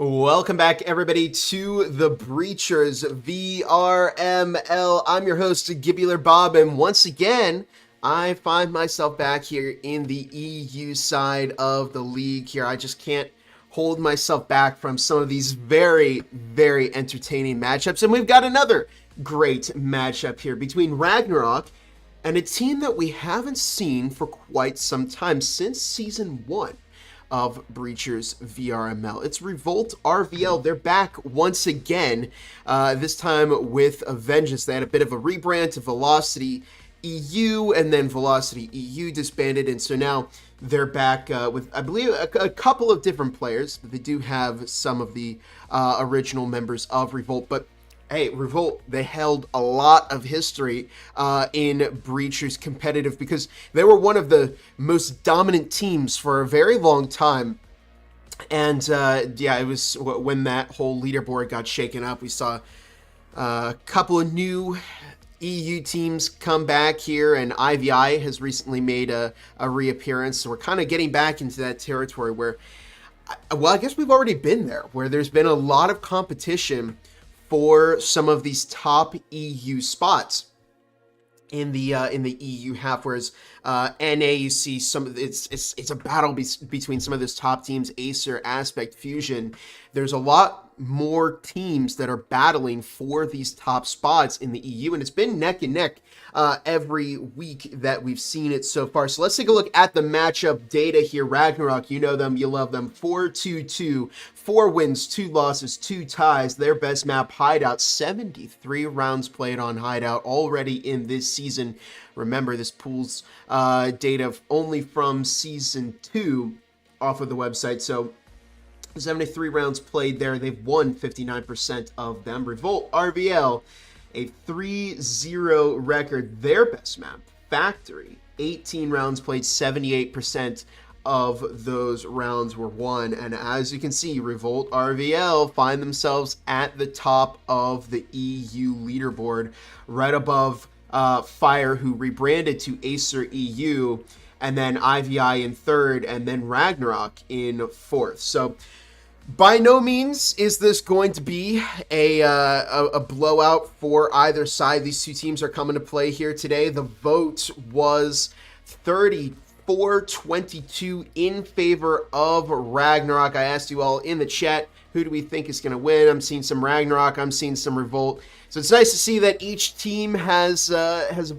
Welcome back, everybody, to the Breachers VRML. I'm your host, Gibular Bob, and once again, I find myself back here in the EU side of the league here. I just can't hold myself back from some of these very, very entertaining matchups, and we've got another great matchup here between Ragnarok and a team that we haven't seen for quite some time, since Season 1 of Breachers VRML. It's Revolt-RVL. They're back once again, this time with a vengeance. They had a bit of a rebrand to Velocity EU, and then Velocity EU disbanded, and so now they're back with, I believe, a couple of different players. They do have some of the original members of Revolt, but hey, Revolt, they held a lot of history in Breachers competitive because they were one of the most dominant teams for a very long time. And yeah, it was when that whole leaderboard got shaken up. We saw a couple of new EU teams come back here, and IVI has recently made a reappearance. So we're kind of getting back into that territory where, well, I guess we've already been there, where there's been a lot of competition for some of these top EU spots in the EU half, whereas NA, you see some of it's a battle between some of those top teams, Acer, Aspect, Fusion. There's a lot more teams that are battling for these top spots in the EU, and it's been neck and neck every week that we've seen it so far. So let's take a look at the matchup data here. Ragnarok, you know them, you love them. 4-2-2, 4 wins, 2 losses, 2 ties. Their best map, Hideout. 73 rounds played on Hideout already in this season. Remember, this pulls data only from Season 2 off of the website, so 73 rounds played there. They've won 59% of them. Revolt-RVL, a 3-0 record. Their best map, Factory. 18 rounds played, 78% of those rounds were won. And as you can see, Revolt-RVL find themselves at the top of the EU leaderboard, right above Fire, who rebranded to Acer EU, and then IVI in third, and then Ragnarok in fourth. So by no means is this going to be a blowout for either side. These two teams are coming to play here today. The vote was 34-22 in favor of Ragnarok. I asked you all in the chat, who do we think is going to win? I'm seeing some Ragnarok. I'm seeing some Revolt. So it's nice to see that each team has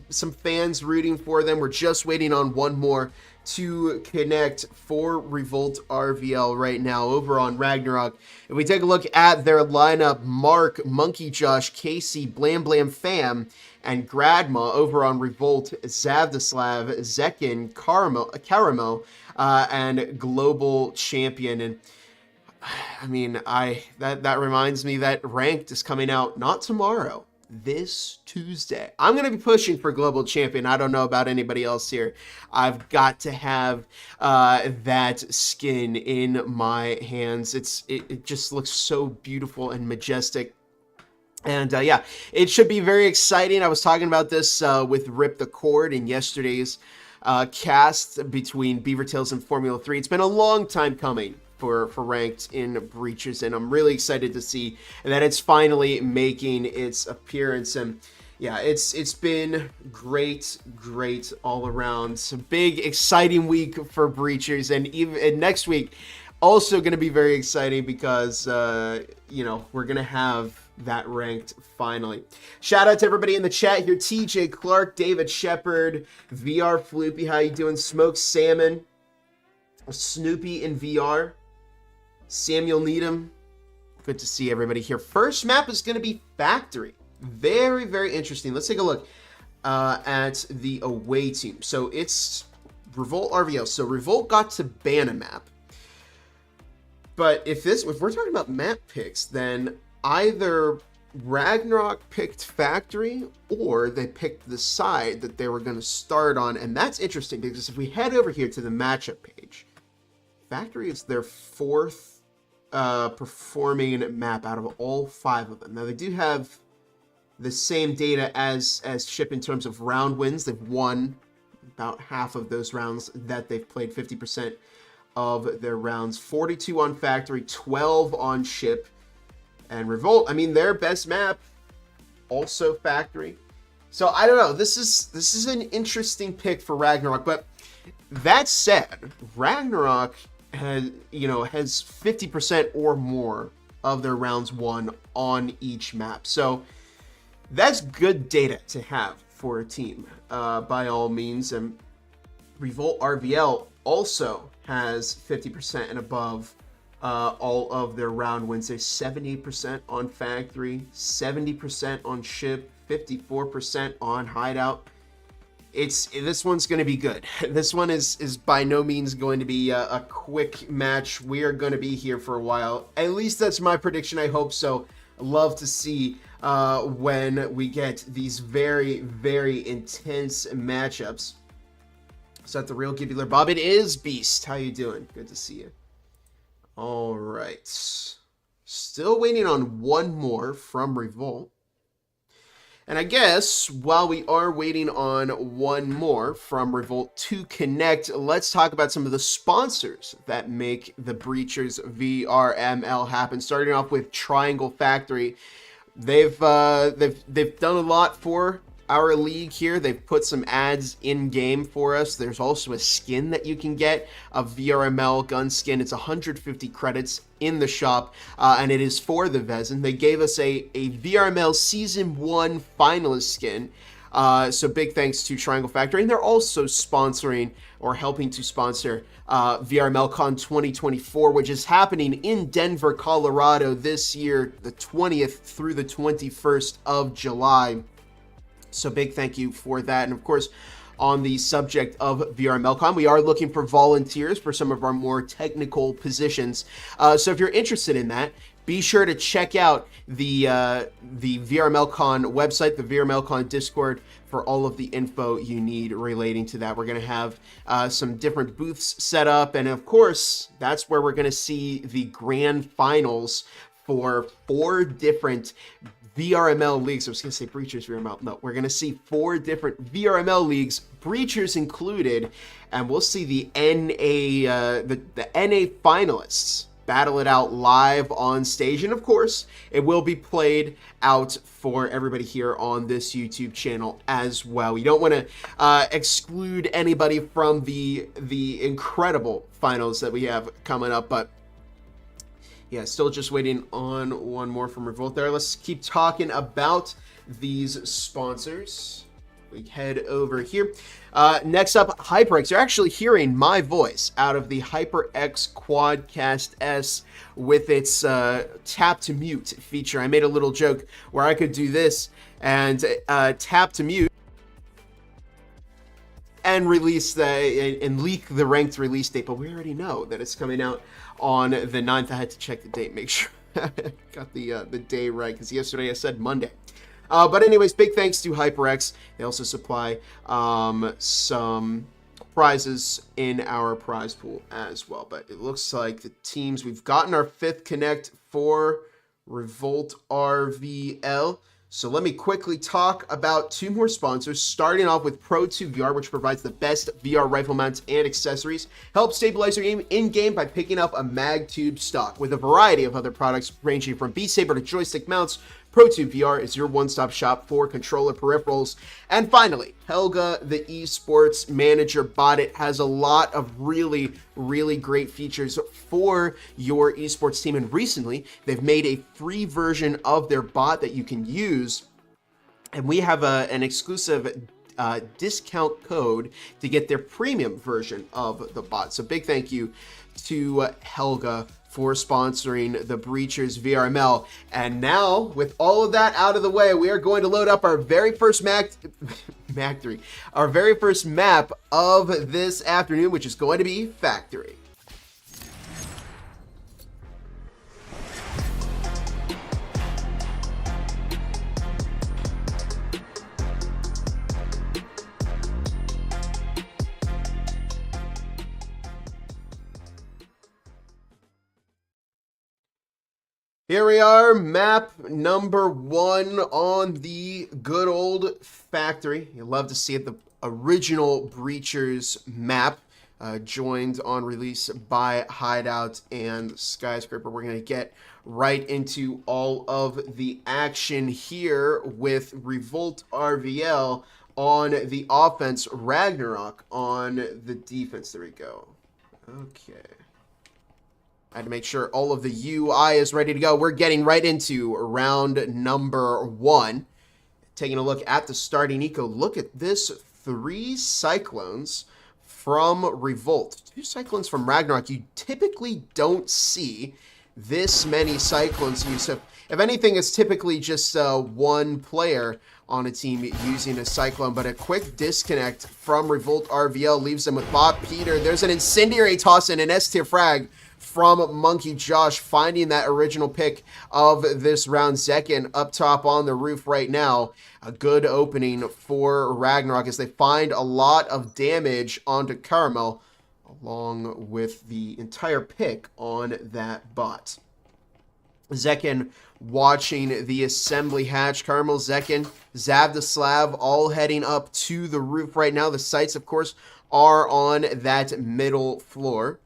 some fans rooting for them. We're just waiting on one more to connect for Revolt-RVL right now over on Ragnarok. If we take a look at their lineup, Mark, Monkey Josh, Casey, Blam Blam Fam, and Gradma. Over on Revolt, Zavdislav, Zekin, Caramel, and Global Champion. And I mean, that reminds me that Ranked is coming out not tomorrow, this Tuesday. I'm going to be pushing for Global Champion. I don't know about anybody else here. I've got to have that skin in my hands. It just looks so beautiful and majestic. And yeah, it should be very exciting. I was talking about this with Rip the Cord in yesterday's cast between Beaver Tails and Formula 3. It's been a long time coming for Ranked in Breachers, and I'm really excited to see that it's finally making its appearance. And yeah, it's been great all around. It's a big exciting week for Breachers, and next week also going to be very exciting because you know, we're gonna have that Ranked finally. Shout out to everybody in the chat here: TJ Clark, David Shepard, VR Floopy, how you doing? Smoked Salmon, Snoopy in VR, Samuel Needham. Good to see everybody here. First map is going to be Factory. Very, very interesting. Let's take a look at the away team. So it's Revolt-RVL. So Revolt got to ban a map. But if we're talking about map picks, then either Ragnarok picked Factory or they picked the side that they were going to start on. And that's interesting because if we head over here to the matchup page, Factory is their fourth performing map out of all 5 of them. Now they do have the same data as Ship in terms of round wins. They've won about half of those rounds that they've played, 50% of their rounds. 42 on factory, 12 on ship. And Revolt, I mean, their best map, also factory. So I don't know. This is an interesting pick for Ragnarok. But that said, Ragnarok has 50% or more of their rounds won on each map. So that's good data to have for a team, by all means. And Revolt-RVL also has 50% and above all of their round wins. They're 78% on factory, 70% on ship, 54% on hideout. This one's going to be good. This one is by no means going to be a quick match. We are going to be here for a while. At least that's my prediction. I hope so. Love to see when we get these very, very intense matchups. So at the real Gibular Bob, it is Beast. How you doing? Good to see you. All right. Still waiting on one more from Revolt. And I guess while we are waiting on one more from Revolt to connect, let's talk about some of the sponsors that make the Breachers VRML happen. Starting off with Triangle Factory. They've done a lot for our league here. They've put some ads in game for us. There's also a skin that you can get, a VRML gun skin. It's 150 credits in the shop, and it is for the Vezin. They gave us a VRML Season 1 finalist skin. So big thanks to Triangle Factory. And they're also sponsoring or helping to sponsor VRMLCon 2024, which is happening in Denver, Colorado this year, the 20th through the 21st of July. So big thank you for that. And of course, on the subject of VRMLCon, we are looking for volunteers for some of our more technical positions. So if you're interested in that, be sure to check out the VRMLCon website, the VRMLCon Discord, for all of the info you need relating to that. We're going to have some different booths set up. And of course, that's where we're going to see the grand finals for 4 different VRML leagues. I was going to say Breachers VRML. No, we're going to see 4 different VRML leagues, Breachers included, and we'll see the NA finalists battle it out live on stage. And of course, it will be played out for everybody here on this YouTube channel as well. You don't want to exclude anybody from the incredible finals that we have coming up, but yeah, still just waiting on one more from Revolt there. Let's keep talking about these sponsors. We head over here. Next up, HyperX. You're actually hearing my voice out of the HyperX Quadcast S with its tap to mute feature. I made a little joke where I could do this and tap to mute and release and leak the ranked release date, but we already know that it's coming out on the 9th. I had to check the date, make sure I got the day right, because yesterday I said Monday. But anyways, big thanks to HyperX. They also supply some prizes in our prize pool as well. But it looks like the teams, we've gotten our 5th connect for Revolt-RVL. So let me quickly talk about 2 more sponsors, starting off with Pro2 VR, which provides the best VR rifle mounts and accessories. Help stabilize your aim in-game by picking up a mag tube stock. With a variety of other products ranging from B-Saber to joystick mounts, Pro2 VR is your one-stop shop for controller peripherals. And finally, Helga, the esports manager bot. It has a lot of really, really great features for your esports team. And recently, they've made a free version of their bot that you can use. And we have an exclusive discount code to get their premium version of the bot. So big thank you to Helga for sponsoring the Breachers VRML. And now, with all of that out of the way, we are going to load up our very first our very first map of this afternoon, which is going to be Factory. Here we are, map number 1 on the good old Factory. You love to see it, the original Breachers map. joined on release by Hideout and Skyscraper. We're going to get right into all of the action here with Revolt-RVL on the offense, Ragnarok on the defense. There we go. Okay. I had to make sure all of the UI is ready to go. We're getting right into round number 1. Taking a look at the starting eco. Look at this. 3 Cyclones from Revolt. 2 Cyclones from Ragnarok. You typically don't see this many Cyclones used. If anything, it's typically just one player on a team using a Cyclone, but a quick disconnect from Revolt-RVL leaves them with Bot Peter. There's an incendiary toss and an S-tier frag from Monkey Josh, finding that original pick of this round. Zekin up top on the roof right now. A good opening for Ragnarok as they find a lot of damage onto Caramel, along with the entire pick on that bot. Zekin watching the assembly hatch. Caramel, Zekin, Zav the Slav all heading up to the roof right now. The sights, of course, are on that middle floor.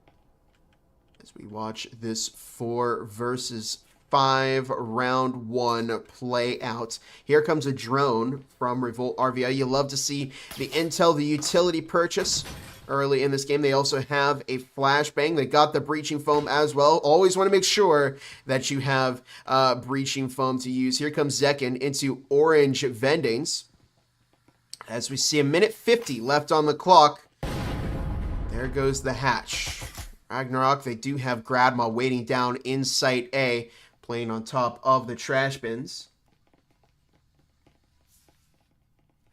As we watch this 4 versus 5 round 1 play out. Here comes a drone from Revolt-RVL. You love to see the intel, the utility purchase early in this game. They also have a flashbang. They got the breaching foam as well. Always want to make sure that you have breaching foam to use. Here comes Zekin into orange vendings. As we see 1:50 left on the clock. There goes the hatch. Ragnarok, they do have Gradma waiting down in Site A, playing on top of the trash bins.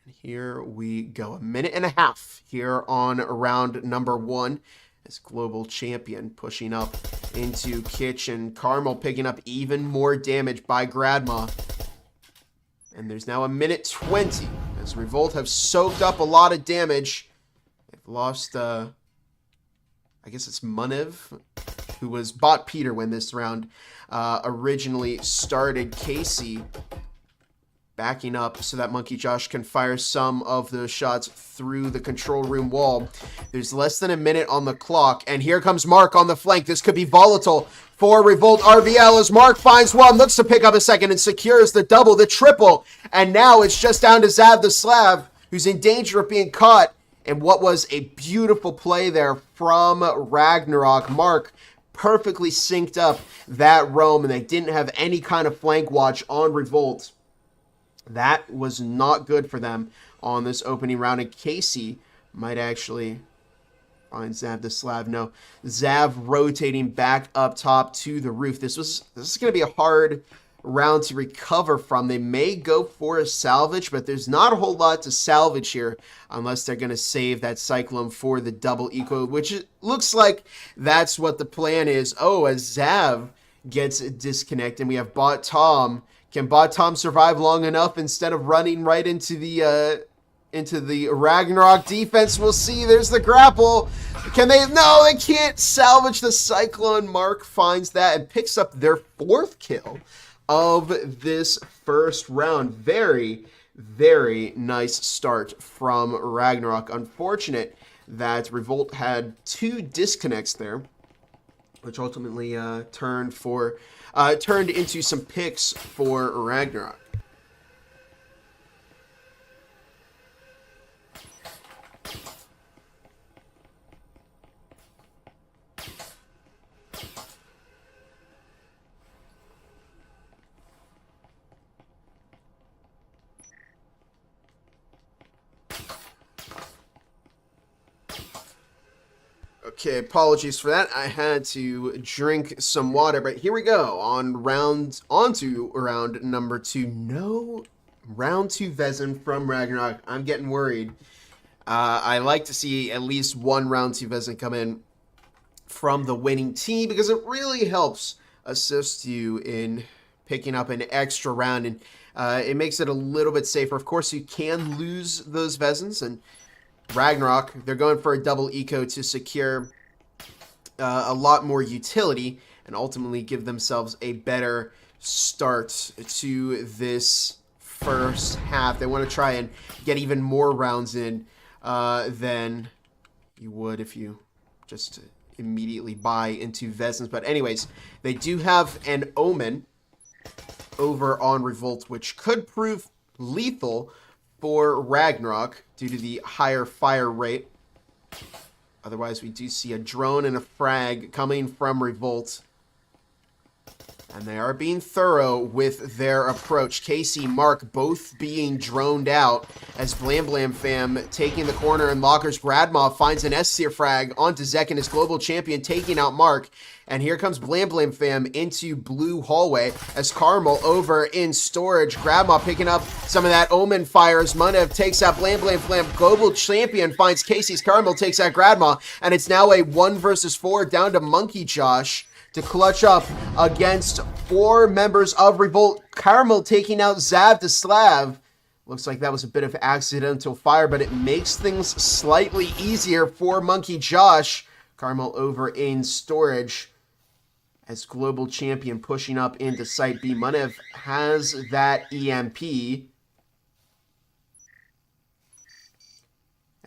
And here we go. 1.5 here on round number 1 as Global Champion pushing up into Kitchen. Carmel picking up even more damage by Gradma. And there's now 1:20 as Revolt have soaked up a lot of damage. They've lost, I guess it's Munev, who was Bot Peter when this round originally started. Casey backing up so that Monkey Josh can fire some of those shots through the control room wall. There's less than a minute on the clock, and here comes Mark on the flank. This could be volatile for Revolt-RVL as Mark finds one, looks to pick up a second, and secures the double, the triple, and now it's just down to Zav the Slav, who's in danger of being caught. And what was a beautiful play there from Ragnarok. Mark perfectly synced up that roam, and they didn't have any kind of flank watch on Revolt. That was not good for them on this opening round. And Casey might actually find Zav the Slav. No, Zav rotating back up top to the roof. This is going to be a hard round to recover from. They may go for a salvage, but there's not a whole lot to salvage here unless they're going to save that Cyclone for the double eco, which it looks like that's what the plan is. Oh, as Zav gets disconnected, and we have Bot Tom. Can Bot Tom survive long enough instead of running right into the Ragnarok defense? We'll see. There's the grapple. Can they? No, they can't salvage the Cyclone. Mark finds that and picks up their 4th kill of this first round. Very, very nice start from Ragnarok. Unfortunate that Revolt had 2 disconnects there, which ultimately turned into some picks for Ragnarok. Okay, apologies for that. I had to drink some water, but here we go onto round number 2. No round 2 Vezin from Ragnarok. I'm getting worried. I like to see at least one round 2 Vezin come in from the winning team because it really helps assist you in picking up an extra round, and it makes it a little bit safer. Of course, you can lose those Vezins, and Ragnarok, they're going for a double eco to secure a lot more utility and ultimately give themselves a better start to this first half. They want to try and get even more rounds in than you would if you just immediately buy into Vezins. But anyways, they do have an Omen over on Revolt, which could prove lethal for Ragnarok due to the higher fire rate. Otherwise, we do see a drone and a frag coming from Revolt. And they are being thorough with their approach. Casey, Mark, both being droned out as Blam Blam Fam taking the corner, and Lockers Gradma finds an S-tier frag onto Zekin, his global champion, taking out Mark. And here comes Blam Blam Fam into blue hallway as Carmel over in storage. Gradma picking up some of that Omen fire as Munev takes out Blam Blam Fam. Global champion finds Casey's Carmel, takes out Gradma, and it's now a 1 versus 4 down to Monkey Josh to clutch up against 4 members of Revolt. Carmel taking out Zav to Slav. Looks like that was a bit of accidental fire, but it makes things slightly easier for Monkey Josh. Carmel over in storage as global champion pushing up into Site B. Munev has that EMP.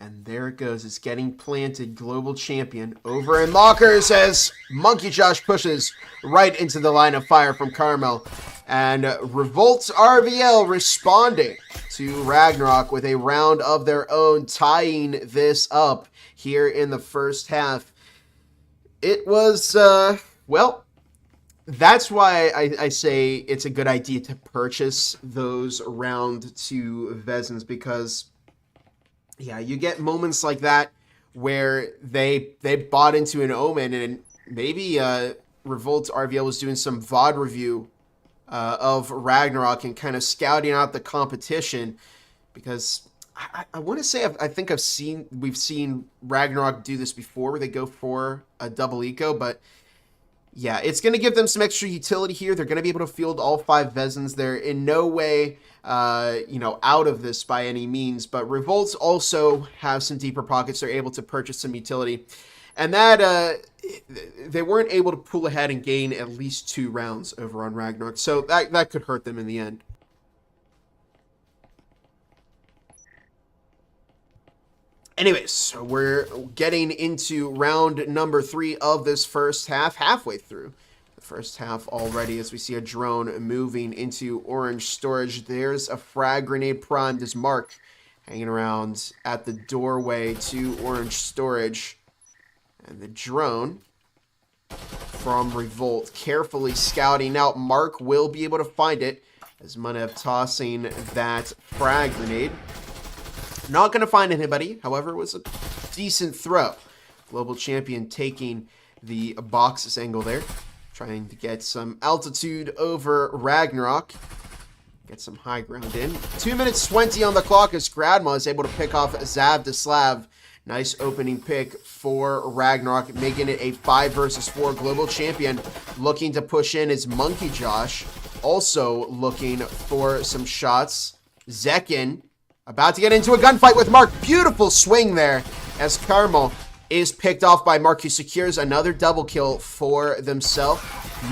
And there it goes. It's getting planted. Global champion over in Lockers as Monkey Josh pushes right into the line of fire from Carmel. And Revolt-RVL responding to Ragnarok with a round of their own, tying this up here in the first half. It was, well, that's why I say it's a good idea to purchase those round 2 Vezins, because yeah, you get moments like that where they bought into an Omen, and maybe Revolt-RVL was doing some VOD review of Ragnarok and kind of scouting out the competition, because I want to say I think we've seen Ragnarok do this before, where they go for a double eco, but yeah, it's going to give them some extra utility here. They're going to be able to field all 5 Vezins. They're in no way, out of this by any means. But Revolts also have some deeper pockets. They're able to purchase some utility. And that, they weren't able to pull ahead and gain at least 2 rounds over on Ragnarok. So that could hurt them in the end. Anyways, so we're getting into round number 3 of this first half, halfway through the first half already, as we see a drone moving into orange storage. There's a frag grenade primed as Mark hanging around at the doorway to orange storage. And the drone from Revolt carefully scouting out. Mark will be able to find it as Munev tossing that frag grenade. Not going to find anybody. However, it was a decent throw. Global champion taking the boxes angle there. Trying to get some altitude over Ragnarok. Get some high ground in. 2 minutes 20 on the clock as Gradma is able to pick off Zav to Slav. Nice opening pick for Ragnarok, making it a 5 versus 4 global champion. Looking to push in is Monkey Josh. Also looking for some shots. Zekin about to get into a gunfight with Mark. Beautiful swing there as Carmel is picked off by Mark, who secures another double kill for themselves.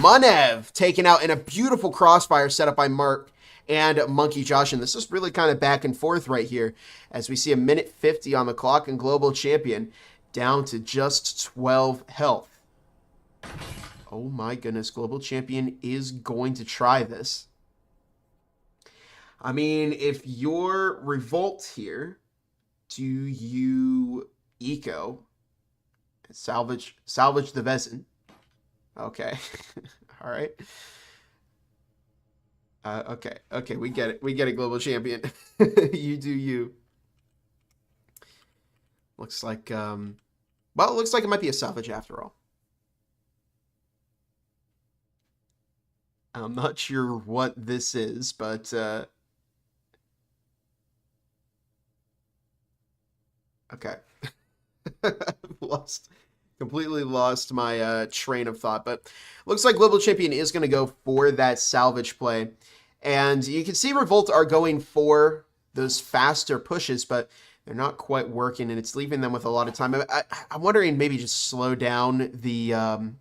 Munev taken out in a beautiful crossfire set up by Mark and Monkey Josh. And this is really kind of back and forth right here as we see a minute 50 on the clock and global champion down to just 12 health. Oh my goodness, global champion is going to try this. I mean, if you're Revolt here, do you eco and salvage the Vezin? Okay. All right. Okay, we get it. We get it, global champion. You do you. Looks like, well, it looks like it might be a salvage after all. I'm not sure what this is, but, okay. Completely lost my train of thought, but looks like global champion is going to go for that salvage play. And you can see Revolt are going for those faster pushes, but they're not quite working, and it's leaving them with a lot of time. I'm wondering maybe just slow down the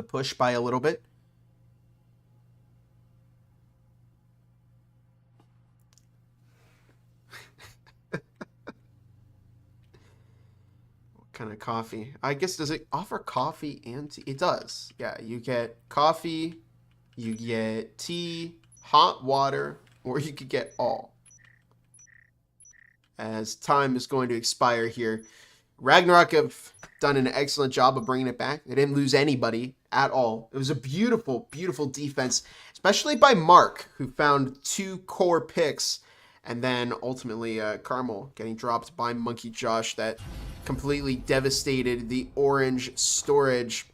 push by a little bit. kind of coffee? I guess, does it offer coffee and tea? It does. Yeah, you get coffee, you get tea, hot water, or you could get all. As time is going to expire here. Ragnarok have done an excellent job of bringing it back. They didn't lose anybody at all. It was a beautiful, beautiful defense, especially by Mark, who found 2 core picks. And then ultimately Carmel getting dropped by Monkey Josh. That completely devastated the orange storage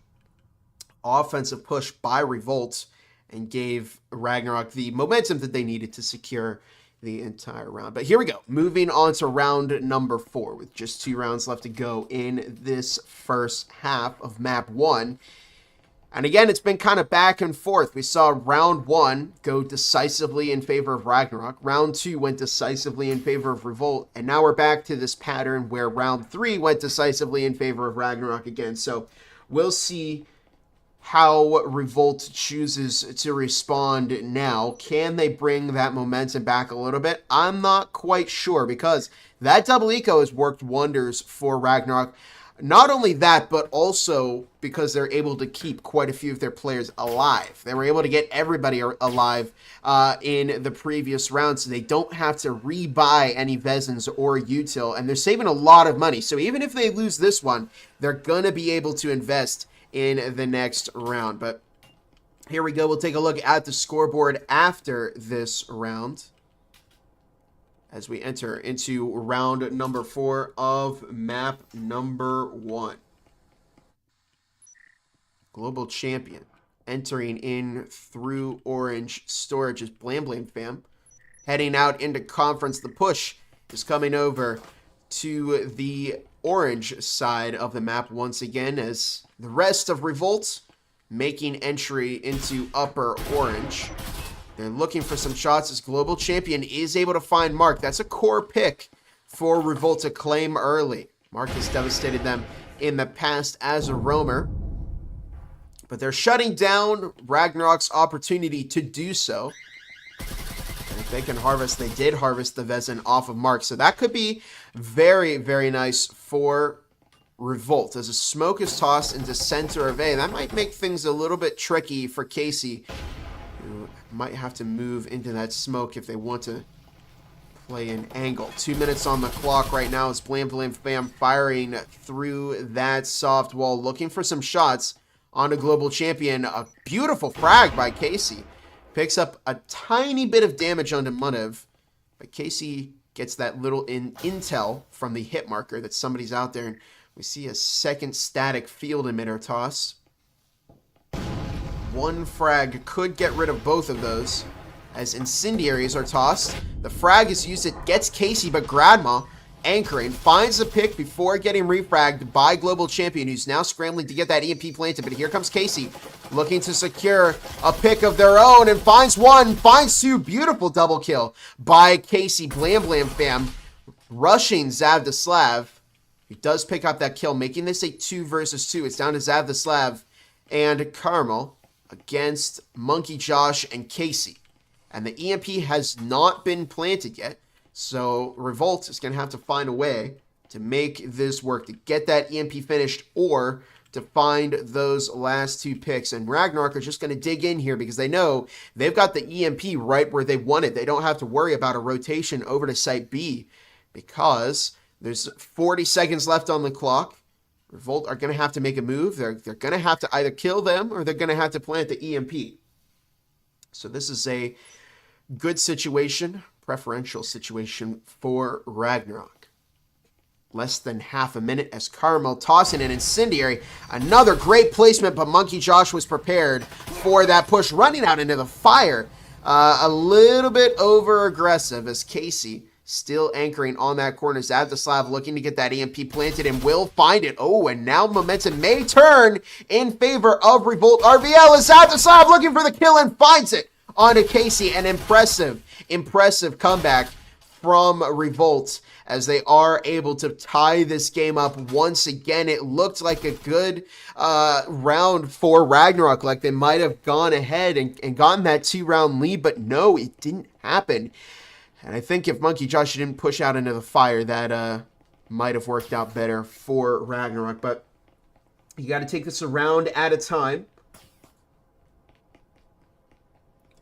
offensive push by Revolt and gave Ragnarok the momentum that they needed to secure the entire round. But here we go. Moving on to round number 4 with just 2 rounds left to go in this first half of map 1. And again, it's been kind of back and forth. We saw round 1 go decisively in favor of Ragnarok. Round 2 went decisively in favor of Revolt. And now we're back to this pattern where round 3 went decisively in favor of Ragnarok again. So we'll see how Revolt chooses to respond now. Can they bring that momentum back a little bit? I'm not quite sure, because that double eco has worked wonders for Ragnarok. Not only that, but also because they're able to keep quite a few of their players alive. They were able to get everybody alive in the previous round, so they don't have to rebuy any Vezins or Util, and they're saving a lot of money. So even if they lose this one, they're going to be able to invest in the next round. But here we go. We'll take a look at the scoreboard after this round as we enter into round number 4 of map number 1. Global champion entering in through orange storage is Blam Blam Fam. Heading out into conference, the push is coming over to the orange side of the map once again, as the rest of Revolt making entry into upper orange. They're looking for some shots as Global Champion is able to find Mark. That's a core pick for Revolt to claim early. Mark has devastated them in the past as a roamer, but they're shutting down Ragnarok's opportunity to do so. And if they can harvest, they did harvest the Vezin off of Mark. So that could be very, very nice for Revolt. As a smoke is tossed into center of A, that might make things a little bit tricky for Casey, who might have to move into that smoke if they want to play an angle. 2 minutes on the clock right now as Blam Blam Fam firing through that soft wall, looking for some shots on a Global Champion. A beautiful frag by Casey. Picks up a tiny bit of damage onto Munev, but Casey gets that little intel from the hit marker that somebody's out there, and we see a second static field emitter toss. One frag could get rid of both of those as incendiaries are tossed. The frag is used, it gets Casey, but Gradma anchoring finds the pick before getting refragged by Global Champion, who's now scrambling to get that EMP planted. But here comes Casey looking to secure a pick of their own and finds one, finds two. Beautiful double kill by Casey. Blam Blam Fam rushing Zavdislav, who does pick up that kill, making this a 2 versus 2. It's down to Zavdislav and Carmel against Monkey Josh and Casey. And the EMP has not been planted yet, so Revolt is going to have to find a way to make this work, to get that EMP finished or to find those last 2 picks. And Ragnarok are just going to dig in here because they know they've got the EMP right where they want it. They don't have to worry about a rotation over to Site B because there's 40 seconds left on the clock. Revolt are going to have to make a move. They're going to have to either kill them or they're going to have to plant the EMP. So this is a good situation, preferential situation for Ragnarok. Less than half a minute as Carmel tossing an incendiary. Another great placement, but Monkey Josh was prepared for that push, running out into the fire. A little bit over aggressive as Casey still anchoring on that corner. Zavdislav looking to get that EMP planted and will find it. Oh, and now momentum may turn in favor of Revolt-RVL as Zavdislav looking for the kill and finds it onto Casey. An impressive comeback from Revolt as they are able to tie this game up once again. It looked like a good round for Ragnarok, like they might have gone ahead and gotten that 2-round lead, but no, it didn't happen. And I think if Monkey Josh didn't push out into the fire, that might have worked out better for Ragnarok. But you got to take this a round at a time.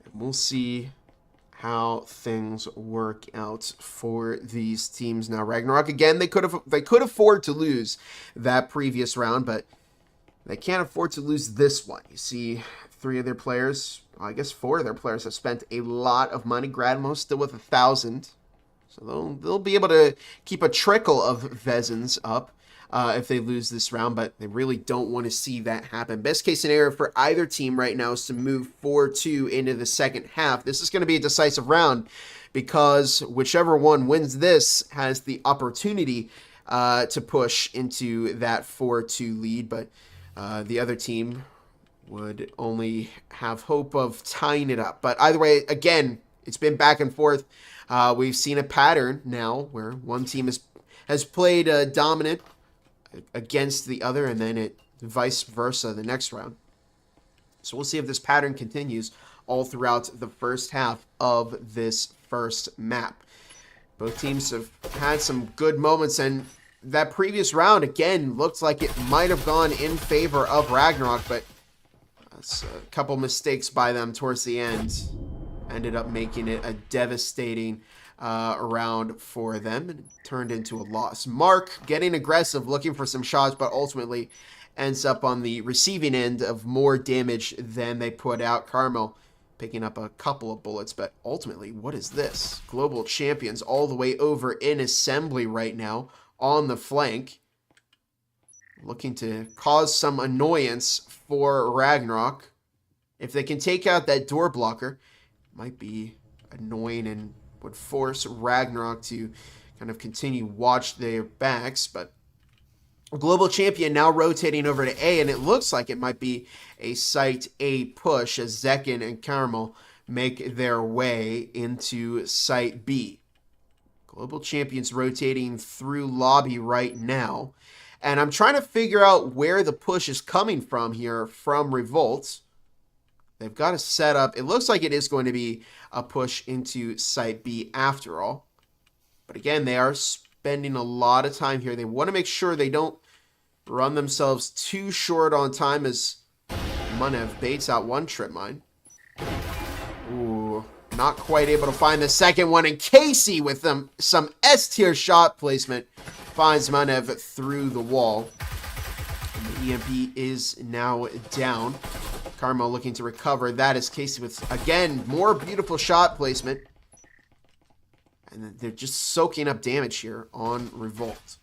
And we'll see how things work out for these teams now. Ragnarok, again, they could afford to lose that previous round, but they can't afford to lose this one. You see, 3 of their players, well, I guess 4 of their players have spent a lot of money. Gradmo still with 1,000. So they'll be able to keep a trickle of Vezins up if they lose this round, but they really don't want to see that happen. Best case scenario for either team right now is to move 4-2 into the second half. This is going to be a decisive round because whichever one wins this has the opportunity to push into that 4-2 lead, but the other team would only have hope of tying it up. But either way, again, it's been back and forth. We've seen a pattern now where one team has played dominant against the other, and then it vice versa the next round. So we'll see if this pattern continues all throughout the first half of this first map. Both teams have had some good moments, and that previous round, again, looked like it might have gone in favor of Ragnarok, but a couple mistakes by them towards the end ended up making it a devastating round for them, and turned into a loss. Mark getting aggressive, looking for some shots, but ultimately ends up on the receiving end of more damage than they put out. Carmel picking up a couple of bullets, but ultimately, what is this? Global champions all the way over in assembly right now on the flank, looking to cause some annoyance for Ragnarok. If they can take out that door blocker, it might be annoying and would force Ragnarok to kind of continue watch their backs. But Global Champion now rotating over to A, and it looks like it might be a Site A push as Zekin and Carmel make their way into Site B. Global Champion's rotating through lobby right now, and I'm trying to figure out where the push is coming from here from Revolt. They've got a setup. It looks like it is going to be a push into Site B after all. But again, they are spending a lot of time here. They want to make sure they don't run themselves too short on time as Munev baits out one trip mine. Ooh, not quite able to find the second one. And Casey with some S-tier shot placement finds Munev through the wall. And the EMP is now down. Carmel looking to recover. That is Casey with, again, more beautiful shot placement. And they're just soaking up damage here on Revolt.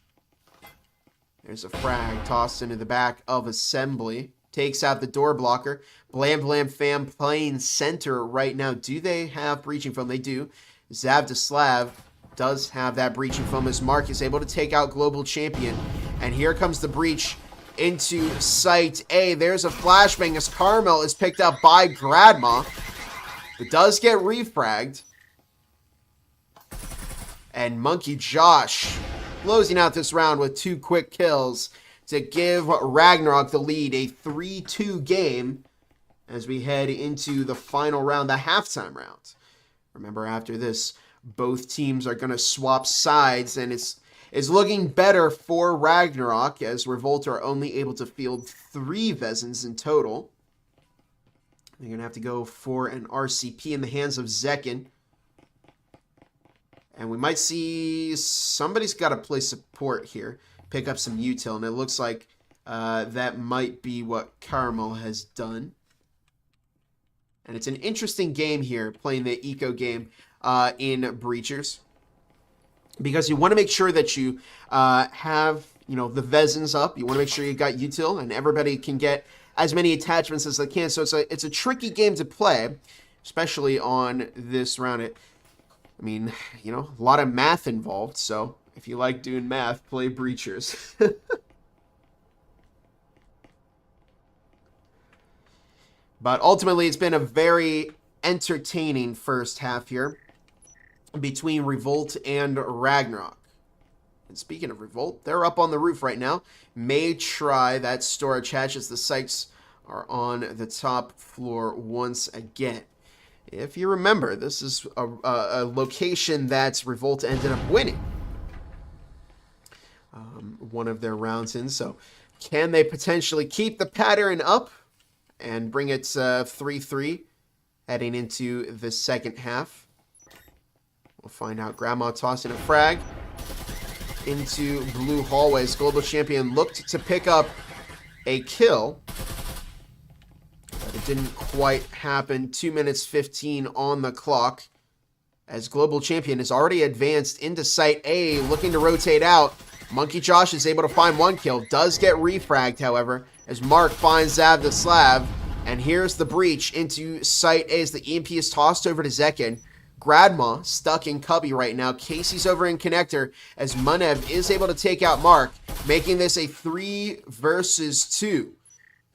There's a frag tossed into the back of assembly. Takes out the door blocker. Blam Blam Fam playing center right now. Do they have breaching foam? They do. Zavdislav does have that breaching foam as Mark is able to take out Global Champion. And here comes the breach into Site A. There's a flashbang as Carmel is picked up by Gradma. It does get refragged. And Monkey Josh closing out this round with 2 quick kills to give Ragnarok the lead. A 3-2 game as we head into the final round, the halftime round. Remember, after this, both teams are going to swap sides, and it's looking better for Ragnarok as Revolt are only able to field 3 Vezins in total. They're going to have to go for an RCP in the hands of Zekin. And we might see somebody's got to play support here, pick up some util, and it looks like that might be what Carmel has done. And it's an interesting game here, playing the eco game in Breachers, because you want to make sure that you have, the Vezins up. You want to make sure you got util, and everybody can get as many attachments as they can. So it's a tricky game to play, especially on this round. A lot of math involved, so if you like doing math, play Breachers. But ultimately, it's been a very entertaining first half here between Revolt and Ragnarok. And speaking of Revolt, they're up on the roof right now. May try that storage hatch as the sites are on the top floor once again. If you remember, this is a location that Revolt ended up winning. one of their rounds in. So can they potentially keep the pattern up and bring it 3-3 heading into the second half? We'll find out. Grandma tossing a frag into blue hallways. Global Champion looked to pick up a kill, but it didn't quite happen. 2 minutes 15 on the clock, as Global Champion is already advanced into Site A, looking to rotate out. Monkey Josh is able to find one kill. Does get refragged, however, as Mark finds Zav the Slav. And here's the breach into Site A as the EMP is tossed over to Zekin. Gradma stuck in Cubby right now. Casey's over in Connector as Munev is able to take out Mark, making this a 3 versus 2.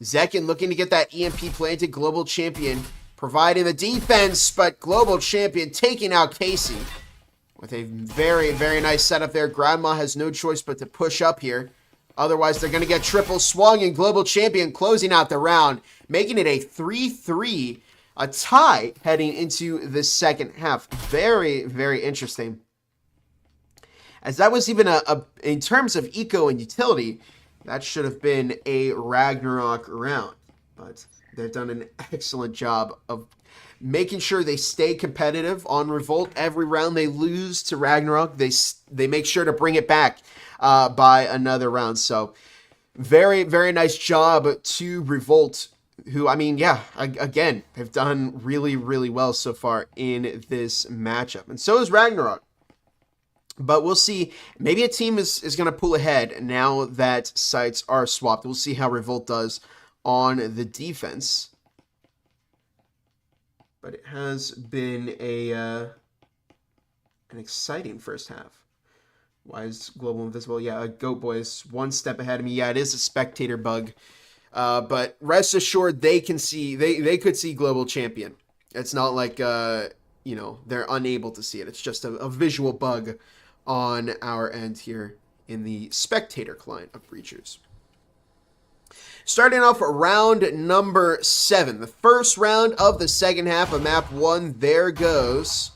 Zekin looking to get that EMP planted. Global Champion providing the defense, but Global Champion taking out Casey with a very, very nice setup there. Gradma has no choice but to push up here. Otherwise, they're going to get triple swung, and Global Champion closing out the round, making it a 3-3. A tie heading into the second half. Very, very interesting. As that was even in terms of eco and utility, that should have been a Ragnarok round. But they've done an excellent job of making sure they stay competitive on Revolt. Every round they lose to Ragnarok, they make sure to bring it back by another round. So very, very nice job to Revolt, who, I mean, yeah, again, have done really, really well so far in this matchup. And so is Ragnarok. But we'll see. Maybe a team is going to pull ahead now that sites are swapped. We'll see how Revolt does on the defense. But it has been an exciting first half. Why is Global Invisible? Yeah, Goat Boys one step ahead of me. Yeah, it is a spectator bug. But rest assured, they can see, they could see Global Champion. It's not like, you know, they're unable to see it. It's just a visual bug on our end here in the spectator client of Breachers. Starting off round number 7, the first round of the second half of map 1. There goes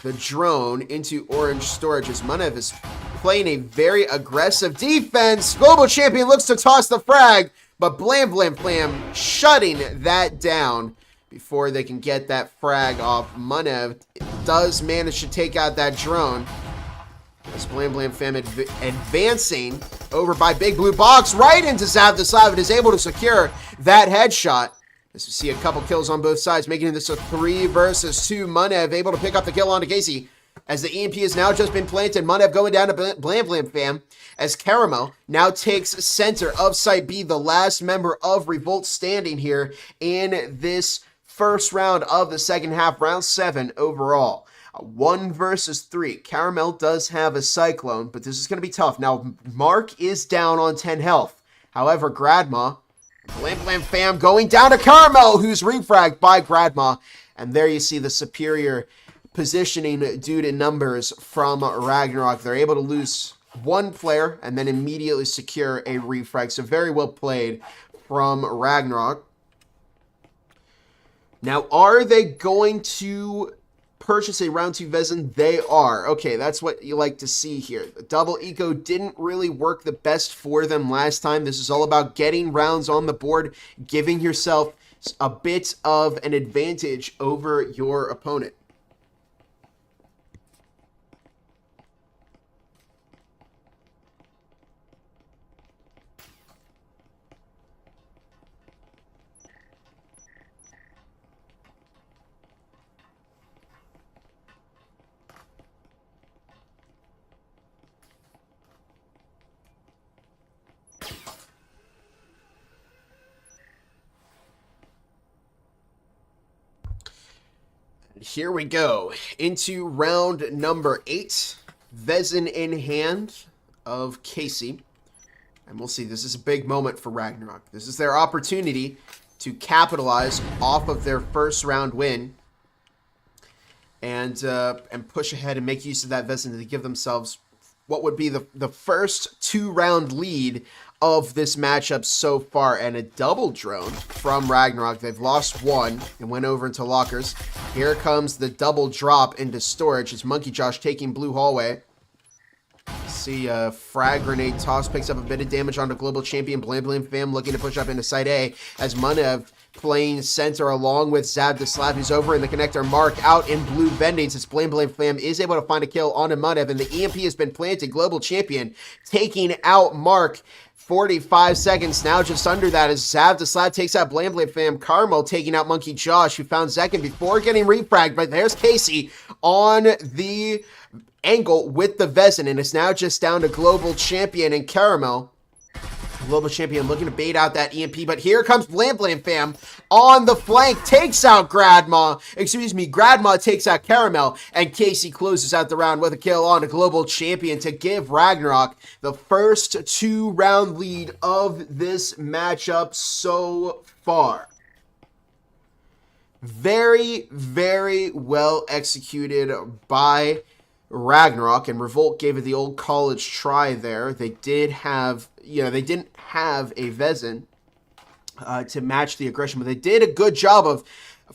the drone into orange storage as Munev is playing a very aggressive defense. Global Champion looks to toss the frag, but Blam Blam Blam shutting that down before they can get that frag off. Munev does manage to take out that drone. As Blam Blam Fam advancing over by Big Blue Box right into Zav the Slav. It is able to secure that headshot. As we see a couple kills on both sides, making this a 3 versus 2. Munev able to pick up the kill onto Casey. As the EMP has now just been planted, Munev going down to Blam Blam Fam. As Caramel now takes center of Site B, the last member of Revolt standing here in this first round of the second half, round 7 overall. 1 versus 3. Caramel does have a Cyclone, but this is going to be tough. Now, Mark is down on 10 health. However, Gradma, Blam Blam Fam going down to Caramel, who's refragged by Gradma. And there you see the superior positioning due to numbers from Ragnarok. They're able to lose one player and then immediately secure a refrag. So very well played from Ragnarok. Now, are they going to purchase a round 2 Vezin? They are. Okay, that's what you like to see here. The double eco didn't really work the best for them last time. This is all about getting rounds on the board, giving yourself a bit of an advantage over your opponent. Here we go into round number 8. Vezin in hand of Casey. And we'll see. This is a big moment for Ragnarok. This is their opportunity to capitalize off of their first round win and push ahead and make use of that Vezin to give themselves what would be the first 2-round lead of this matchup so far. And a double drone from Ragnarok. They've lost one and went over into lockers. Here comes the double drop into storage. It's Monkey Josh taking blue hallway. See, frag grenade toss picks up a bit of damage onto global champion Blam Fam, looking to push up into site A as Munev playing center along with Zab the Slab, who's over in the connector. Mark out in blue vending since Blam Fam is able to find a kill onto Munev, and the EMP has been planted. Global champion taking out Mark. 45 seconds now, just under that, as Zav the Slab takes out Blam Fam. Carmel taking out Monkey Josh, who found Zekin before getting refragged, but there's Casey on the angle with the Vezin, and it's now just down to Global Champion and Caramel. Global Champion looking to bait out that EMP, but here comes Blam Fam on the flank, takes out Gradma takes out Caramel, and Casey closes out the round with a kill on a Global Champion to give Ragnarok the first 2-round lead of this matchup so far. Very, very well executed by Ragnarok, and Revolt gave it the old college try there. They did have, they didn't have a Vezin to match the aggression, but they did a good job of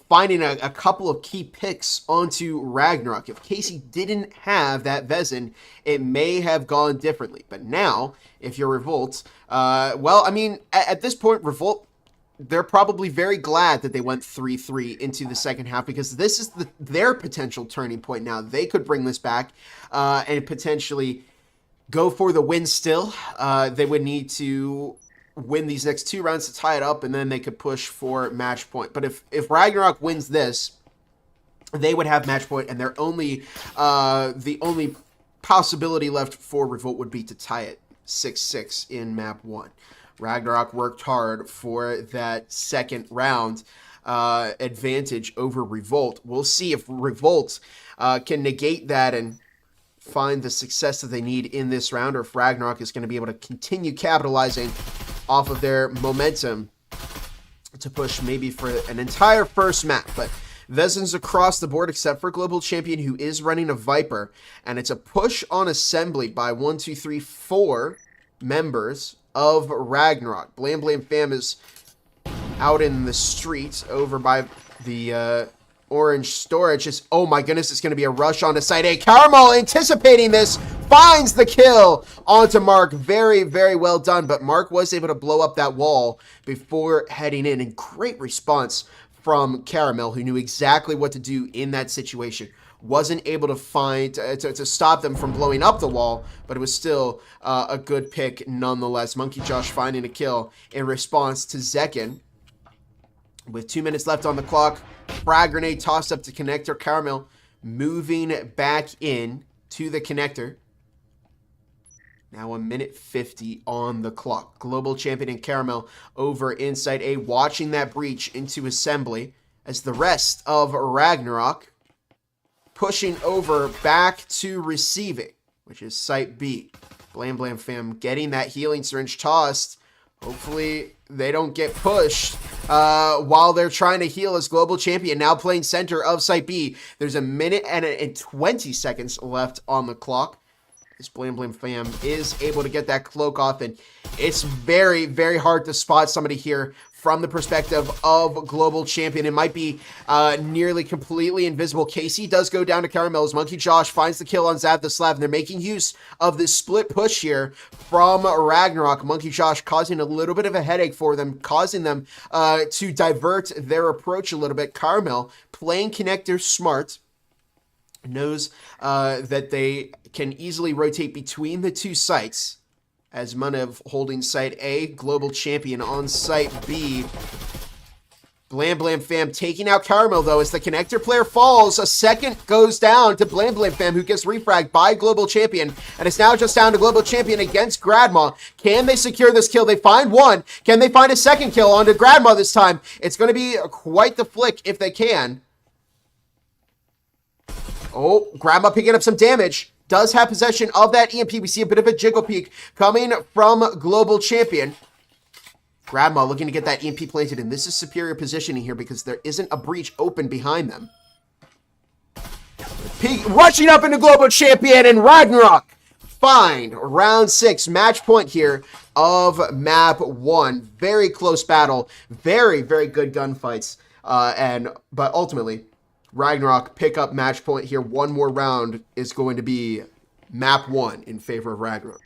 finding a couple of key picks onto Ragnarok. If Casey didn't have that Vezin, it may have gone differently. But now, if you're Revolt, at this point, Revolt, they're probably very glad that they went 3-3 into the second half, because this is their potential turning point now. They could bring this back and potentially go for the win still. They would need to win these next 2 rounds to tie it up, and then they could push for match point. But if Ragnarok wins this, they would have match point, and their only the only possibility left for Revolt would be to tie it 6-6 in map 1. Ragnarok worked hard for that second round advantage over Revolt. We'll see if Revolt can negate that and find the success that they need in this round, or if Ragnarok is going to be able to continue capitalizing off of their momentum to push maybe for an entire first map. But Vezins across the board except for Global Champion, who is running a Viper, and it's a push on assembly by 4 members of Ragnarok. Blam Fam is out in the street over by the orange storage. Oh my goodness, it's going to be a rush onto site A. Caramel, anticipating this, finds the kill onto Mark. Very, very well done, but Mark was able to blow up that wall before heading in, and great response from Caramel, who knew exactly what to do in that situation. Wasn't able to find to stop them from blowing up the wall, but it was still a good pick nonetheless. Monkey Josh finding a kill in response to Zekin. With 2 minutes left on the clock, frag grenade tossed up to connector. Caramel moving back in to the connector. Now 1:50 on the clock. Global Champion and Caramel over inside A, watching that breach into assembly, as the rest of Ragnarok pushing over back to receiving, which is site B. Blam Fam getting that healing syringe tossed. Hopefully they don't get pushed while they're trying to heal, as Global Champion now playing center of site B. There's 1 minute and 20 seconds left on the clock. This Blam Fam is able to get that cloak off, and it's very, very hard to spot somebody here from the perspective of Global Champion. It might be nearly completely invisible. Casey does go down to Caramel's. Monkey Josh finds the kill on Zav the Slab, and they're making use of this split push here from Ragnarok. Monkey Josh causing a little bit of a headache for them, causing them to divert their approach a little bit. Caramel playing connector smart, knows that they can easily rotate between the 2 sites, as Munev holding site A, Global Champion on site B. Blam Fam taking out Caramel, though, as the connector player falls. A second goes down to Blam Fam, who gets refragged by Global Champion, and it's now just down to Global Champion against Gradma. Can they secure this kill? They find one. Can they find a second kill onto Gradma this time? It's going to be quite the flick if they can. Oh, Gradma picking up some damage. Does have possession of that EMP. We see a bit of a jiggle peek coming from Global Champion. Gradma looking to get that EMP planted, and this is superior positioning here because there isn't a breach open behind them. Peek rushing up into Global Champion, and Ragnarok find round 6, match point here of map 1. Very close battle, very, very good gunfights, but ultimately Ragnarok pick up match point here. One more round is going to be map 1 in favor of Ragnarok.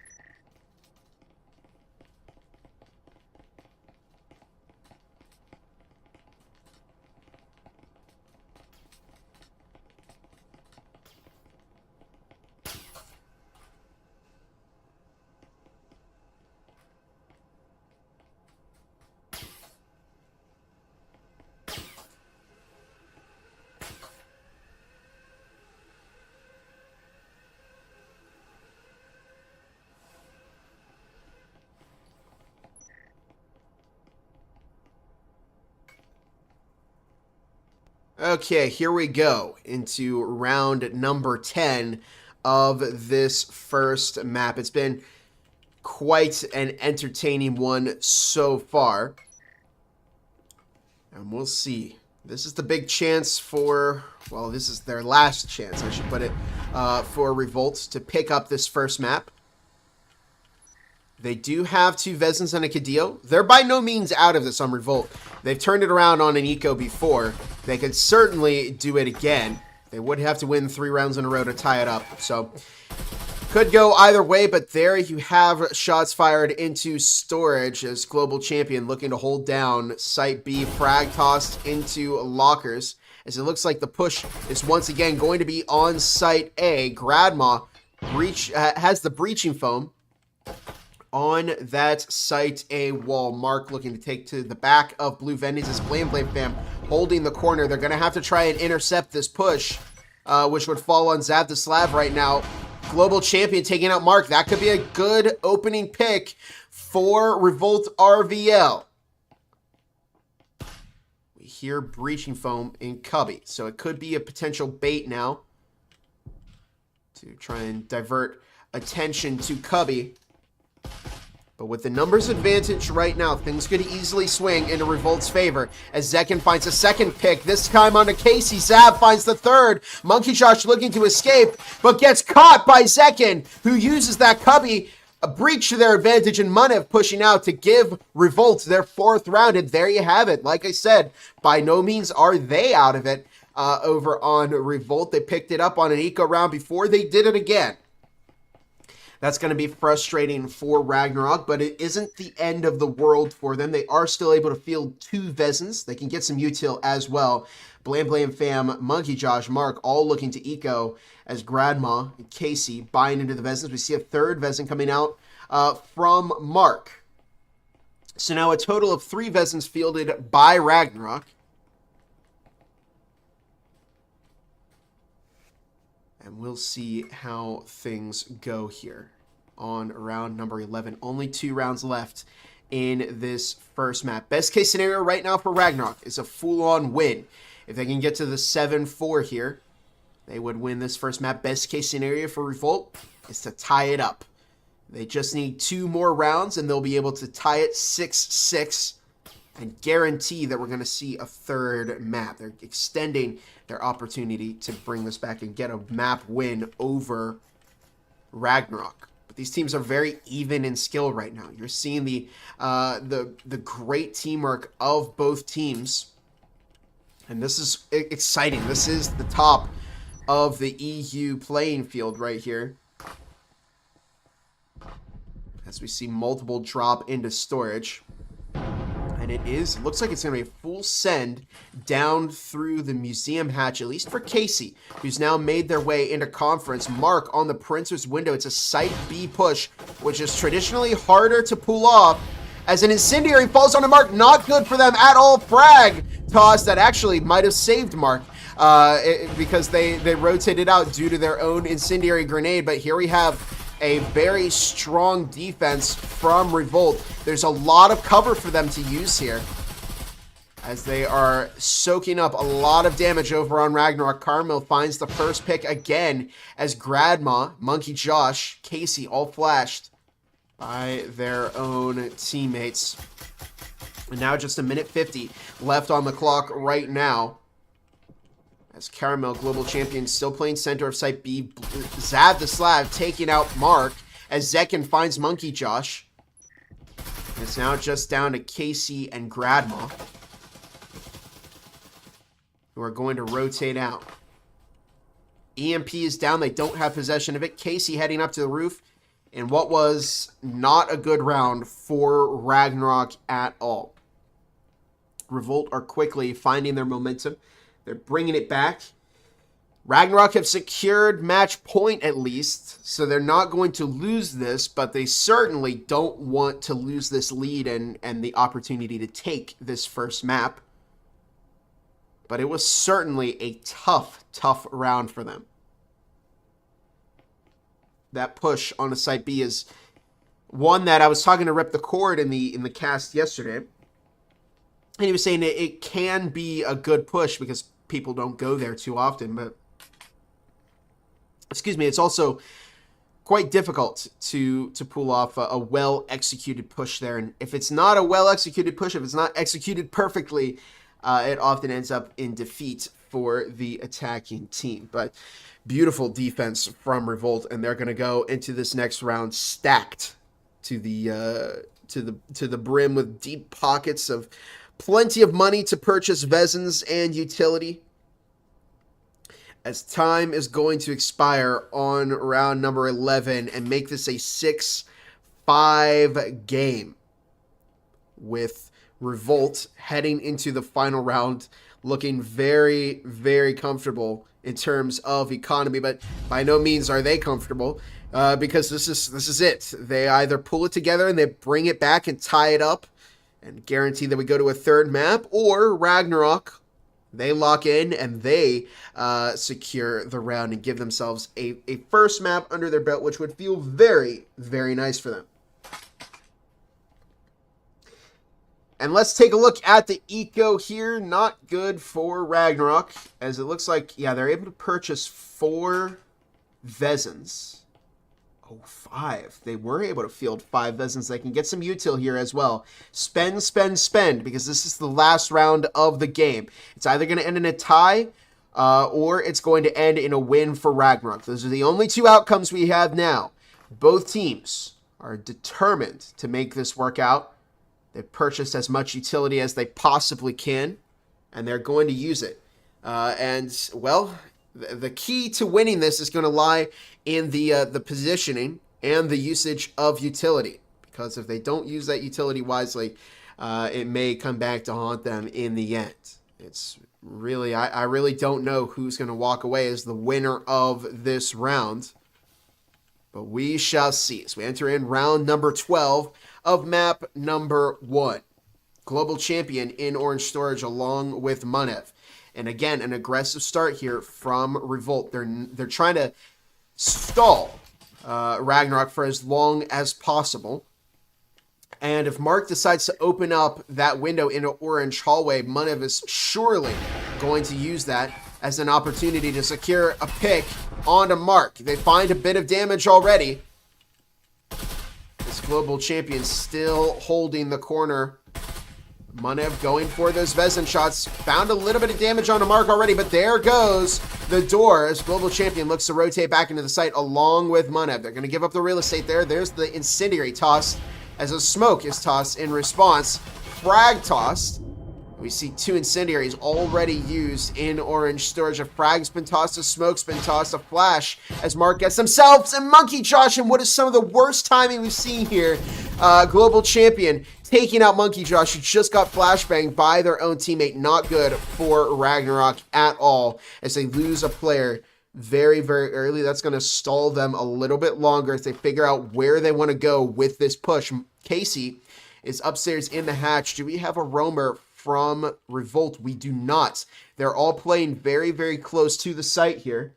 Okay, here we go into round number 10 of this first map. It's been quite an entertaining one so far. And we'll see. This is the big chance for, well, this is their last chance, I should put it, for Revolt to pick up this first map. They do have 2 Vezins and a Cadillo. They're by no means out of this on Revolt. They've turned it around on an Eco before. They could certainly do it again. They would have to win 3 rounds in a row to tie it up. So, could go either way, but there you have shots fired into storage as Global Champion looking to hold down Site B. Frag tossed into lockers as it looks like the push is once again going to be on Site A. Gradma has the breaching foam on that Site A wall. Mark looking to take to the back of Blue Vendies as Blame fam holding the corner. They're going to have to try and intercept this push, which would fall on Zav the Slav right now. Global Champion taking out Mark. That could be a good opening pick for Revolt-RVL. We hear breaching foam in Cubby, so it could be a potential bait now to try and divert attention to Cubby. But with the numbers advantage right now, things could easily swing into Revolt's favor as Zekin finds a second pick, this time onto Casey. Zav finds the third. Monkey Josh looking to escape, but gets caught by Zekin, who uses that Cubby, a breach to their advantage, and Munev pushing out to give Revolt their 4th round. And there you have it. Like I said, by no means are they out of it over on Revolt. They picked it up on an eco round before they did it again. That's going to be frustrating for Ragnarok, but it isn't the end of the world for them. They are still able to field 2 Vezins. They can get some util as well. Blame fam, Monkey Josh, Mark, all looking to eco as Gradma and Casey buying into the Vezins. We see a 3rd Vezin coming out from Mark. So now a total of 3 Vezins fielded by Ragnarok. And we'll see how things go here on round number 11. Only 2 rounds left in this first map. Best case scenario right now for Ragnarok is a full-on win. If they can get to the 7-4 here, they would win this first map. Best case scenario for Revolt is to tie it up. They just need 2 more rounds and they'll be able to tie it 6-6 and guarantee that we're going to see a 3rd map. They're extending their opportunity to bring this back and get a map win over Ragnarok. But these teams are very even in skill right now. You're seeing the great teamwork of both teams. And this is exciting. This is the top of the EU playing field right here. As we see multiple drop into storage. And it looks like it's going to be a full send down through the museum hatch, at least for Casey, who's now made their way into conference. Mark on the Princer's window. It's a Site B push, which is traditionally harder to pull off. As an incendiary falls on a Mark, not good for them at all. Frag toss that actually might have saved Mark because they rotated out due to their own incendiary grenade. But here we have a very strong defense from Revolt. There's a lot of cover for them to use here as they are soaking up a lot of damage over on Ragnarok. Carmel finds the first pick again as Gradma, Monkey Josh, Casey all flashed by their own teammates. And now just 1:50 left on the clock right now. As Caramel, Global Champion, still playing center of Site B. Zav the Slav taking out Mark as Zekin finds Monkey Josh. It's now just down to Casey and Gradma, who are going to rotate out. EMP is down. They don't have possession of it. Casey heading up to the roof in what was not a good round for Ragnarok at all. Revolt are quickly finding their momentum. They're bringing it back. Ragnarok have secured match point at least, so they're not going to lose this, but they certainly don't want to lose this lead and the opportunity to take this first map. But it was certainly a tough round for them. That push on the site B is one that I was talking to Rip the Cord in the cast yesterday. And he was saying it can be a good push because people don't go there too often, but excuse me, it's also quite difficult to pull off a well-executed push there. And if it's not a well-executed push, if it's not executed perfectly, it often ends up in defeat for the attacking team. But beautiful defense from Revolt, and they're going to go into this next round stacked to the brim with deep pockets of plenty of money to purchase Vezins and utility. As time is going to expire on round number 11 and make this a 6-5 game, with Revolt heading into the final round looking very, very comfortable in terms of economy, but by no means are they comfortable because this is it. They either pull it together and they bring it back and tie it up and guarantee that we go to a third map, or Ragnarok, they lock in and they secure the round and give themselves a first map under their belt, which would feel very, very nice for them. And let's take a look at the eco here. Not good for Ragnarok, as it looks like, yeah, they're able to purchase 4 Vezins. Oh, 5. They were able to field 5 Vezins. They can get some util here as well. Spend, because this is the last round of the game. It's either going to end in a tie, or it's going to end in a win for Ragnarok. Those are the only 2 outcomes we have now. Both teams are determined to make this work out. They've purchased as much utility as they possibly can, and they're going to use it. And, well, the key to winning this is going to lie in the positioning and the usage of utility. Because if they don't use that utility wisely, it may come back to haunt them in the end. It's really, I really don't know who's going to walk away as the winner of this round. But we shall see as we enter in round number 12 of map number 1. Global champion in Orange Storage along with Munev. And again, an aggressive start here from Revolt. They're trying to stall Ragnarok for as long as possible. And if Mark decides to open up that window into Orange Hallway, Munev is surely going to use that as an opportunity to secure a pick onto Mark. They find a bit of damage already. This global champion still holding the corner. Munev going for those Vezin shots. Found a little bit of damage onto Mark already, but there goes the door as global champion looks to rotate back into the site along with Munev. They're going to give up the real estate there. There's the incendiary toss as a smoke is tossed in response. Frag tossed. We see 2 incendiaries already used in Orange Storage. A frag's been tossed, a smoke's been tossed, a flash as Mark gets themselves a Monkey Josh in what is some of the worst timing we've seen here. Global champion taking out Monkey Josh, who just got flashbanged by their own teammate. Not good for Ragnarok at all as they lose a player very, very early. That's going to stall them a little bit longer as they figure out where they want to go with this push. Casey is upstairs in the hatch. Do we have a roamer from Revolt? We do not. They're all playing very, very close to the site here.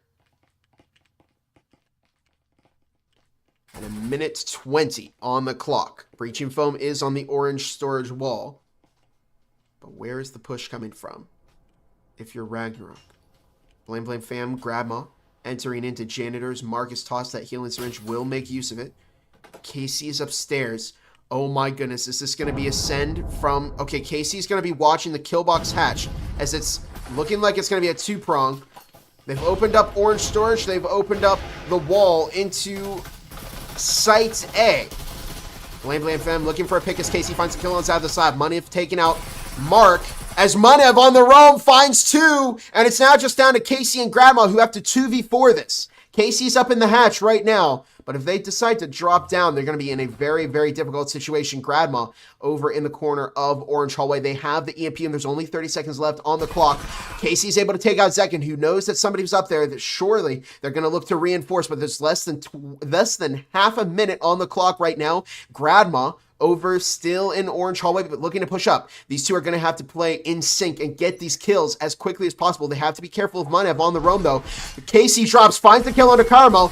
And a minute 20 on the clock. Breaching foam is on the Orange Storage wall. But where is the push coming from? If you're Ragnarok. Blame fam, grandma. Entering into janitors. Marcus tossed that healing syringe. Will make use of it. Casey is upstairs. Oh my goodness, is this going to be a send from... Okay, Casey's going to be watching the kill box hatch as it's looking like it's going to be a 2-prong. They've opened up Orange Storage. They've opened up the wall into Site A. Blame fam looking for a pick as Casey finds a kill on the side of the slab. Munev taking out Mark as Manev on the roam finds 2, and it's now just down to Casey and Grandma who have to 2v4 this. Casey's up in the hatch right now, but if they decide to drop down, they're going to be in a very, very difficult situation. Grandma over in the corner of Orange Hallway. They have the EMP, and there's only 30 seconds left on the clock. Casey's able to take out Zekin, who knows that somebody's up there, that surely they're going to look to reinforce, but there's less than half a minute on the clock right now. Grandma over still in Orange Hallway, but looking to push up. These two are going to have to play in sync and get these kills as quickly as possible. They have to be careful of Manev on the roam, though. Casey drops, finds the kill onto Caramel.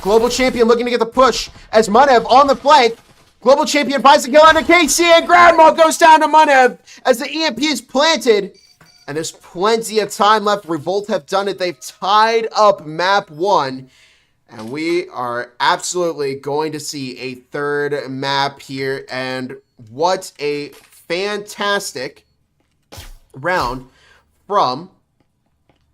Global Champion looking to get the push as Manev on the flank. Global Champion finds the kill onto Casey, and Grandma goes down to Manev as the EMP is planted. And there's plenty of time left. Revolt have done it. They've tied up map 1. And we are absolutely going to see a third map here. And what a fantastic round from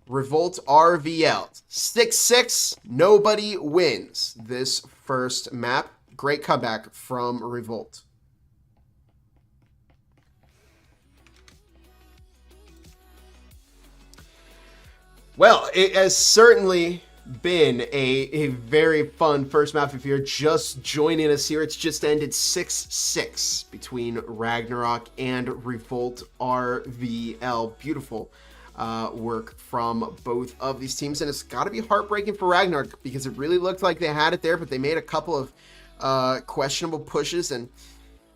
Revolt-RVL. 6-6, nobody wins this first map. Great comeback from Revolt. Well, it has certainly been a very fun first map. If you're just joining us here, it's just ended 6-6 between Ragnarok and Revolt-RVL. Beautiful work from both of these teams, and it's got to be heartbreaking for Ragnarok because it really looked like they had it there, but they made a couple of questionable pushes, and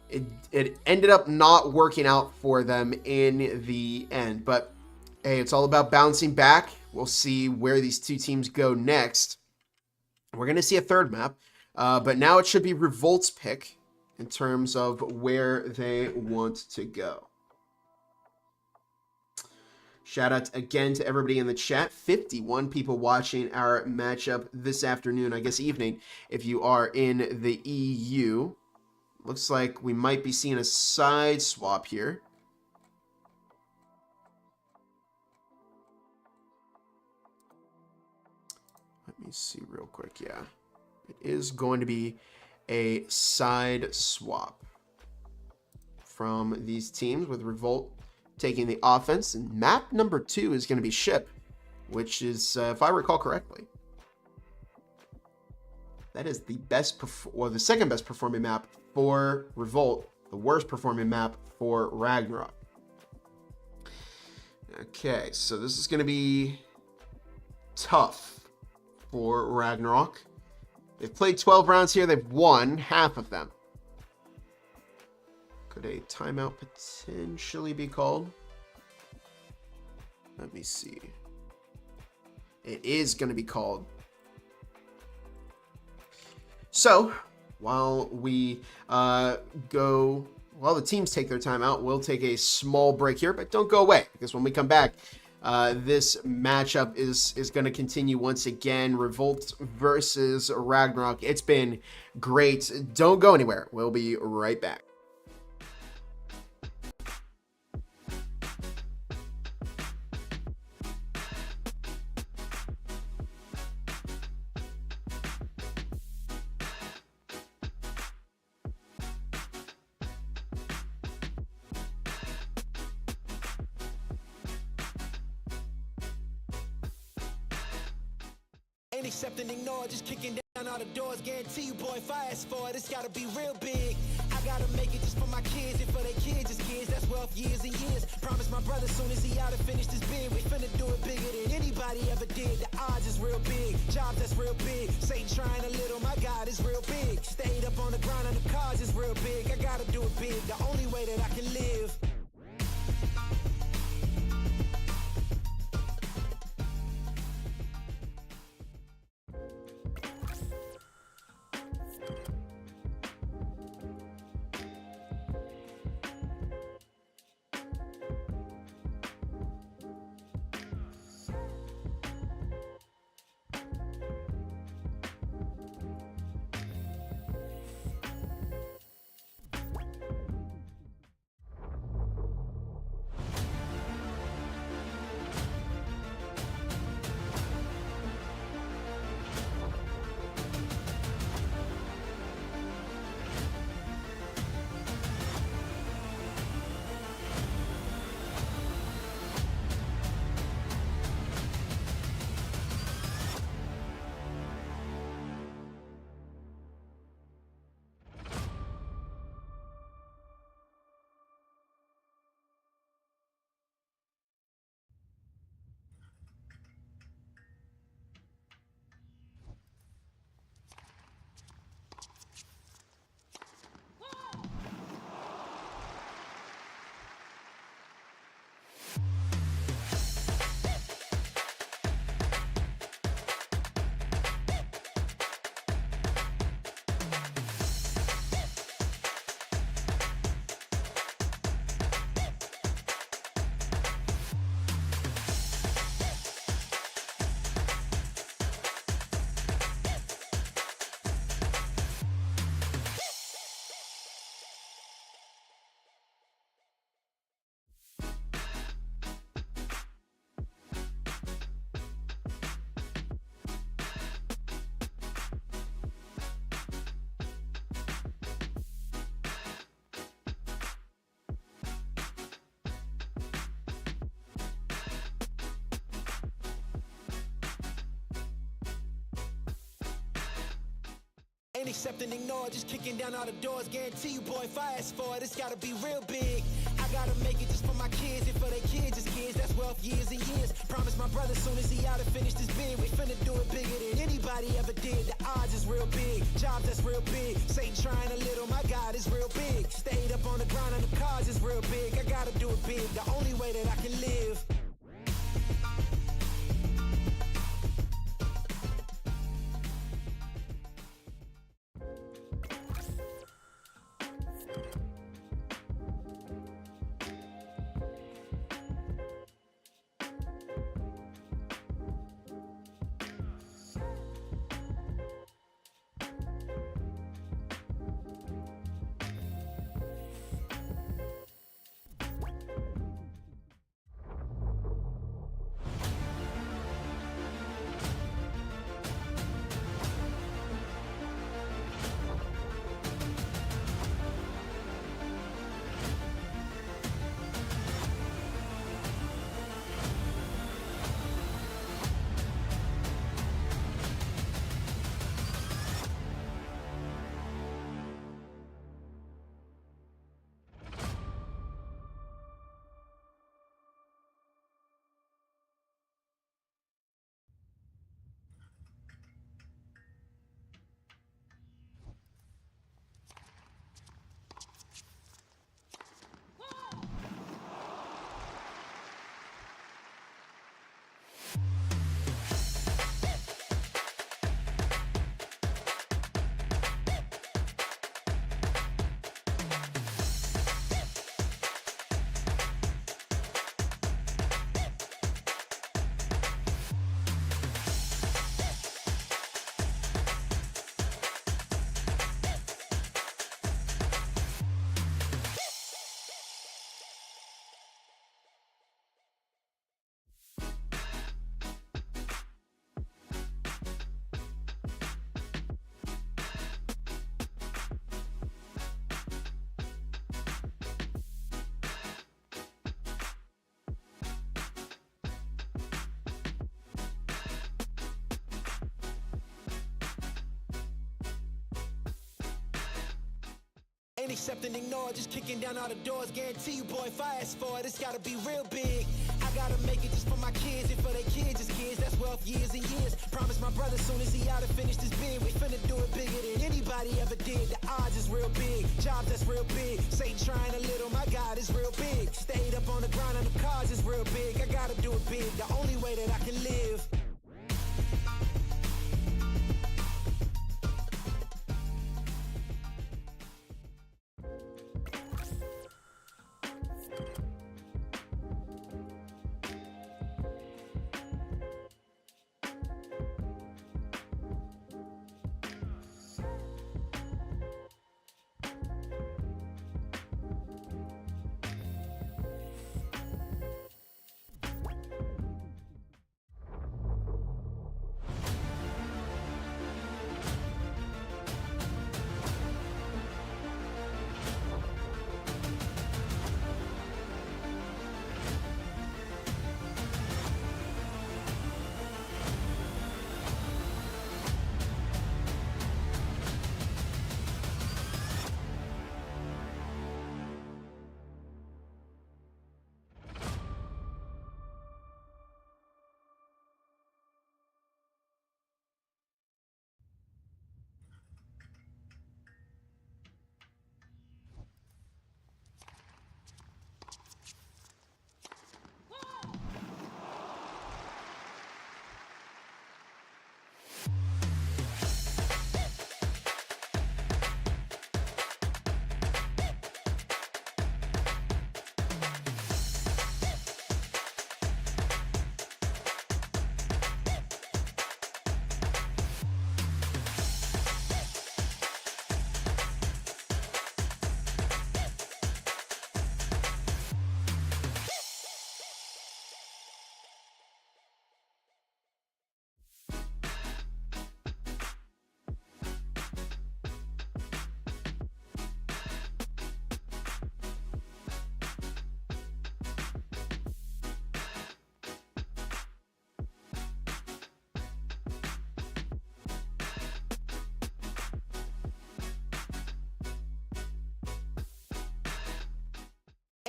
it ended up not working out for them in the end. But hey, it's all about bouncing back. We'll see where these two teams go next. We're going to see a third map, but now it should be Revolt's pick in terms of where they want to go. Shout out again to everybody in the chat. 51 people watching our matchup this afternoon, I guess evening, if you are in the EU. Looks like we might be seeing a side swap here. Let me see real quick. Yeah, it is going to be a side swap from these teams, with Revolt taking the offense, and map number 2 is going to be Ship, which is, if I recall correctly, that is the best, or the second best performing map for Revolt, the worst performing map for Ragnarok. Okay, so this is going to be tough for Ragnarok. They've played 12 rounds here. They've won half of them. Could a timeout potentially be called? Let me see. It is going to be called. So, while we while the teams take their timeout, we'll take a small break here, but don't go away, because when we come back, this matchup is going to continue once again. Revolt versus Ragnarok. It's been great. Don't go anywhere. We'll be right back. Ain't accepting, ignore, just kicking down all the doors. Guarantee you, boy, if I ask for it, it's gotta be real big. I gotta make it just for my kids and for their kids, just kids. That's wealth, years and years. Promise my brother soon as he out and finish this bid, we finna do it bigger than anybody ever did. The odds is real big, jobs that's real big. Satan trying a little, my God is real big. Stayed up on the ground on the cars is real big. I gotta do it big, the only way that I can live. Ain't accept and ignore, just kicking down all the doors. Guarantee you, boy, if I ask for it, it's gotta be real big. I gotta make it just for my kids and for their kids' kids. That's wealth years and years. Promise my brother soon as he out and finish this bid, we finna do it bigger than anybody ever did. The odds is real big, jobs that's real big. Satan trying a little, my God is real big. Stayed up on the ground on the cars is real big. I gotta do it big, the only way that I can live. Ain't accept and ignore, just kicking down all the doors. Guarantee you, boy, if I ask for it, it's gotta be real big. I gotta make it just for my kids and for their kids' kids. That's wealth years and years. Promise my brother soon as he out and finish this bid, we finna do it bigger than anybody ever did. The odds is real big, jobs that's real big. Satan trying a little, my God is real big. Stayed up on the ground on the cars is real big. I gotta do it big, the only way that I can live.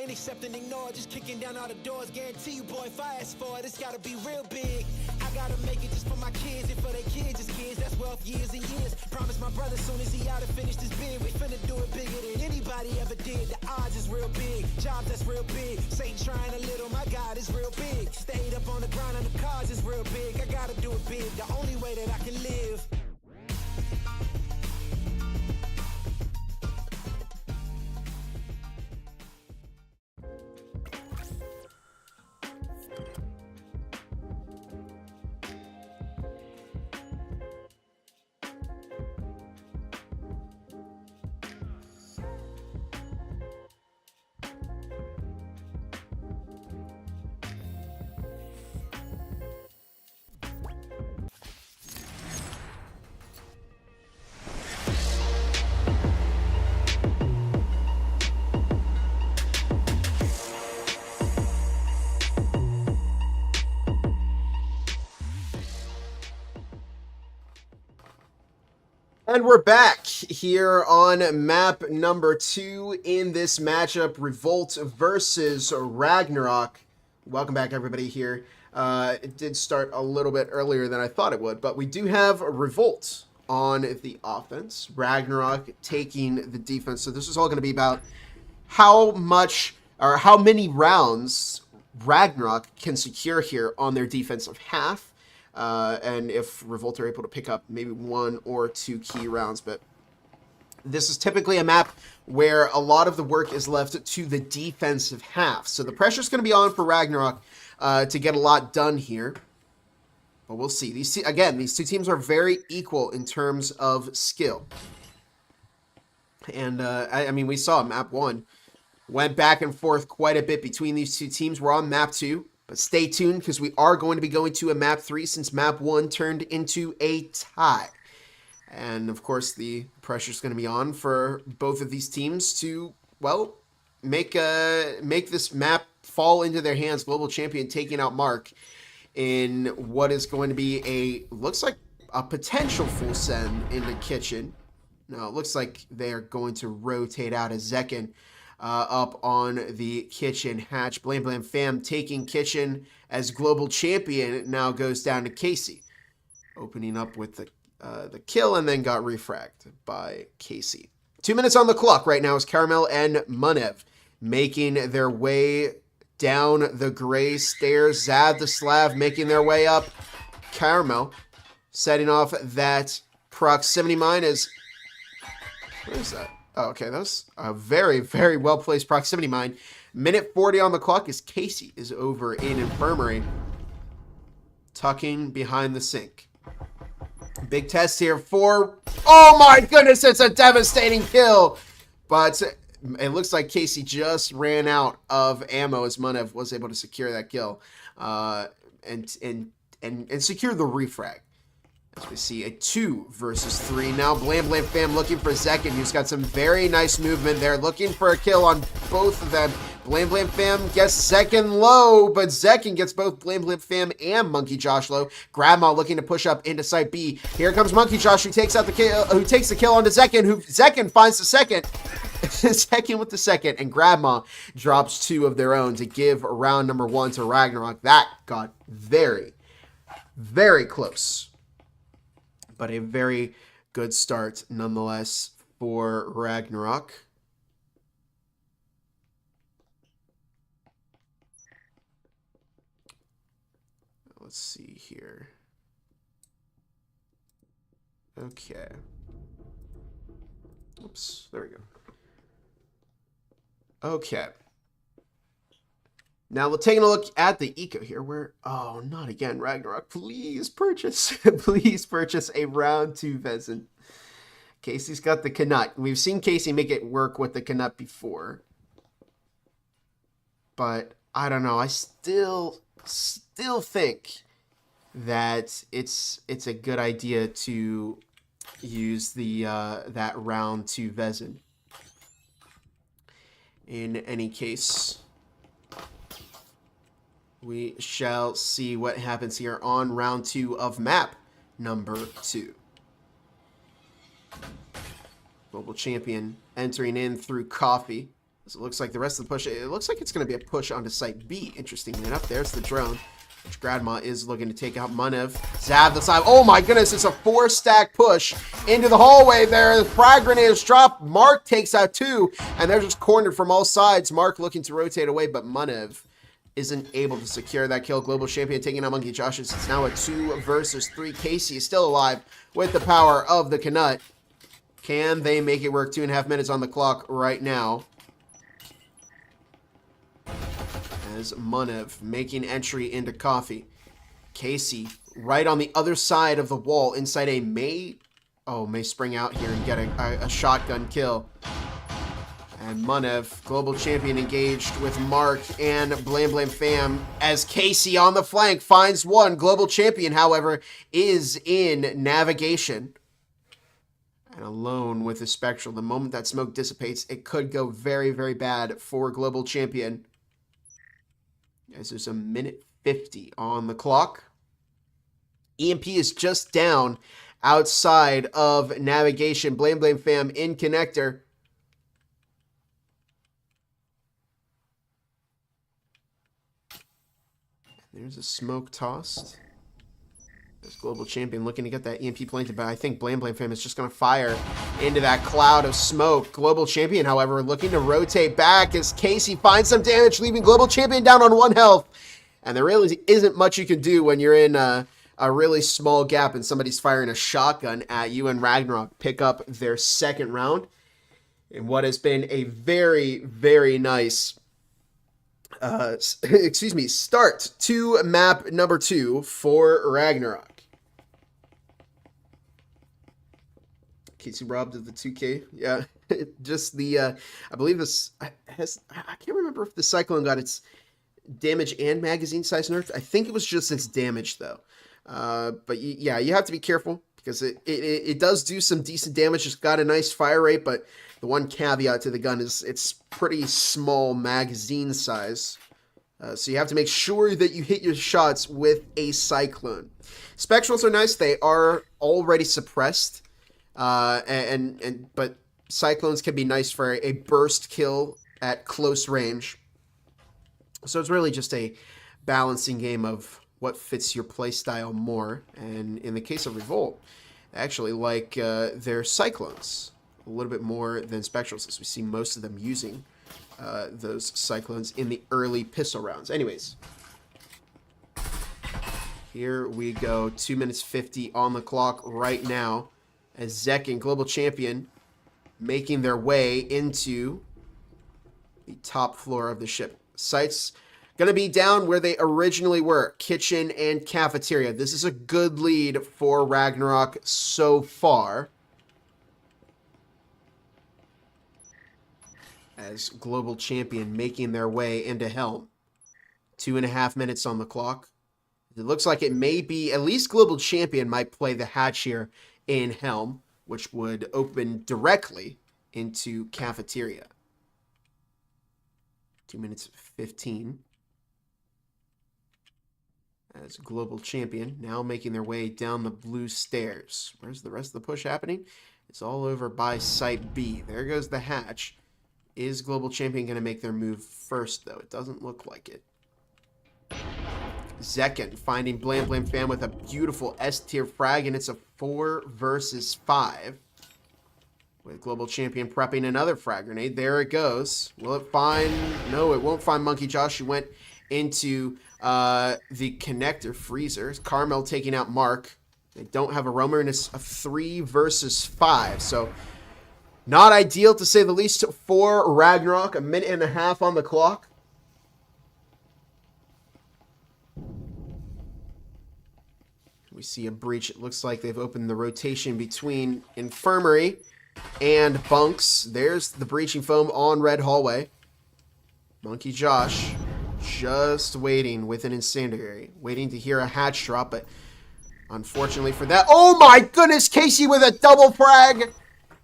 can't accept and ignore. Just kicking down all the doors. Guarantee you, boy, if I ask for it, it's gotta be real big. I gotta make it just for my kids and for their kids' kids. That's wealth years and years. Promise my brother soon as he out and finish this bid, we finna do it bigger than anybody ever did. The odds is real big. Jobs that's real big. Satan trying a little, my God is real big. Stayed up on the ground and the cars is real big. I gotta do it big. The only way that I can live. And we're back here on map number 2 in this matchup, Revolt versus Ragnarok. Welcome back, everybody, here. It did start a little bit earlier than I thought it would, but we do have Revolt on the offense, Ragnarok taking the defense. So this is all going to be about how much or how many rounds Ragnarok can secure here on their defensive half. And if Revolt are able to pick up maybe 1 or 2 key rounds. But this is typically a map where a lot of the work is left to the defensive half. So the pressure's going to be on for Ragnarok to get a lot done here. But we'll see. These two teams are very equal in terms of skill. And, I mean, we saw map 1 went back and forth quite a bit between these two teams. We're on map 2. But stay tuned because we are going to be going to a map 3 since map 1 turned into a tie. And of course, the pressure is going to be on for both of these teams to, well, make this map fall into their hands. Global champion taking out Mark in what is going to be looks like a potential full send in the kitchen. No, it looks like they're going to rotate out a Zekin up on the kitchen hatch. Blam Blam Fam taking kitchen as global champion. Now goes down to Casey, opening up with the kill and then got refragged by Casey. 2 minutes on the clock right now as Caramel and Munev making their way down the gray stairs. Zad the Slav making their way up. Caramel setting off that proximity mine as... Where is that? Oh, okay, that was a very, very well-placed proximity mine. Minute 40 on the clock as Casey is over in Infirmary, tucking behind the sink. Big test here for... Oh my goodness, it's a devastating kill! But it looks like Casey just ran out of ammo as Munev was able to secure that kill and secure the refrag. As we see a 2 versus 3. Now Blam Blam Fam looking for Zekin, who's got some very nice movement there. Looking for a kill on both of them. Blam Blam Fam gets Zekin low, but Zekin gets both Blam Blam Fam and Monkey Josh low. Grandma looking to push up into site B. Here comes Monkey Josh, who takes out the kill, who takes the kill onto Zekin, who Zekin finds the second. Zekin with the second, and Grandma drops 2 of their own to give round number 1 to Ragnarok. That got very, very close. But a very good start nonetheless for Ragnarok. Let's see here. Okay. Oops, there we go. Okay. Now, we're taking a look at the eco here where, oh, not again, Ragnarok. Please purchase, please purchase a round 2 Vezin. Casey's got the Knut. We've seen Casey make it work with the Knut before. But, I don't know, I still think that it's a good idea to use the that round 2 Vezin. In any case... we shall see what happens here on round 2 of map number 2. Global champion entering in through coffee. So it looks like the rest of the push, it looks like it's going to be a push onto Site B. Interestingly enough, there's the drone, which Grandma is looking to take out Munev. Zab the side. Oh my goodness, it's a 4-stack push into the hallway there. The frag grenade is dropped. Mark takes out 2, and they're just cornered from all sides. Mark looking to rotate away, but Munev isn't able to secure that kill. Global Champion taking out Monkey Josh. It's now a 2 versus 3. Casey is still alive with the power of the Knut. Can they make it work? 2.5 minutes on the clock right now. As Munev making entry into Coffee. Casey right on the other side of the wall inside a May spring out here and get a shotgun kill. And Munev, Global Champion, engaged with Mark and Blam Blam Fam as Casey on the flank finds one. Global Champion, however, is in navigation. And alone with the Spectral. The moment that smoke dissipates, it could go very, very bad for Global Champion. As there's a minute 50 on the clock. EMP is just down outside of navigation. Blame Fam in connector. There's a smoke tossed. There's Global Champion looking to get that EMP planted, but I think Blame Fam is just going to fire into that cloud of smoke. Global Champion, however, looking to rotate back as Casey finds some damage, leaving Global Champion down on 1 health. And there really isn't much you can do when you're in a really small gap and somebody's firing a shotgun at you, and Ragnarok pick up their 2nd round in what has been a very, very nice start to map number 2 for Ragnarok. Casey robbed of the 2K. Yeah, just the, I believe this I can't remember if the Cyclone got its damage and magazine size nerfed. I think it was just its damage though. But yeah, you have to be careful because it does do some decent damage. It's got a nice fire rate, but the one caveat to the gun is it's pretty small magazine size. So you have to make sure that you hit your shots with a Cyclone. Spectrals are nice. They are already suppressed. But Cyclones can be nice for a burst kill at close range. So it's really just a balancing game of what fits your playstyle more. And in the case of Revolt, I actually like their Cyclones a little bit more than Spectrals, as we see most of them using those Cyclones in the early pistol rounds. Anyways, here we go. 2 minutes 50 on the clock right now as Zek and Global Champion making their way into the top floor of the ship. Sites going to be down where they originally were, kitchen and cafeteria. This is a good lead for Ragnarok so far. As Global Champion making their way into Helm. 2.5 minutes on the clock. It looks like it may be, at least Global Champion might play the hatch here in Helm, which would open directly into cafeteria. 2 minutes 15. As Global Champion now making their way down the blue stairs. Where's the rest of the push happening? It's all over by Site B. There goes the hatch. Is Global Champion going to make their move first, though? It doesn't look like it. Zekin finding Blam Fam with a beautiful S-tier frag, and it's a 4 versus 5. With Global Champion prepping another frag grenade. There it goes. Will it find... No, it won't find Monkey Josh. He went into the connector freezer. Carmel taking out Mark. They don't have a roamer, and it's a 3 versus 5. So, not ideal to say the least for Ragnarok. 1.5 minutes on the clock. We see a breach. It looks like they've opened the rotation between infirmary and bunks. There's the breaching foam on red hallway. Monkey Josh just waiting with an incendiary. Waiting to hear a hatch drop, but unfortunately for that... Oh my goodness! Casey with a double frag!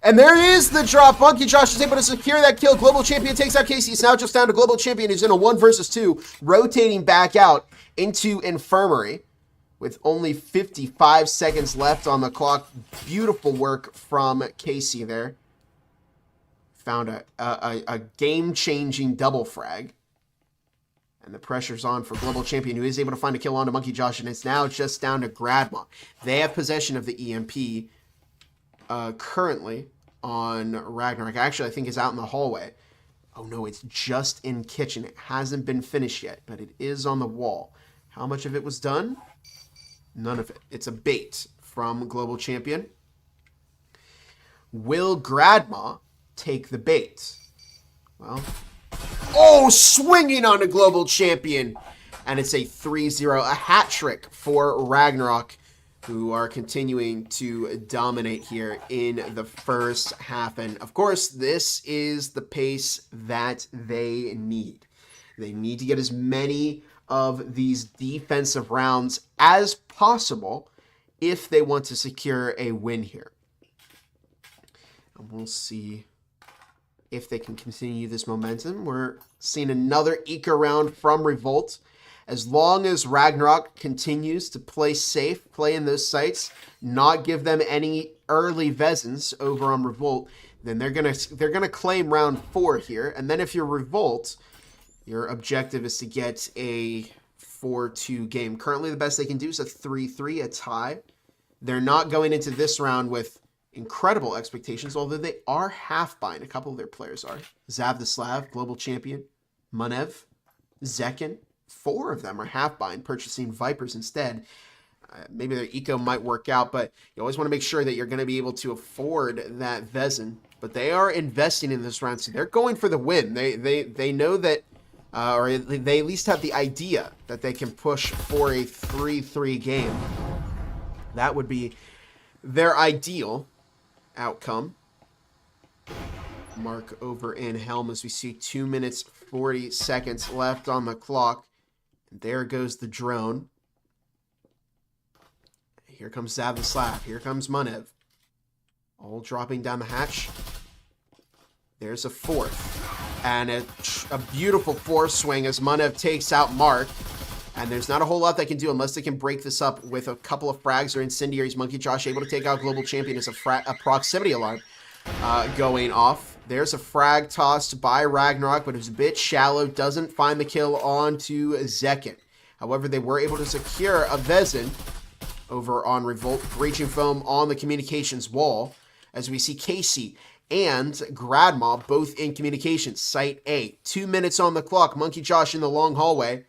And there is the drop. Monkey Josh is able to secure that kill. Global Champion takes out Casey. It's now just down to Global Champion, who's in a 1 versus 2, rotating back out into infirmary. With only 55 seconds left on the clock. Beautiful work from Casey there. found a game-changing double frag. And the pressure's on for Global Champion, who is able to find a kill onto Monkey Josh, and it's now just down to Gradma. They have possession of the EMP currently on Ragnarok. Actually, I think it's out in the hallway. Oh no, it's just in kitchen. It hasn't been finished yet, but it is on the wall. How much of it was done? None of it. It's a bait from Global Champion. Will Gradma take the bait? Well, oh, swinging on a Global Champion. And it's a 3-0, a hat trick for Ragnarok, who are continuing to dominate here in the first half. And of course, this is the pace that they need. They need to get as many of these defensive rounds as possible if they want to secure a win here. And we'll see if they can continue this momentum. We're seeing another eco round from Revolt. As long as Ragnarok continues to play safe, play in those sites, not give them any early Vezins over on Revolt, then they're gonna claim round 4 here. And then if you're Revolt, your objective is to get a 4-2 game. Currently, the best they can do is a 3-3, a tie. They're not going into this round with incredible expectations, although they are half buying. A couple of their players are. Zav the Slav, Global Champion, Munev, Zekin. 4 of them are half buying, purchasing Vipers instead. Maybe their eco might work out, but you always want to make sure that you're going to be able to afford that Vezin. But they are investing in this round, so they're going for the win. They know that, or they at least have the idea that they can push for a 3-3 game. That would be their ideal outcome. Mark over in Helm as we see 2 minutes 40 seconds left on the clock. And there goes the drone. Here comes Zav the Slav. Here comes Munev. All dropping down the hatch. There's a 4th. And a beautiful 4th swing as Munev takes out Mark. And there's not a whole lot they can do unless they can break this up with a couple of frags or incendiaries. Monkey Josh able to take out Global Champion as a proximity alarm going off. There's a frag tossed by Ragnarok, but it was a bit shallow. Doesn't find the kill onto Zekin. However, they were able to secure a Vezin over on Revolt. Breaching foam on the communications wall. As we see Casey and Gradma both in communications. Site A. 2 minutes on the clock. Monkey Josh in the long hallway.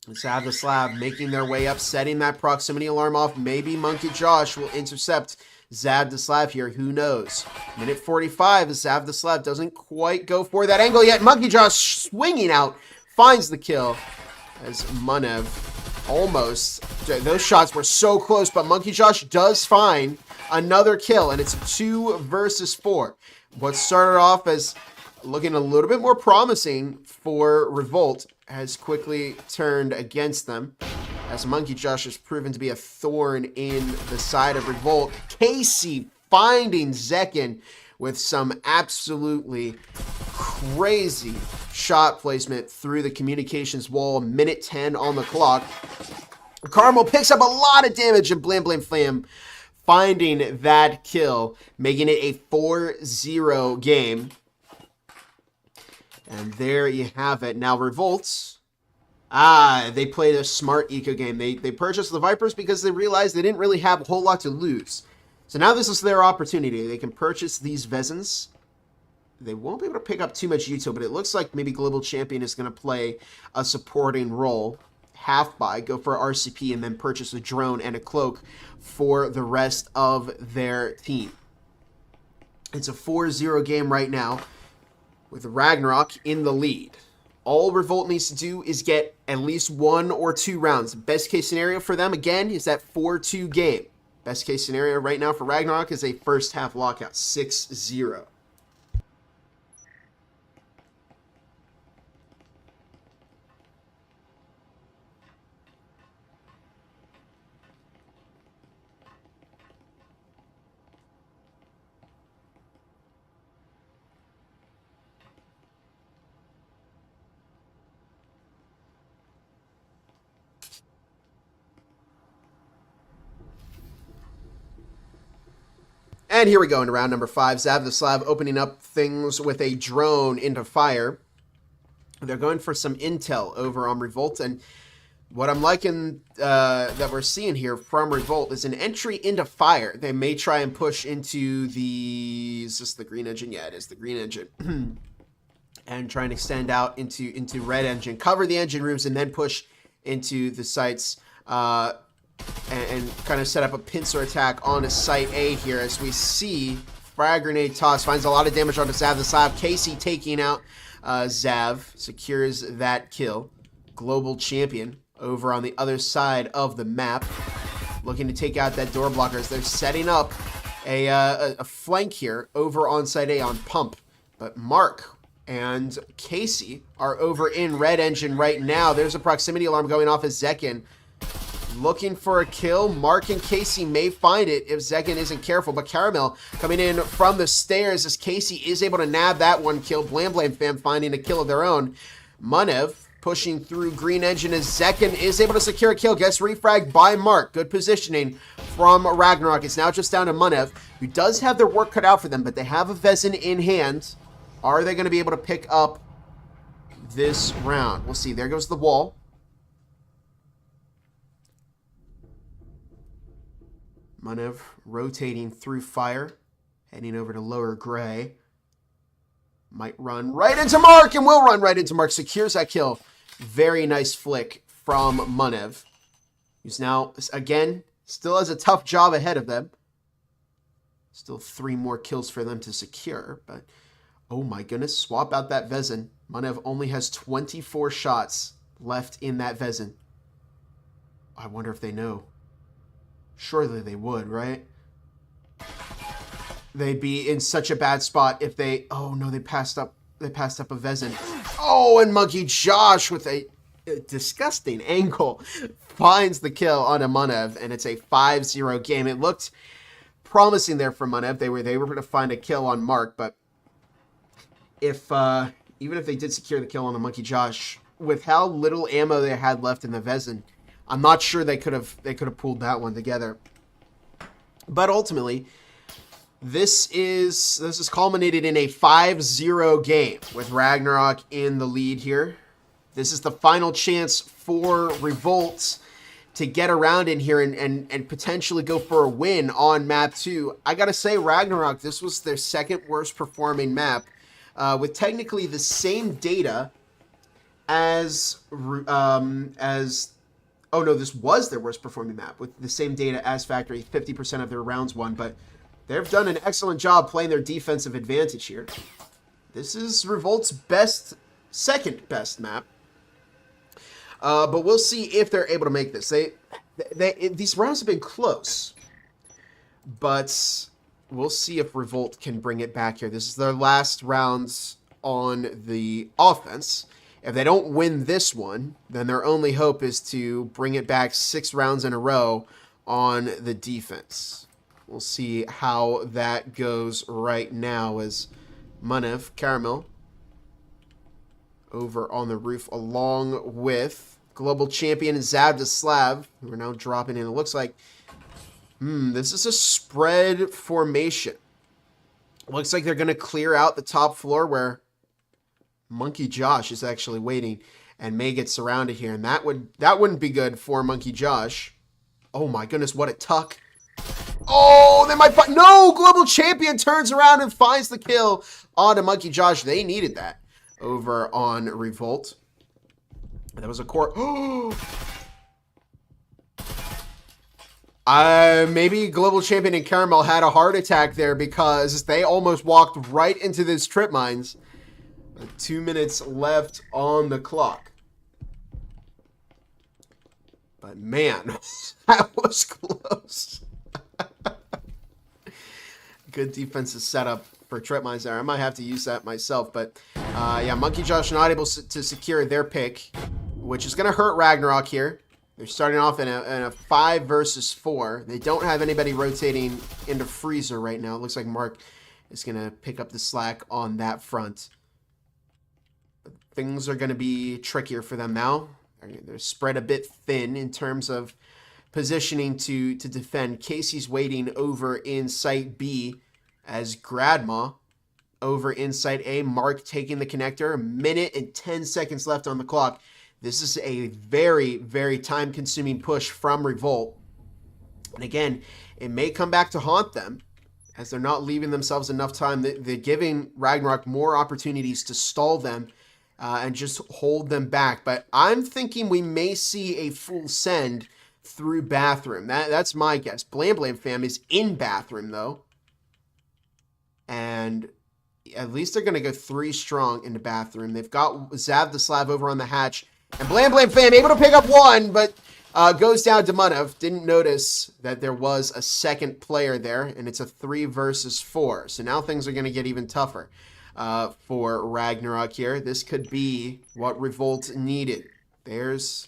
Zav the Slav making their way up, setting that proximity alarm off. Maybe Monkey Josh will intercept Zav the Slav here. Who knows? Minute 45 as Zav the Slav doesn't quite go for that angle yet. Monkey Josh swinging out, finds the kill as Munev almost. Those shots were so close, but Monkey Josh does find another kill, and it's 2 versus 4. What started off as looking a little bit more promising for Revolt has quickly turned against them, as Monkey Josh has proven to be a thorn in the side of Revolt. Casey finding Zekin with some absolutely crazy shot placement through the communications wall. Minute 10 on the clock. Carmel picks up a lot of damage, and Blam Blam Flam finding that kill, making it a 4-0 game. And there you have it. Now, Revolts, they played a smart eco game. They purchased the Vipers because they realized they didn't really have a whole lot to lose. So now this is their opportunity. They can purchase these Vezins. They won't be able to pick up too much util, but it looks like maybe Global Champion is going to play a supporting role. Half buy, go for RCP, and then purchase a drone and a cloak for the rest of their team. It's a 4-0 game right now, with Ragnarok in the lead. All Revolt needs to do is get at least 1 or 2 rounds. Best case scenario for them, again, is that 4-2 game. Best case scenario right now for Ragnarok is a first half lockout, 6-0. And here we go into round number 5. Zav the Slav opening up things with a drone into fire. They're going for some intel over on Revolt, and what I'm liking that we're seeing here from Revolt is an entry into fire. They may try and push into the... Is this the green engine? Yeah, it is the green engine. And try and extend out into red engine. Cover the engine rooms and then push into the sites and kind of set up a pincer attack onto Site A here as we see frag grenade toss. Finds a lot of damage onto Zav the Slav. Casey taking out Zav. Secures that kill. Global champion over on the other side of the map. Looking to take out that door blocker as they're setting up a flank here over on Site A on pump. But Mark and Casey are over in red engine right now. There's a proximity alarm going off as Zekin looking for a kill. Mark and Casey may find it if Zekin isn't careful, but Caramel coming in from the stairs as Casey is able to nab that one kill. Blam Blam fam finding a kill of their own. Munev pushing through green engine as Zekin is able to secure a kill. Gets refragged by Mark. Good positioning from Ragnarok. It's now just down to Munev, who does have their work cut out for them, but they have a Vezin in hand. Are they going to be able to pick up this round? We'll see. There goes the wall. Munev rotating through fire, heading over to lower gray. Might run right into Mark and will run right into Mark. Secures that kill. Very nice flick from Munev, who's now, again, still has a tough job ahead of them. Still 3 more kills for them to secure, but oh my goodness, swap out that Vezin. Munev only has 24 shots left in that Vezin. I wonder if they know. Surely they would, right? They'd be in such a bad spot if they... Oh no, they passed up a Vezin. Oh, and Monkey Josh with a disgusting angle finds the kill on a Munev, and it's a 5-0 game. It looked promising there for Munev. They were able to find a kill on Mark, but if even if they did secure the kill on the Monkey Josh, with how little ammo they had left in the Vezin, I'm not sure they could have pulled that one together. But ultimately, this is culminated in a 5-0 game with Ragnarok in the lead here. This is the final chance for Revolt to get around in here and potentially go for a win on map 2. I gotta say, Ragnarok, this was their second worst performing map, with technically the same data as oh no, this was their worst performing map with the same data as Factory, 50% of their rounds won, but they've done an excellent job playing their defensive advantage here. This is Revolt's second best map. But we'll see if they're able to make this. These rounds have been close, but we'll see if Revolt can bring it back here. This is their last rounds on the offense. If they don't win this one, then their only hope is to bring it back 6 rounds in a row on the defense. We'll see how that goes right now as Munev, Caramel, over on the roof along with global champion Zav the Slav, who are now dropping in. It looks like, this is a spread formation. Looks like they're going to clear out the top floor where Monkey Josh is actually waiting and may get surrounded here. And that wouldn't be good for Monkey Josh. Oh my goodness, what a tuck. Oh, they might find... No! Global Champion turns around and finds the kill onto Monkey Josh. They needed that over on Revolt. That was a core... Maybe Global Champion and Caramel had a heart attack there because they almost walked right into this trip mines. 2 minutes left on the clock. But man, that was close. Good defensive setup for trip mines there. I might have to use that myself. But yeah, Monkey Josh not able to secure their pick, which is going to hurt Ragnarok here. They're starting off in a 5 versus 4. They don't have anybody rotating into Freezer right now. It looks like Mark is going to pick up the slack on that front. Things are going to be trickier for them now. They're spread a bit thin in terms of positioning to defend. Casey's waiting over in Site B as Gradma over inside A. Mark taking the connector. 1:10 left on the clock. This is a very, very time-consuming push from Revolt. And again, it may come back to haunt them as they're not leaving themselves enough time. They're giving Ragnarok more opportunities to stall them and just hold them back. But I'm thinking we may see a full send through Bathroom. That's my guess. Blam Blam Fam is in Bathroom, though. And at least they're going to go 3 strong into Bathroom. They've got Zav the Slav over on the hatch. And Blam Blam Fam able to pick up 1, but goes down to Munov. Didn't notice that there was a second player there, and it's a 3 versus 4. So now things are going to get even tougher for Ragnarok here. This could be what Revolt needed. There's...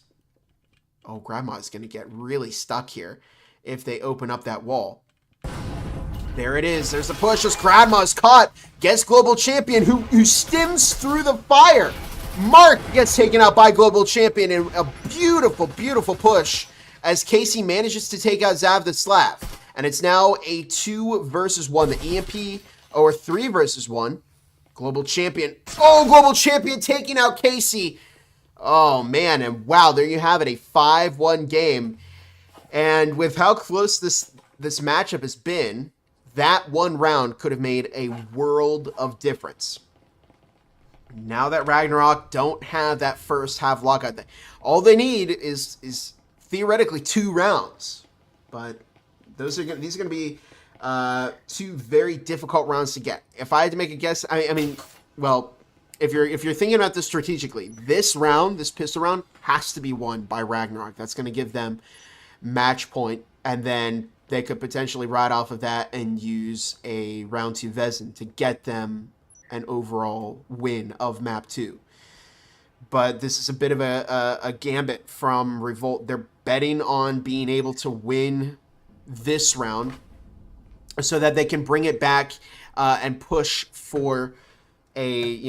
Oh, Grandma's going to get really stuck here if they open up that wall. There it is. There's the push as Grandma's caught. Gets Global Champion who stims through the fire. Mark gets taken out by Global Champion in a beautiful, beautiful push as Casey manages to take out Zav the Slav. And it's now a 2 versus 1. The EMP, or 3 versus 1. Global Champion. Oh, Global Champion taking out Casey. Oh, man. And wow, there you have it. A 5-1 game. And with how close this matchup has been, that one round could have made a world of difference. Now that Ragnarok don't have that first half lockout, all they need is theoretically 2 rounds. But these are going to be 2 very difficult rounds to get. If I had to make a guess, I mean, well, if you're thinking about this strategically, this round, this pistol round, has to be won by Ragnarok. That's going to give them match point, and then they could potentially ride off of that and use a round 2 Vezin to get them an overall win of map 2. But this is a bit of a gambit from Revolt. They're betting on being able to win this round so that they can bring it back and push for I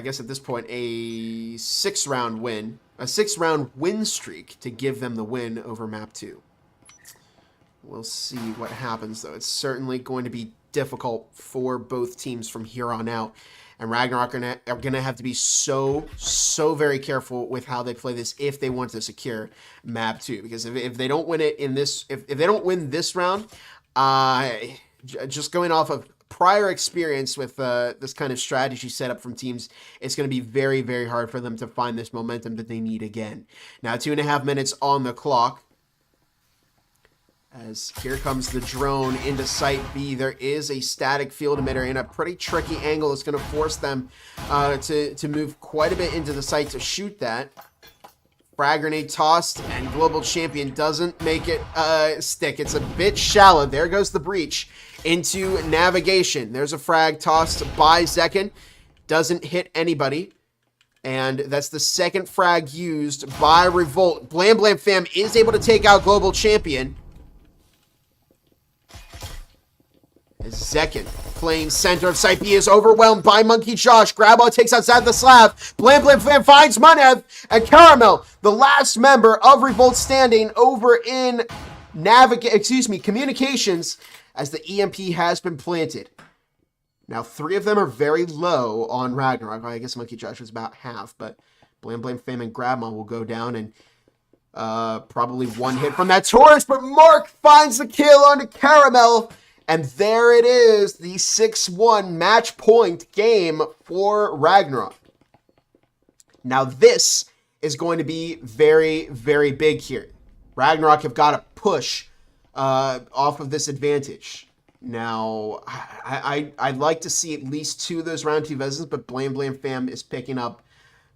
guess at this point, a 6-round win. A 6-round win streak to give them the win over map 2. We'll see what happens, though. It's certainly going to be difficult for both teams from here on out. And Ragnarok are going to have to be so very careful with how they play this if they want to secure map 2. Because if they don't win it in this, if they don't win this round, just going off of prior experience with this kind of strategy setup from teams, it's going to be very, very hard for them to find this momentum that they need again. Now, 2.5 minutes on the clock. As here comes the drone into Site B. There is a static field emitter in a pretty tricky angle. That's going to force them to move quite a bit into the site to shoot that. Frag grenade tossed, and Global Champion doesn't make it stick. It's a bit shallow. There goes the breach into navigation. There's a frag tossed by Zekin. Doesn't hit anybody. And that's the second frag used by Revolt. Blam Blam Fam is able to take out Global Champion. As Zekin, playing center of Site B, is overwhelmed by Monkey Josh. Grabo takes out Zav the Slav. Blam Blam Fam finds Munev. And Caramel, the last member of Revolt standing over in communications, as the EMP has been planted. Now, 3 of them are very low on Ragnarok. I guess Monkey Josh was about half, but Blam Blam Fam and Grabma will go down, and probably 1 hit from that Taurus, but Mark finds the kill onto Caramel. And there it is, the 6-1 match point game for Ragnarok. Now this is going to be very, very big here. Ragnarok have got to push off of this advantage. Now, I'd like to see at least 2 of those round 2 Vezins, but Blam Blam Fam is picking up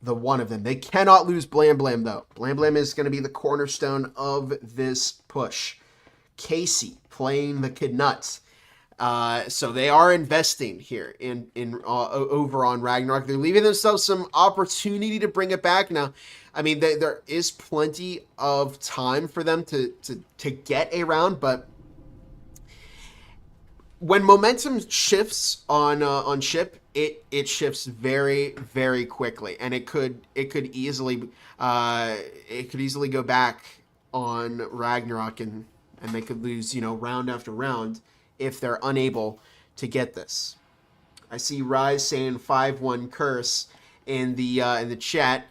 the 1 of them. They cannot lose Blam Blam, though. Blam Blam is going to be the cornerstone of this push. Casey playing the Kid Nuts. So they are investing here in over on Ragnarok. They're leaving themselves some opportunity to bring it back. Now, I mean, there is plenty of time for them to get a round, but when momentum shifts on ship, it shifts very, very quickly, and it could easily go back on Ragnarok, and they could lose, round after round if they're unable to get this. I see Rise saying 5-1 curse in the chat.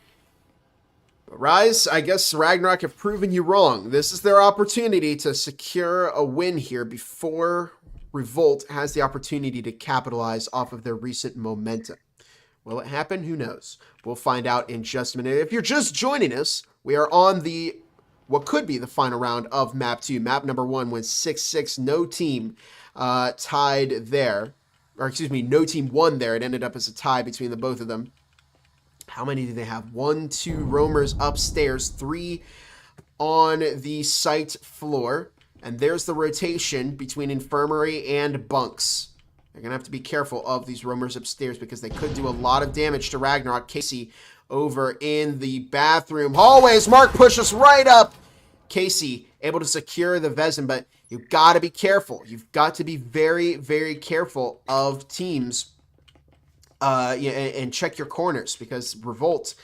But Rise, I guess Ragnarok have proven you wrong. This is their opportunity to secure a win here before Revolt has the opportunity to capitalize off of their recent momentum. Will it happen? Who knows? We'll find out in just a minute. If you're just joining us, we are on the what could be the final round of Map 2. Map number 1 went 6-6. No team tied there. Or excuse me, no team won there. It ended up as a tie between the both of them. How many do they have? 1, 2 roamers upstairs, 3 on the site floor. And there's the rotation between infirmary and bunks. They're going to have to be careful of these roamers upstairs because they could do a lot of damage to Ragnarok. Casey over in the bathroom hallways. Mark pushes right up. Casey able to secure the Vezin, but you've got to be careful. You've got to be very, very careful of teams and check your corners because Revolt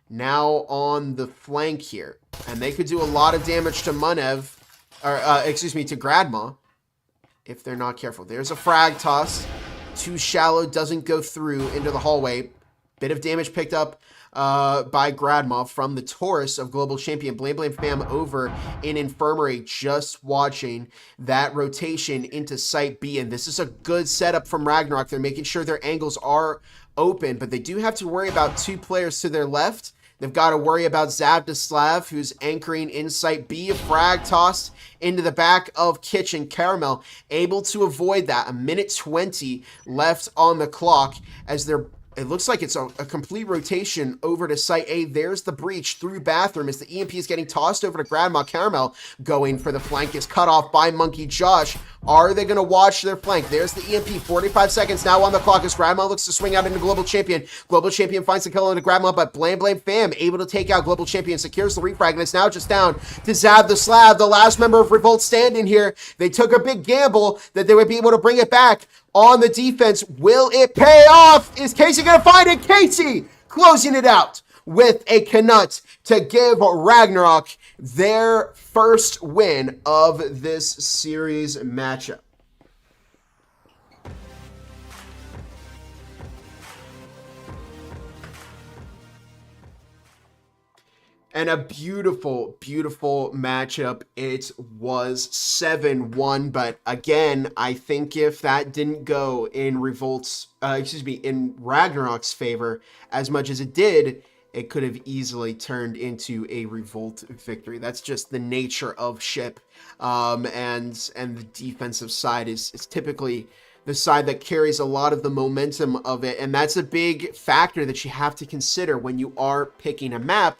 now on the flank here. And they could do a lot of damage to Munev, or to Gradma if they're not careful. There's a frag toss. Too shallow, doesn't go through into the hallway. Bit of damage picked up by Gradma from the Taurus of Global Champion. Blame Fam over in Infirmary just watching that rotation into Site B. And this is a good setup from Ragnarok. They're making sure their angles are open, but they do have to worry about 2 players to their left. They've got to worry about Zavdislav, who's anchoring in Site B. A frag tossed into the back of Kitchen. Caramel able to avoid that. 1:20 left on the clock as they're it looks like it's a complete rotation over to Site A. There's the breach through bathroom as the EMP is getting tossed over to Grandma. Caramel going for the flank is cut off by Monkey Josh. Are they going to watch their flank? There's the EMP. 45 seconds now on the clock as Grandma looks to swing out into Global Champion. Global Champion finds the kill into Grandma, but Blame Fam able to take out Global Champion, secures the refrag, and it's now just down to Zab the Slab, the last member of Revolt standing here. They took a big gamble that they would be able to bring it back on the defense. Will it pay off? Is Casey going to find it? Casey closing it out with a Knut to give Ragnarok their first win of this series matchup. And a beautiful, beautiful matchup. It was 7-1, but again, I think if that didn't go in in Ragnarok's favor as much as it did, it could have easily turned into a Revolt victory. That's just the nature of SHIP, and the defensive side is typically the side that carries a lot of the momentum of it, and that's a big factor that you have to consider when you are picking a map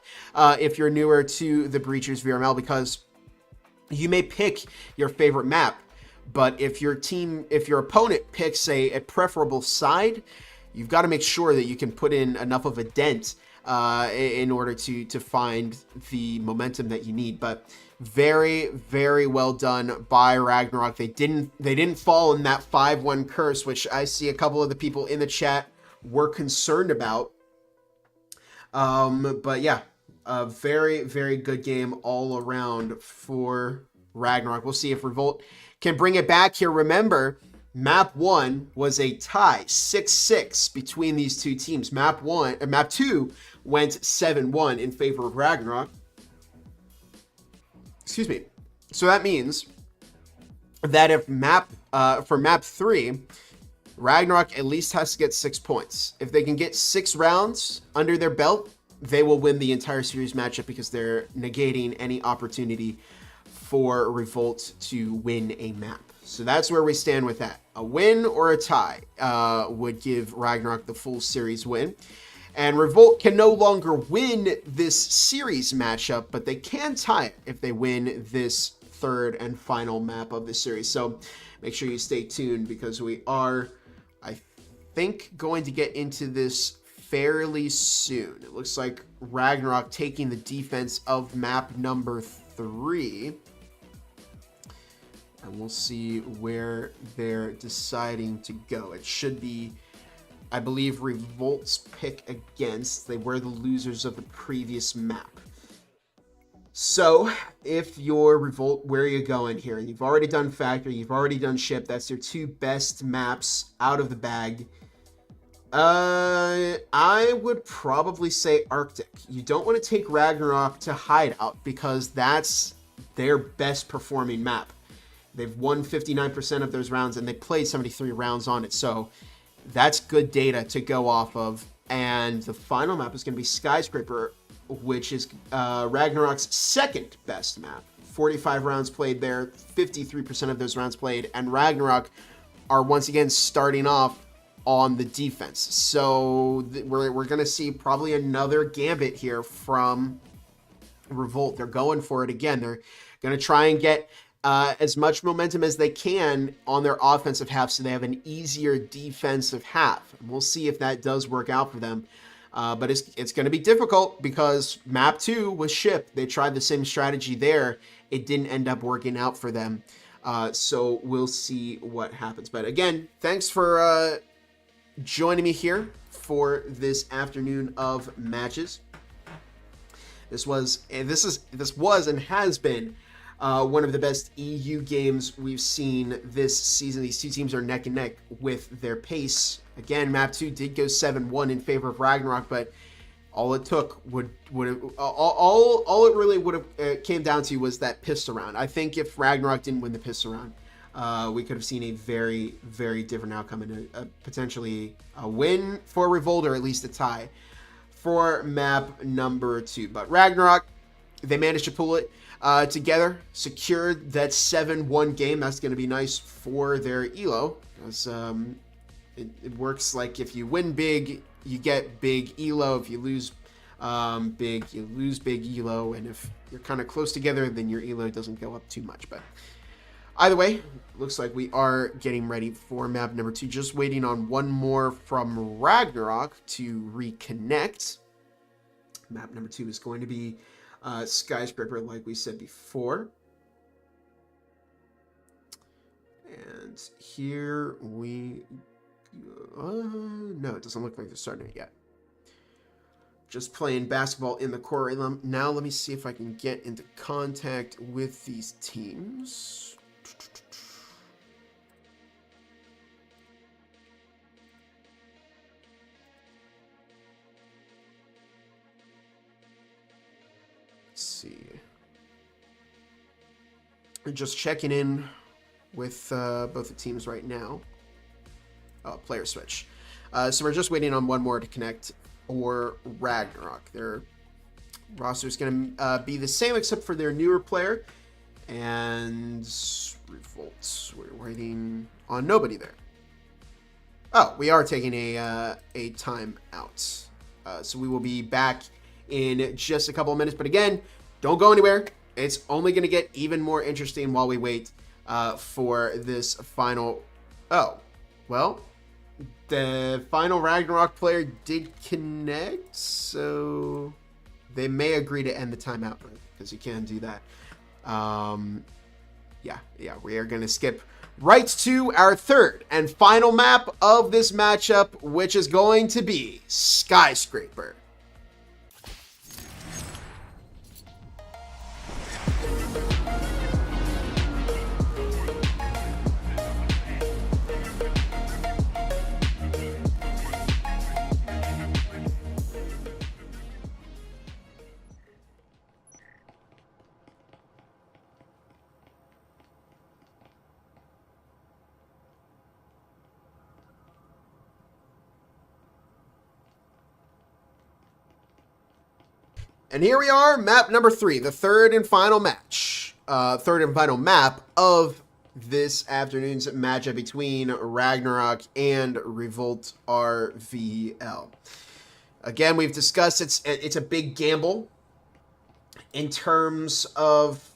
if you're newer to the Breachers VRML, because you may pick your favorite map, but if your opponent picks a preferable side, you've got to make sure that you can put in enough of a dent in order to find the momentum that you need. But very, very well done by Ragnarok. They didn't fall in that 5-1 curse, which I see a couple of the people in the chat were concerned about. But yeah, a very, very good game all around for Ragnarok. We'll see if Revolt can bring it back here. Remember, Map 1 was a tie, 6-6 between these two teams. Map 2 went 7-1 in favor of Ragnarok. Excuse me. So that means that if for Map 3, Ragnarok at least has to get 6 points. If they can get 6 rounds under their belt, they will win the entire series matchup because they're negating any opportunity for Revolt to win a map. So that's where we stand with that. A win or a tie would give Ragnarok the full series win. And Revolt can no longer win this series matchup, but they can tie it if they win this third and final map of the series. So make sure you stay tuned because we are, I think, going to get into this fairly soon. It looks like Ragnarok taking the defense of map number 3. And we'll see where they're deciding to go. It should be, I believe, Revolt's pick against. They were the losers of the previous map. So, if you're Revolt, where are you going here? You've already done Factory, you've already done Ship. That's your two best maps out of the bag. I would probably say Arctic. You don't want to take Ragnarok to Hideout because that's their best performing map. They've won 59% of those rounds and they played 73 rounds on it. So that's good data to go off of. And the final map is going to be Skyscraper, which is Ragnarok's second best map. 45 rounds played there, 53% of those rounds played, and Ragnarok are once again starting off on the defense. So we're going to see probably another gambit here from Revolt. They're going for it again. They're going to try and get as much momentum as they can on their offensive half so they have an easier defensive half. And we'll see if that does work out for them. But it's going to be difficult because map 2 was Ship. They tried the same strategy there. It didn't end up working out for them. So we'll see what happens. But again, thanks for joining me here for this afternoon of matches. This was and has been one of the best EU games we've seen this season. These two teams are neck and neck with their pace. Again, map 2 did go 7-1 in favor of Ragnarok, but all it took all it really would have came down to was that pistol round. I think if Ragnarok didn't win the pistol round, we could have seen a very, very different outcome and potentially a win for Revolt, or at least a tie for map number 2. But Ragnarok, they managed to pull it together, secured that 7-1 game. That's going to be nice for their elo, because it works like if you win big, you get big elo. If you lose big, you lose big elo. And if you're kind of close together, then your elo doesn't go up too much. But either way, looks like we are getting ready for map number 2. Just waiting on one more from Ragnarok to reconnect. Map number 2 is going to be Skyscraper, like we said before. And here we... no, it doesn't look like they're starting it yet. Just playing basketball in the core. Now let me see if I can get into contact with these teams. Let's see. I'm just checking in with both the teams right now. Oh, player switch. So we're just waiting on one more to connect for Ragnarok. Their roster is going to be the same except for their newer player. And Revolt. We're waiting on nobody there. Oh, we are taking a time out. So we will be back in just a couple of minutes. But again, don't go anywhere. It's only going to get even more interesting while we wait for this final... Oh, well... The final Ragnarok player did connect, so they may agree to end the timeout, because you can do that. Yeah, we are going to skip right to our third and final map of this matchup, which is going to be Skyscraper. And here we are, map number 3, the third and final match. Third and final map of this afternoon's matchup between Ragnarok and Revolt-RVL. Again, we've discussed it's a big gamble in terms of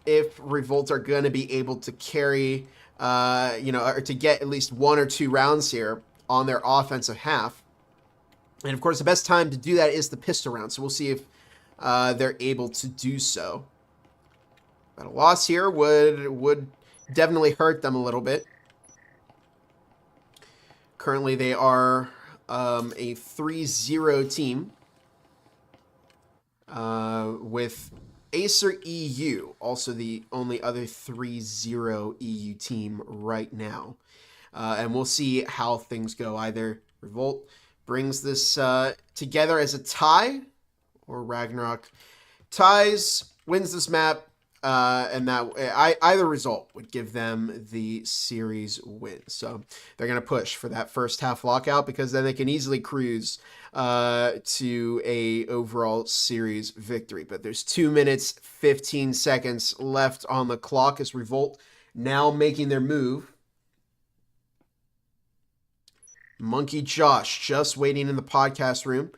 if Revolt are going to be able to carry, or to get at least 1 or 2 rounds here on their offensive half. And of course, the best time to do that is the pistol round. So we'll see if they're able to do so. But a loss here would definitely hurt them a little bit. Currently, they are a 3-0 team with Acer EU, also the only other 3-0 EU team right now. And we'll see how things go. Either Revolt brings this together as a tie, or Ragnarok ties, wins this map, and that either result would give them the series win. So they're going to push for that first half lockout, because then they can easily cruise to a overall series victory. But there's 2 minutes 15 seconds left on the clock as Revolt now making their move. Monkey Josh just waiting in the podcast room.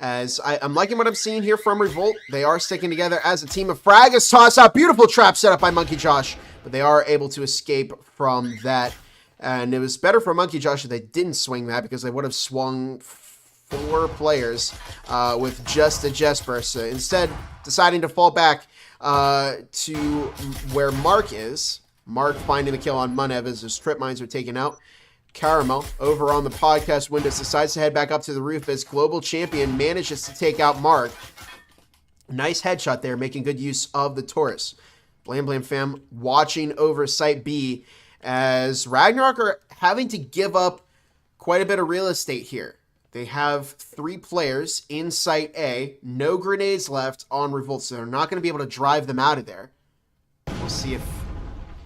As I'm liking what I'm seeing here from Revolt. They are sticking together as a team. Of frag is tossed out. Beautiful trap set up by Monkey Josh. But they are able to escape from that. And it was better for Monkey Josh if they didn't swing that, because they would have swung 4 players with just a Jesper. So instead, deciding to fall back to where Mark is. Mark finding the kill on Munev as his trip mines are taken out. Caramel, over on the podcast windows, decides to head back up to the roof as Global Champion manages to take out Mark. Nice headshot there, making good use of the Taurus. Blam Blam Fam watching over Site B as Ragnarok are having to give up quite a bit of real estate here. They have 3 players in Site A, no grenades left on Revolt, so they're not going to be able to drive them out of there. We'll see if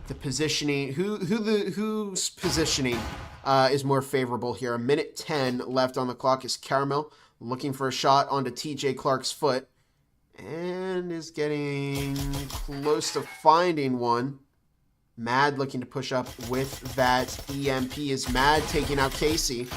the positioning, whose positioning is more favorable here. 1:10 left on the clock is Caramel looking for a shot onto TJ Clark's foot and is getting close to finding one. Mad looking to push up with that EMP is Mad taking out Casey.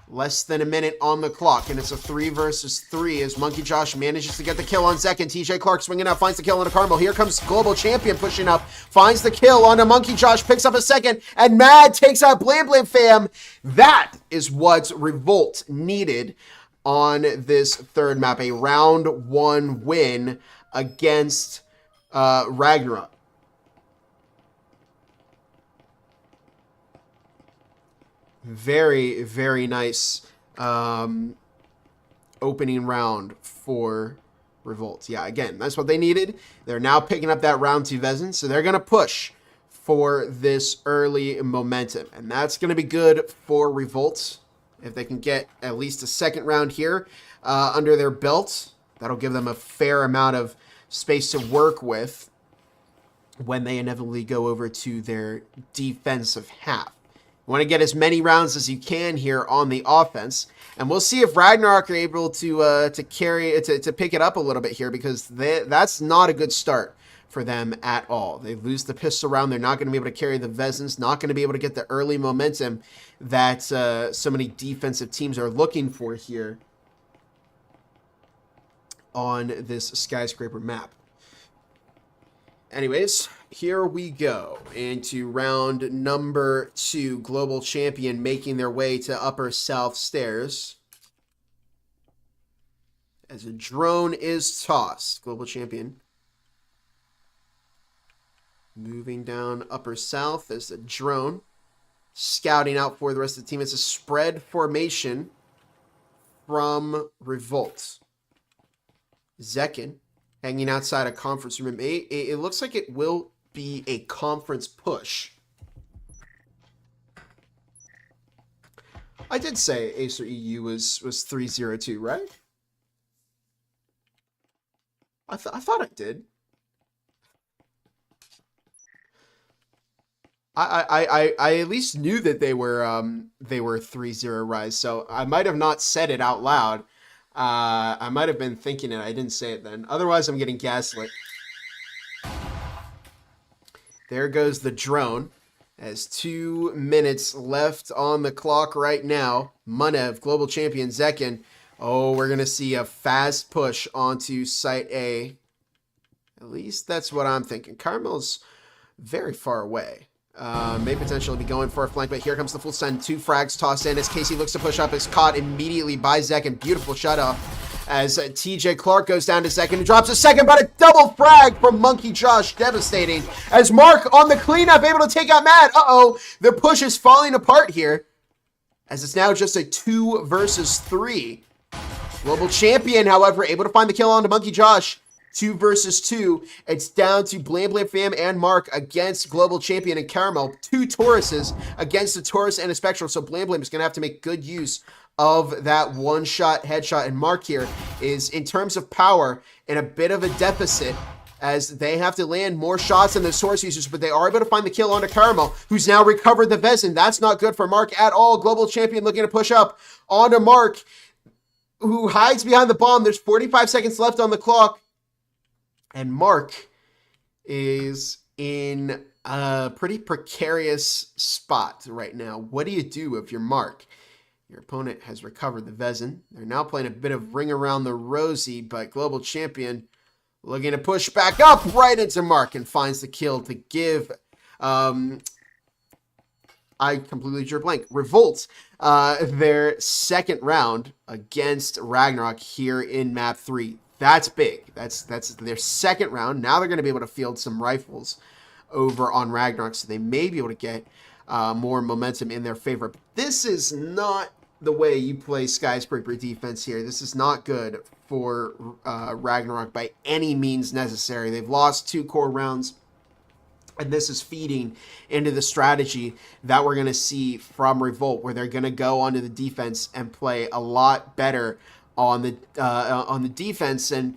Less than a minute on the clock, and it's a 3 versus 3 as Monkey Josh manages to get the kill on second. TJ Clark swinging out, finds the kill on a Carmel. Here comes Global Champion pushing up, finds the kill on a Monkey Josh, picks up a second, and Mad takes out Blam Blam Fam. That is what Revolt needed on this third map, a round 1 win against Ragnarok. Very, very nice opening round for Revolt. Yeah, again, that's what they needed. They're now picking up that round 2 Vezin, so they're going to push for this early momentum. And that's going to be good for Revolt. If they can get at least a second round here under their belt, that'll give them a fair amount of space to work with when they inevitably go over to their defensive half. You want to get as many rounds as you can here on the offense, and we'll see if Ragnarok are able to pick it up a little bit here, because that's not a good start for them at all. They lose the pistol round. They're not going to be able to carry the Vezins, not going to be able to get the early momentum that so many defensive teams are looking for here on this Skyscraper map. Anyways, here we go into round number 2. Global Champion making their way to upper south stairs as a drone is tossed. Global Champion moving down upper south as the drone scouting out for the rest of the team. It's a spread formation from Revolt. Zekin hanging outside a conference room. It looks like it will be a conference push. I did say Acer EU was 3-0-2, right? I thought I did. I at least knew that they were 3-0 rise, so I might have not said it out loud. I might have been thinking it. I didn't say it then. Otherwise, I'm getting gaslit. There goes the drone. As 2 minutes left on the clock right now. Munev, Global Champion, Zekin. Oh, we're going to see a fast push onto Site A. At least that's what I'm thinking. Carmel's very far away. May potentially be going for a flank, but here comes the full send. 2 frags tossed in as Casey looks to push up. Is caught immediately by Zekin. Beautiful shut off as TJ Clark goes down to Zekin and drops a second, but a double frag from Monkey Josh. Devastating as Mark on the cleanup able to take out Matt. Uh-oh, the push is falling apart here as it's now just a 2 versus 3. Global Champion, however, able to find the kill onto Monkey Josh. 2 versus 2. It's down to Blam Blam Fam and Mark against Global Champion and Caramel. 2 Tauruses against a Taurus and a Spectral. So Blam Blam is going to have to make good use of that one-shot headshot. And Mark here is, in terms of power, in a bit of a deficit, as they have to land more shots than the source users, but they are able to find the kill onto Caramel, who's now recovered the Vezin. That's not good for Mark at all. Global Champion looking to push up onto Mark, who hides behind the bomb. There's 45 seconds left on the clock, and Mark is in a pretty precarious spot right now. What do you do if you're Mark? Your opponent has recovered the Vezin. They're now playing a bit of ring around the rosy, but Global Champion looking to push back up right into Mark and finds the kill to give, I completely drew a blank, Revolt their second round against Ragnarok here in map 3. That's big. That's their second round. Now they're going to be able to field some rifles over on Ragnarok, so they may be able to get more momentum in their favor. But this is not the way you play Skyscraper defense here. This is not good for Ragnarok by any means necessary. They've lost 2 core rounds, and this is feeding into the strategy that we're going to see from Revolt, where they're going to go onto the defense and play a lot better on the defense. And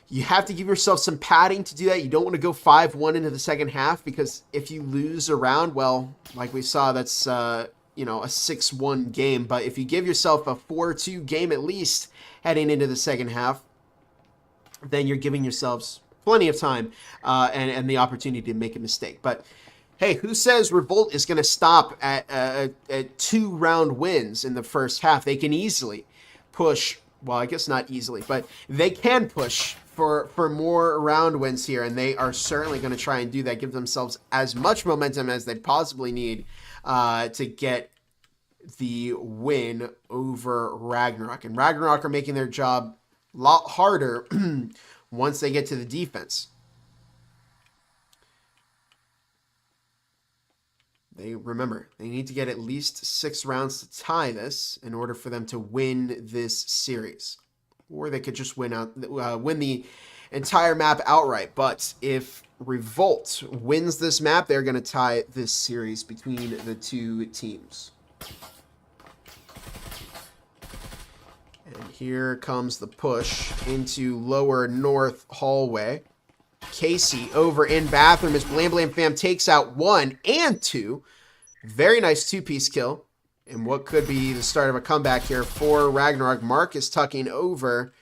you have to give yourself some padding to do that. You don't want to go 5-1 into the second half, because if you lose a round, well, like we saw, that's a 6-1 game. But if you give yourself a 4-2 game at least heading into the second half, then you're giving yourselves plenty of time and the opportunity to make a mistake. But hey, who says Revolt is going to stop at 2-round wins in the first half? They can easily push, well, I guess not easily, but they can push for more round wins here, and they are certainly going to try and do that, give themselves as much momentum as they possibly need to get the win over Ragnarok. And Ragnarok are making their job a lot harder once they get to the defense. Remember, they need to get at least 6 rounds to tie this in order for them to win this series. Or they could just win the entire map outright. But if Revolt wins this map, they're going to tie this series between the 2 teams. And here comes the push into lower north hallway. Casey over in bathroom as Blam Blam Fam takes out 1 and 2. Very nice 2-piece kill. And what could be the start of a comeback here for Ragnarok. Mark is tucking over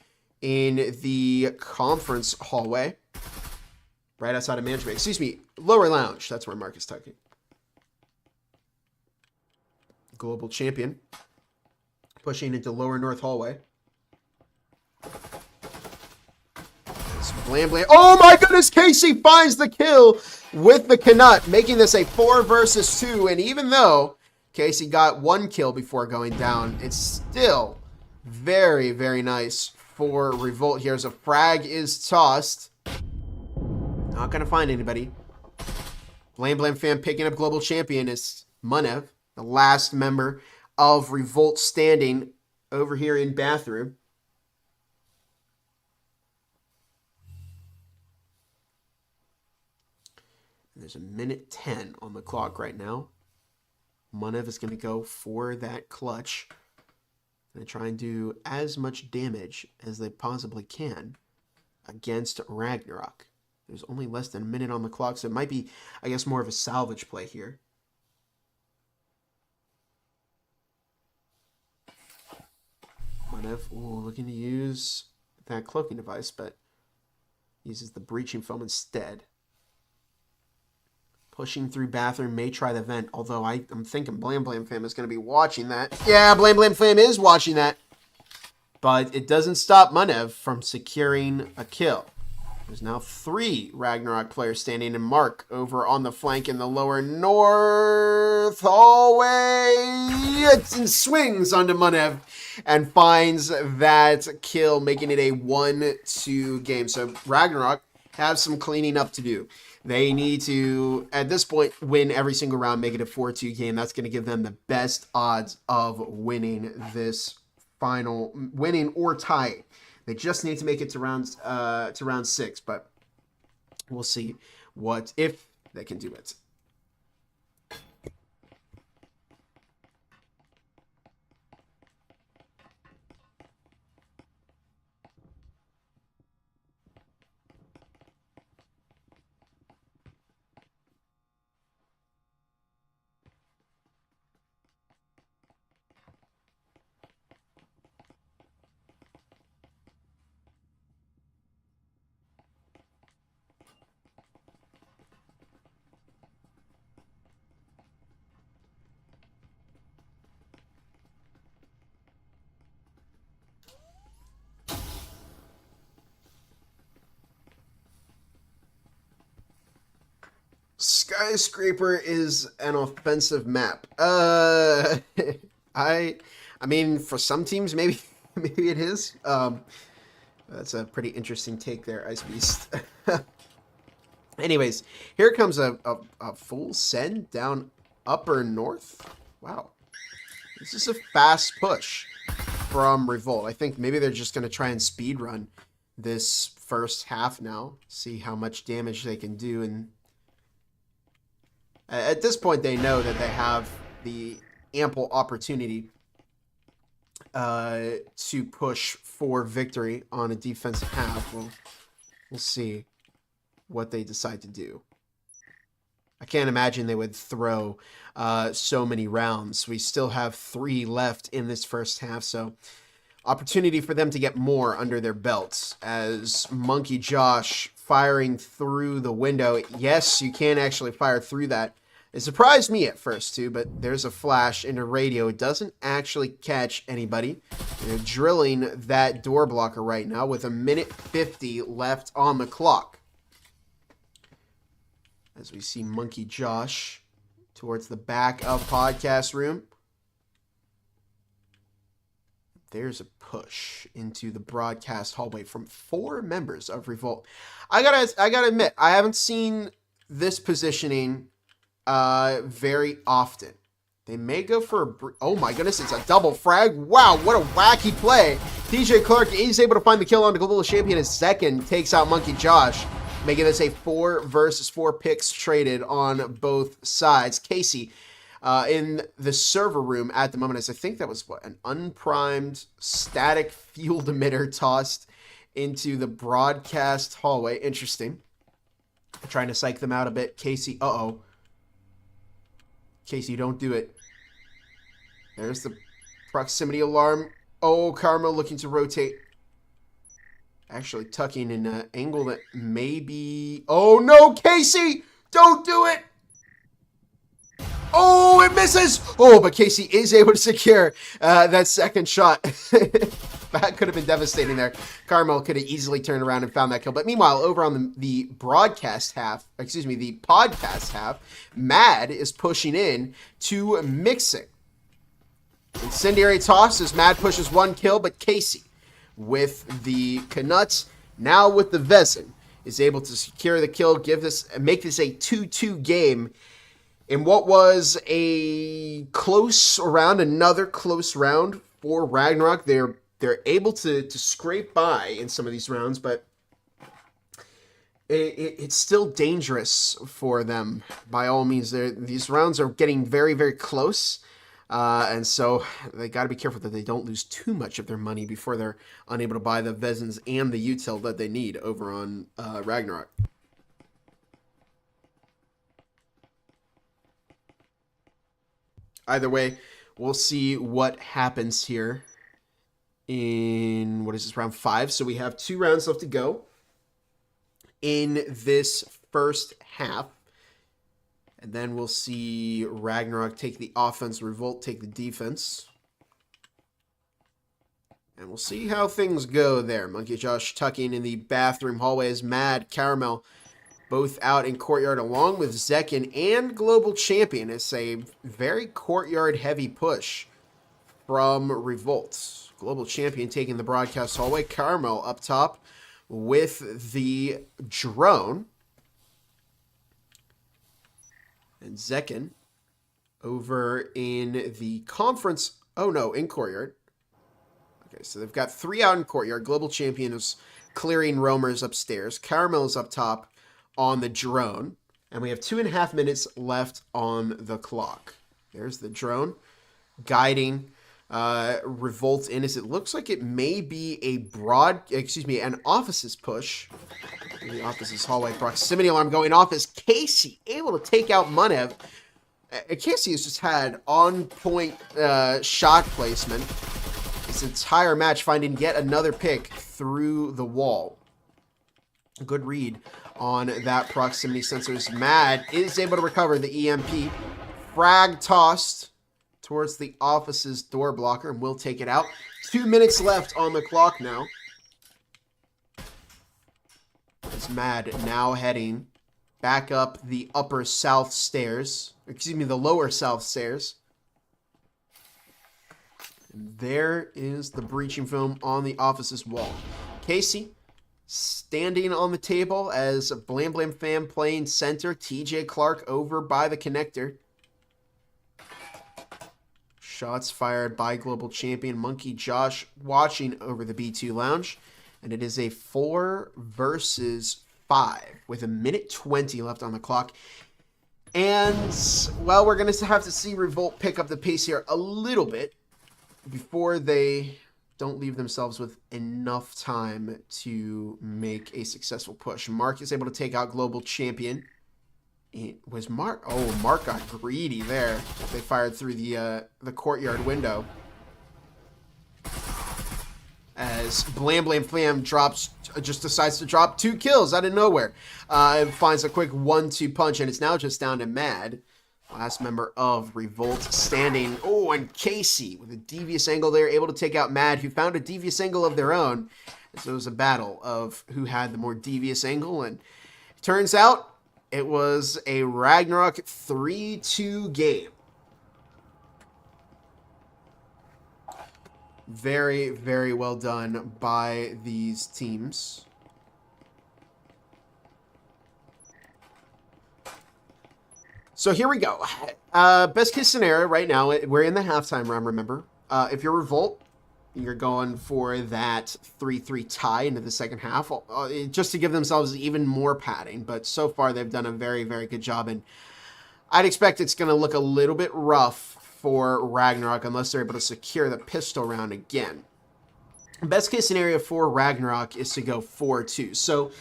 in the conference hallway. Right outside of management. Excuse me, lower lounge. That's where Mark is tucking. Global Champion pushing into lower north hallway. Blam Blam. Oh my goodness, Casey finds the kill with the Knut, making this a 4 versus 2. And even though Casey got 1 kill before going down, it's still very, very nice for Revolt here. As a frag is tossed. Not going to find anybody. Blam Blam Fam picking up Global Champion is Munev, the last member of Revolt standing over here in bathroom. There's a minute 10 on the clock right now. Munev is going to go for that clutch and try and do as much damage as they possibly can against Ragnarok. There's only less than a minute on the clock, so it might be, I guess, more of a salvage play here. Munev looking to use that cloaking device, but uses the breaching foam instead. Pushing through bathroom, may try the vent, although I'm thinking Blam Blam Fam is going to be watching that. Yeah, Blam Blam Fam is watching that. But it doesn't stop Munev from securing a kill. There's now 3 Ragnarok players standing, and Mark over on the flank in the lower north hallway. It swings onto Munev and finds that kill, making it a 1-2 game. So Ragnarok have some cleaning up to do. They need to, at this point, win every single round, make it a 4-2 game. That's going to give them the best odds of winning this winning or tying They just need to make it to round 6, but we'll see what if they can do it. Skyscraper is an offensive map. I mean, for some teams, maybe maybe it is. That's a pretty interesting take there, Ice Beast. Anyways, here comes a full send down upper north. Wow, this is a fast push from Revolt. I think maybe they're just going to try and speed run this first half now, see how much damage they can do, and at this point, they know that they have the ample opportunity to push for victory on a defensive half. We'll see what they decide to do. I can't imagine they would throw so many rounds. We still have 3 left in this first half, so opportunity for them to get more under their belts. As Monkey Josh firing through the window. Yes, you can actually fire through that. It surprised me at first too, but there's a flash into radio. It doesn't actually catch anybody. They're drilling that door blocker right now with 1:50 left on the clock. As we see Monkey Josh towards the back of podcast room. There's a push into the broadcast hallway from 4 members of Revolt. I gotta admit, I haven't seen this positioning very often. They may go for oh my goodness, it's a double frag. Wow, what a wacky play. TJ Clark is able to find the kill on the global champion as Zekin takes out Monkey Josh, making this a 4 versus 4 picks traded on both sides. Casey in the server room at the moment, as I think that was what, an unprimed static field emitter tossed into the broadcast hallway. Interesting. Trying to psych them out a bit. Casey, Casey, don't do it. There's the proximity alarm. Oh, Karma looking to rotate. Actually tucking in an angle that may be... Oh, no, Casey! Don't do it! Oh, it misses! Oh, but Casey is able to secure that second shot. That could have been devastating there. Carmel could have easily turned around and found that kill. But meanwhile, over on the broadcast half, excuse me, the podcast half, Mad is pushing in to Mixing. Incendiary toss as Mad pushes 1 kill, but Casey with the Canuts, now with the Vezin, is able to secure the kill, make this a 2-2 game. In what was a close round, another close round for Ragnarok. They're able to scrape by in some of these rounds, but it's still dangerous for them by all means. These rounds are getting very, very close, and so they got to be careful that they don't lose too much of their money before they're unable to buy the Vezins and the util that they need over on Ragnarok. Either way, we'll see what happens here in, what is this, round 5? So we have 2 rounds left to go in this first half. And then we'll see Ragnarok take the offense, Revolt take the defense. And we'll see how things go there. Monkey Josh tucking in the bathroom hallway as Mad, Caramel, both out in courtyard along with Zekin and Global Champion. It's a very courtyard-heavy push from Revolt. Global Champion taking the broadcast hallway. Caramel up top with the drone. And Zekin over in the conference. Oh no, in courtyard. Okay, so they've got 3 out in courtyard. Global Champion is clearing roamers upstairs. Caramel is up top on the drone. And we have 2.5 minutes left on the clock. There's the drone guiding Revolt in as it looks like it may be an office's push. The office's hallway proximity alarm going off as Casey able to take out Munev. Casey has just had on-point shot placement this entire match, finding yet another pick through the wall. Good read on that proximity sensors. Mad is able to recover the EMP. Frag tossed towards the office's door blocker and will take it out. 2 minutes left on the clock now. As Mad now heading back up the upper south stairs. Excuse me, the lower south stairs. And there is the breaching film on the office's wall. Casey standing on the table as Blam Blam Fam playing center. TJ Clark over by the connector. Shots fired by Global Champion. Monkey Josh watching over the B2 Lounge. And it is a 4 versus 5 with 1:20 left on the clock. And, well, we're going to have to see Revolt pick up the pace here a little bit before they don't leave themselves with enough time to make a successful push. Mark is able to take out Global Champion. It was Mark. Oh, Mark got greedy there. They fired through the courtyard window. As Blam Blam Flam just decides to drop 2 kills out of nowhere. And finds a quick 1-2 punch, and it's now just down to Mad. Last member of Revolt standing. Oh, and Casey with a devious angle there, able to take out Mad, who found a devious angle of their own. So it was a battle of who had the more devious angle, and it turns out it was a Ragnarok 3-2 game. Very, very well done by these teams. So here we go. Best case scenario right now, we're in the halftime round, remember. If you're Revolt, you're going for that 3-3 tie into the second half, just to give themselves even more padding. But so far, they've done a very, very good job. And I'd expect it's going to look a little bit rough for Ragnarok unless they're able to secure the pistol round again. Best case scenario for Ragnarok is to go 4-2. So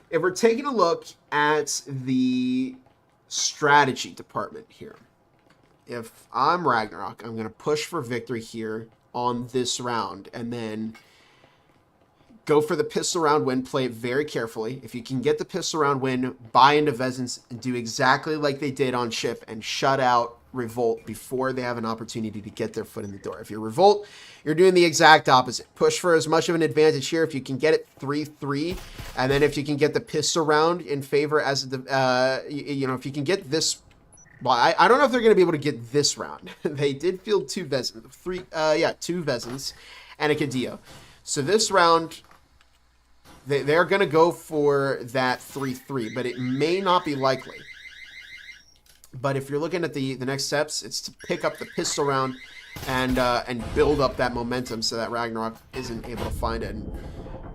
if we're taking a look at the strategy department here, if I'm Ragnarok, I'm going to push for victory here on this round and then go for the pistol round win. Play it very carefully. If you can get the pistol round win, buy into Vezins and do exactly like they did on Ship and shut out Revolt before they have an opportunity to get their foot in the door. If you're Revolt, you're doing the exact opposite. Push for as much of an advantage here. If you can get it 3-3, and then if you can get the pistol round in favor as if you can get this. Well, I don't know if they're going to be able to get this round. They did field 2 Vezins, 2 Vezins and a Cadillo. So this round, they're going to go for that 3-3, but it may not be likely. But if you're looking at the next steps, it's to pick up the pistol round and build up that momentum so that Ragnarok isn't able to find it and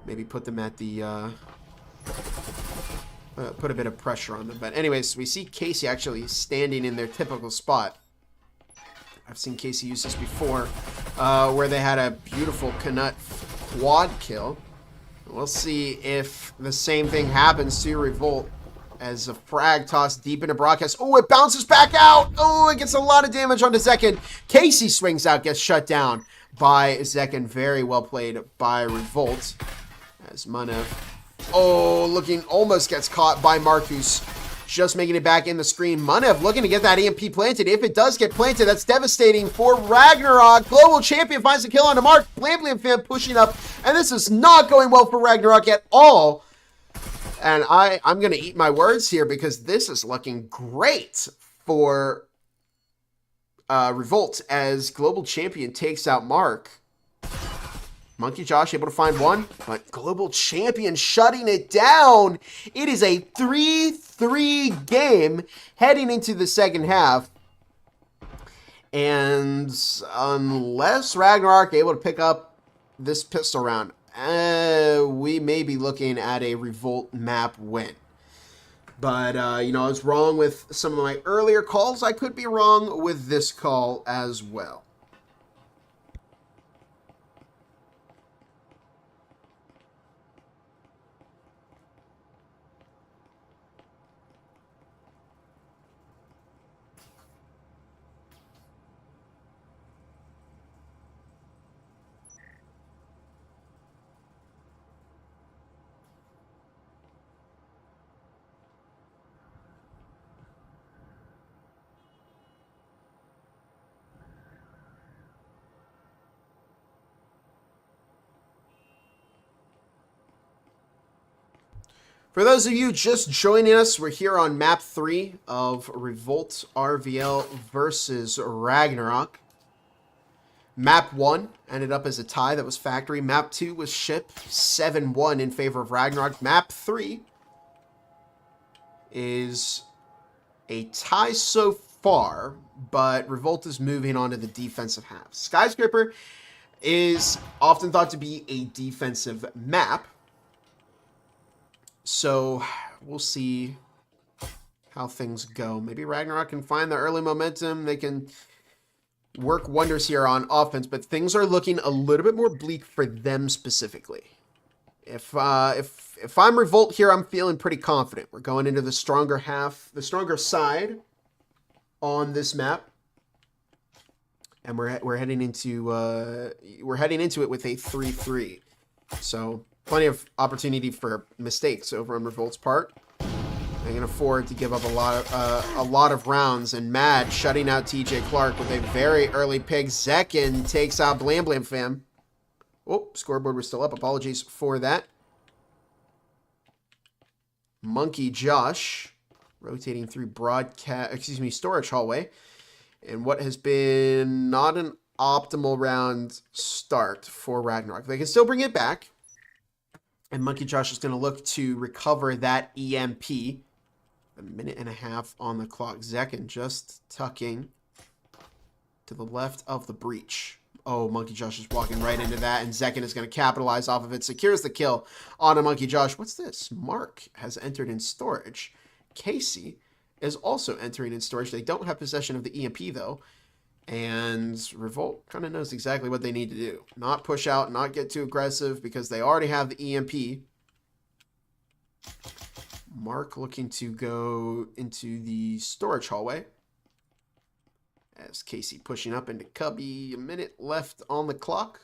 maybe put them at the put a bit of pressure on them. But anyways, we see Casey actually standing in their typical spot. I've seen Casey use this before, where they had a beautiful Canut quad kill. We'll see if the same thing happens to Revolt as a frag toss deep into broadcast. Oh, it bounces back out. Oh, it gets a lot of damage onto Zekin. Casey swings out, gets shut down by Zekin. Very well played by Revolt. As Munev, almost gets caught by Marcus. Just making it back in the screen. Munev looking to get that EMP planted. If it does get planted, that's devastating for Ragnarok. Global Champion finds the kill on the mark. Blam Blam Fan pushing up. And this is not going well for Ragnarok at all. And I'm going to eat my words here because this is looking great for Revolt as Global Champion takes out Mark. Monkey Josh able to find one, but Global Champion shutting it down. It is a 3-3 game heading into the second half. And unless Ragnarok able to pick up this pistol round, we may be looking at a Revolt map win. But, you know, I was wrong with some of my earlier calls. I could be wrong with this call as well. For those of you just joining us, we're here on map 3 of Revolt-RVL versus Ragnarok. Map 1 ended up as a tie that was factory. Map 2 was ship 7-1 in favor of Ragnarok. Map 3 is a tie so far, but Revolt is moving on to the defensive half. Skyscraper is often thought to be a defensive map. So we'll see how things go. Maybe Ragnarok can find the early momentum. They can work wonders here on offense, but things are looking a little bit more bleak for them specifically. If I'm Revolt here, I'm feeling pretty confident. We're going into the stronger half, the stronger side on this map, and we're heading into it with a 3-3. So plenty of opportunity for mistakes over on Revolt's part. They can afford to give up a lot of rounds, and Mad shutting out TJ Clark with a very early pick. Zekin takes out Blam Blam Fam. Oh, scoreboard was still up. Apologies for that. Monkey Josh rotating through storage hallway, and what has been not an optimal round start for Ragnarok. They can still bring it back. And Monkey Josh is going to look to recover that EMP. A minute and a half on the clock. Zekin just tucking to the left of the breach. Oh, Monkey Josh is walking right into that, and Zekin is going to capitalize off of it. Secures the kill on a Monkey Josh. What's this? Mark has entered in storage. Casey is also entering in storage. They don't have possession of the EMP, though. And Revolt kind of knows exactly what they need to do. Not push out, not get too aggressive, because they already have the EMP. Mark looking to go into the storage hallway. As Casey pushing up into Cubby. A minute left on the clock.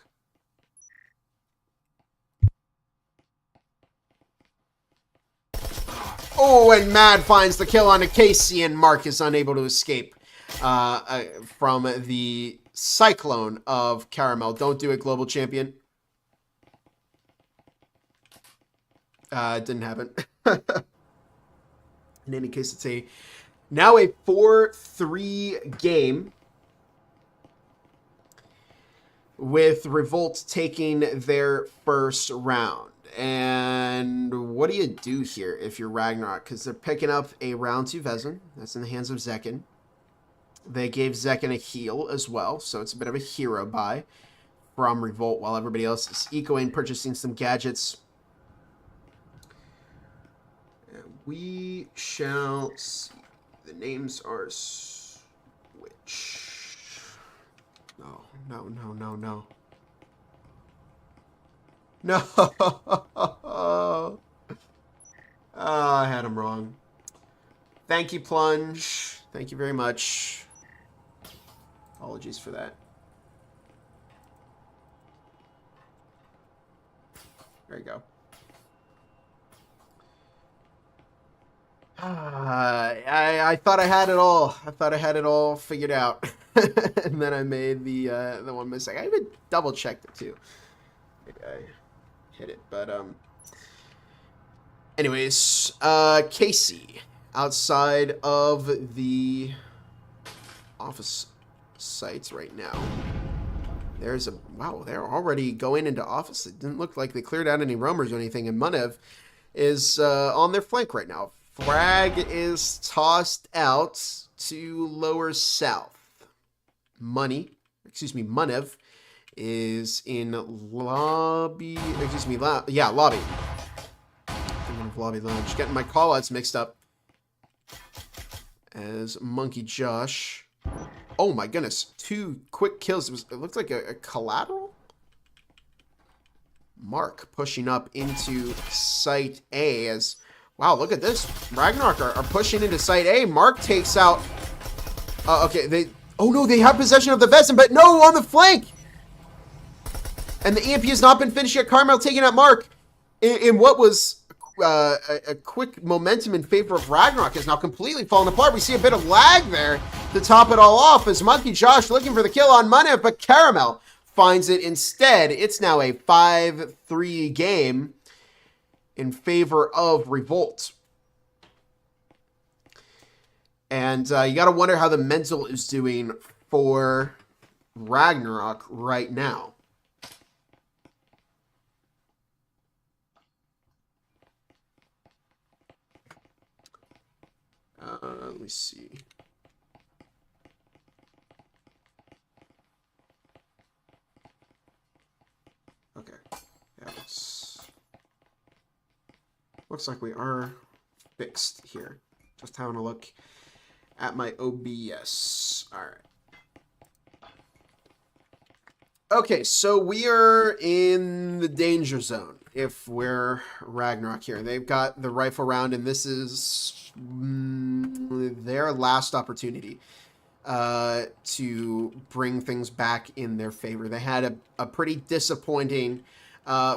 Oh, and Mad finds the kill on a Casey, and Mark is unable to escape from the cyclone of Caramel. Don't do it, global champion. It didn't happen. In any case, it's now a 4-3 game, with Revolt taking their first round. And what do you do here if you're Ragnarok? Because they're picking up a round 2 Vezin. That's in the hands of Zekin. They gave Zekin a heal as well, so it's a bit of a hero buy from Revolt, while everybody else is ecoing, purchasing some gadgets. And we shall see. The names are switch. No. No. I had him wrong. Thank you, Plunge. Thank you very much. Apologies for that. There you go. I thought I had it all. I thought I had it all figured out. And then I made the one mistake. I even double checked it too. Maybe I hit it, but anyways, Casey outside of the office sites right now. There's wow, they're already going into office. It didn't look like they cleared out any roamers or anything, and Munev is on their flank right now. Frag is tossed out to lower south. Munev is in lobby. Excuse me, lobby. Thinking of lobby lounge. Getting my callouts mixed up. As Monkey Josh. Oh my goodness. 2 quick kills. It looked like a collateral? Mark pushing up into Site A as... Wow, look at this. Ragnarok are pushing into Site A. Mark takes out... okay, oh no, they have possession of the Vezin, but no, on the flank! And the EMP has not been finished yet. Carmel taking out Mark in what was... a quick momentum in favor of Ragnarok has now completely fallen apart. We see a bit of lag there to top it all off as Monkey Josh looking for the kill on Manev, but Caramel finds it instead. It's now a 5-3 game in favor of Revolt. And you got to wonder how the mental is doing for Ragnarok right now. Let me see. Okay. Yeah, looks like we are fixed here. Just having a look at my OBS. All right. Okay, so we are in the danger zone if we're Ragnarok here. They've got the rifle round, and this is their last opportunity to bring things back in their favor. They had a pretty disappointing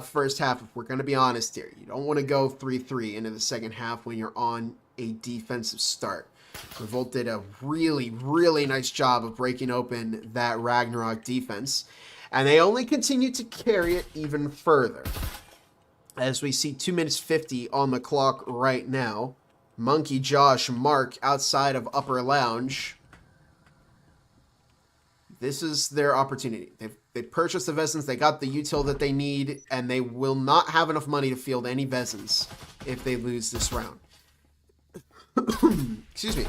first half, if we're going to be honest here. You don't want to go 3-3 into the second half when you're on a defensive start. Revolt did a really, really nice job of breaking open that Ragnarok defense, and they only continue to carry it even further. As we see 2 minutes 50 on the clock right now. Monkey Josh, Mark outside of Upper Lounge. This is their opportunity. They've purchased the Vezins, they got the util that they need, and they will not have enough money to field any Vezins if they lose this round. Excuse me.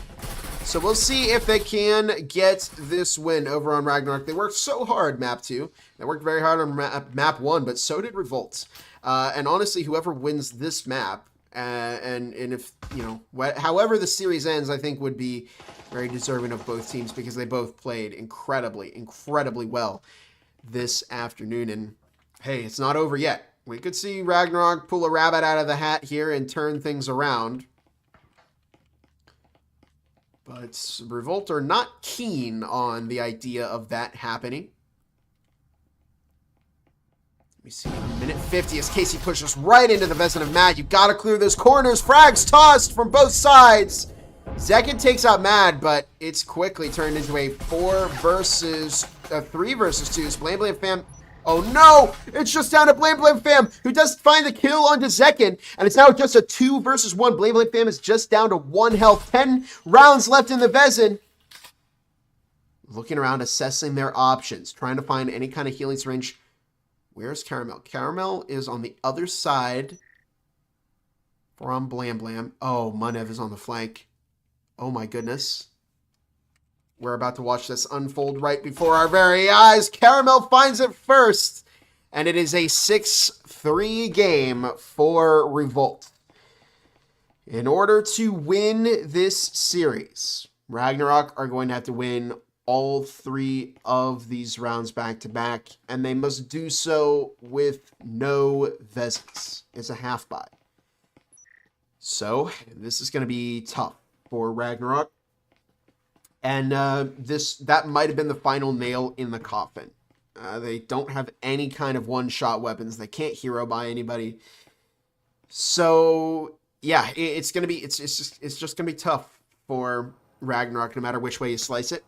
So we'll see if they can get this win over on Ragnarok. They worked so hard, map 2. They worked very hard on map 1, but so did Revolt. And honestly, whoever wins this map, and if, you know, however the series ends, I think would be very deserving of both teams because they both played incredibly, incredibly well this afternoon. And hey, it's not over yet. We could see Ragnarok pull a rabbit out of the hat here and turn things around. But Revolt are not keen on the idea of that happening. Let me see, minute 50 as Casey pushes right into the Vezin of Mad. You gotta clear those corners. Frags tossed from both sides. Zekin takes out Mad, but it's quickly turned into a 3 versus 2. Blame Blame Fam. Oh no! It's just down to Blame Blame Fam, who does find the kill onto Zekin, and it's now just a 2 versus 1. Blame Blame Fam is just down to 1 health. 10 rounds left in the Vezin. Looking around, assessing their options, trying to find any kind of healing syringe. Where's Caramel? Caramel is on the other side from Blam Blam. Oh, Manev is on the flank. Oh my goodness. We're about to watch this unfold right before our very eyes. Caramel finds it first, and it is a 6-3 game for Revolt. In order to win this series, Ragnarok are going to have to win all 3 of these rounds back-to-back, and they must do so with no Vezins. It's a half buy. So, this is going to be tough for Ragnarok. And that might have been the final nail in the coffin. They don't have any kind of one-shot weapons. They can't hero buy anybody. So, yeah, it's just gonna be tough for Ragnarok, no matter which way you slice it.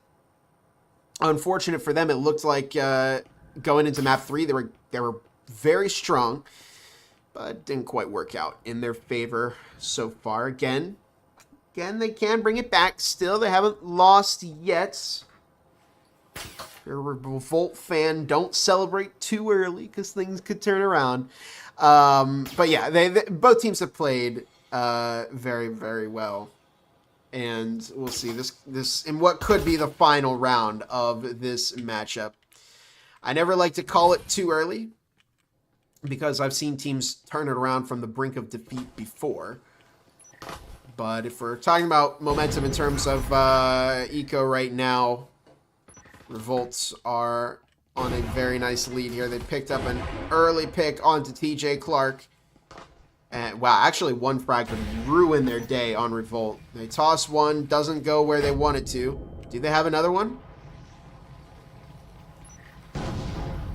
Unfortunate for them, it looked like going into map 3, they were very strong, but didn't quite work out in their favor so far. Again, they can bring it back. Still, they haven't lost yet. If you're a Revolt fan, don't celebrate too early because things could turn around. But yeah, both teams have played very, very well. And we'll see this in what could be the final round of this matchup. I never like to call it too early because I've seen teams turn it around from the brink of defeat before. But if we're talking about momentum in terms of Eco right now, Revolts are on a very nice lead here. They picked up an early pick onto TJ Clark. And, wow, actually one frag could ruin their day on Revolt. They toss one, doesn't go where they want it to. Do they have another one?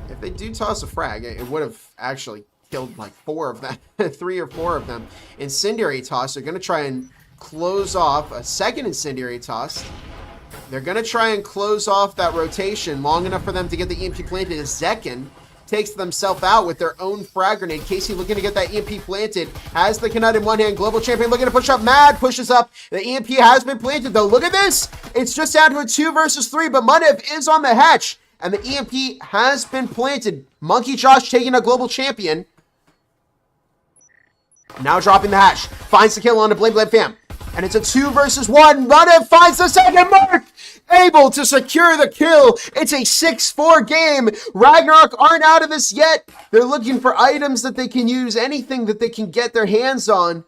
If they do toss a frag, it would have actually killed like 4 of them, 3 or 4 of them. Incendiary toss, they're going to try and close off a second incendiary toss. They're going to try and close off that rotation long enough for them to get the EMP planted. A Zekin takes themselves out with their own frag grenade. Casey looking to get that EMP planted. Has the Canut in one hand. Global Champion looking to push up. Mad pushes up. The EMP has been planted though. Look at this. It's just down to a 2 versus 3, but Munev is on the hatch. And the EMP has been planted. Monkey Josh taking a Global Champion. Now dropping the hatch. Finds the kill on the Blade Blade fam. And it's a 2 versus 1. Munev finds the second mark. Able to secure the kill. It's a 6-4 game. Ragnarok aren't out of this yet. They're looking for items that they can use. Anything that they can get their hands on.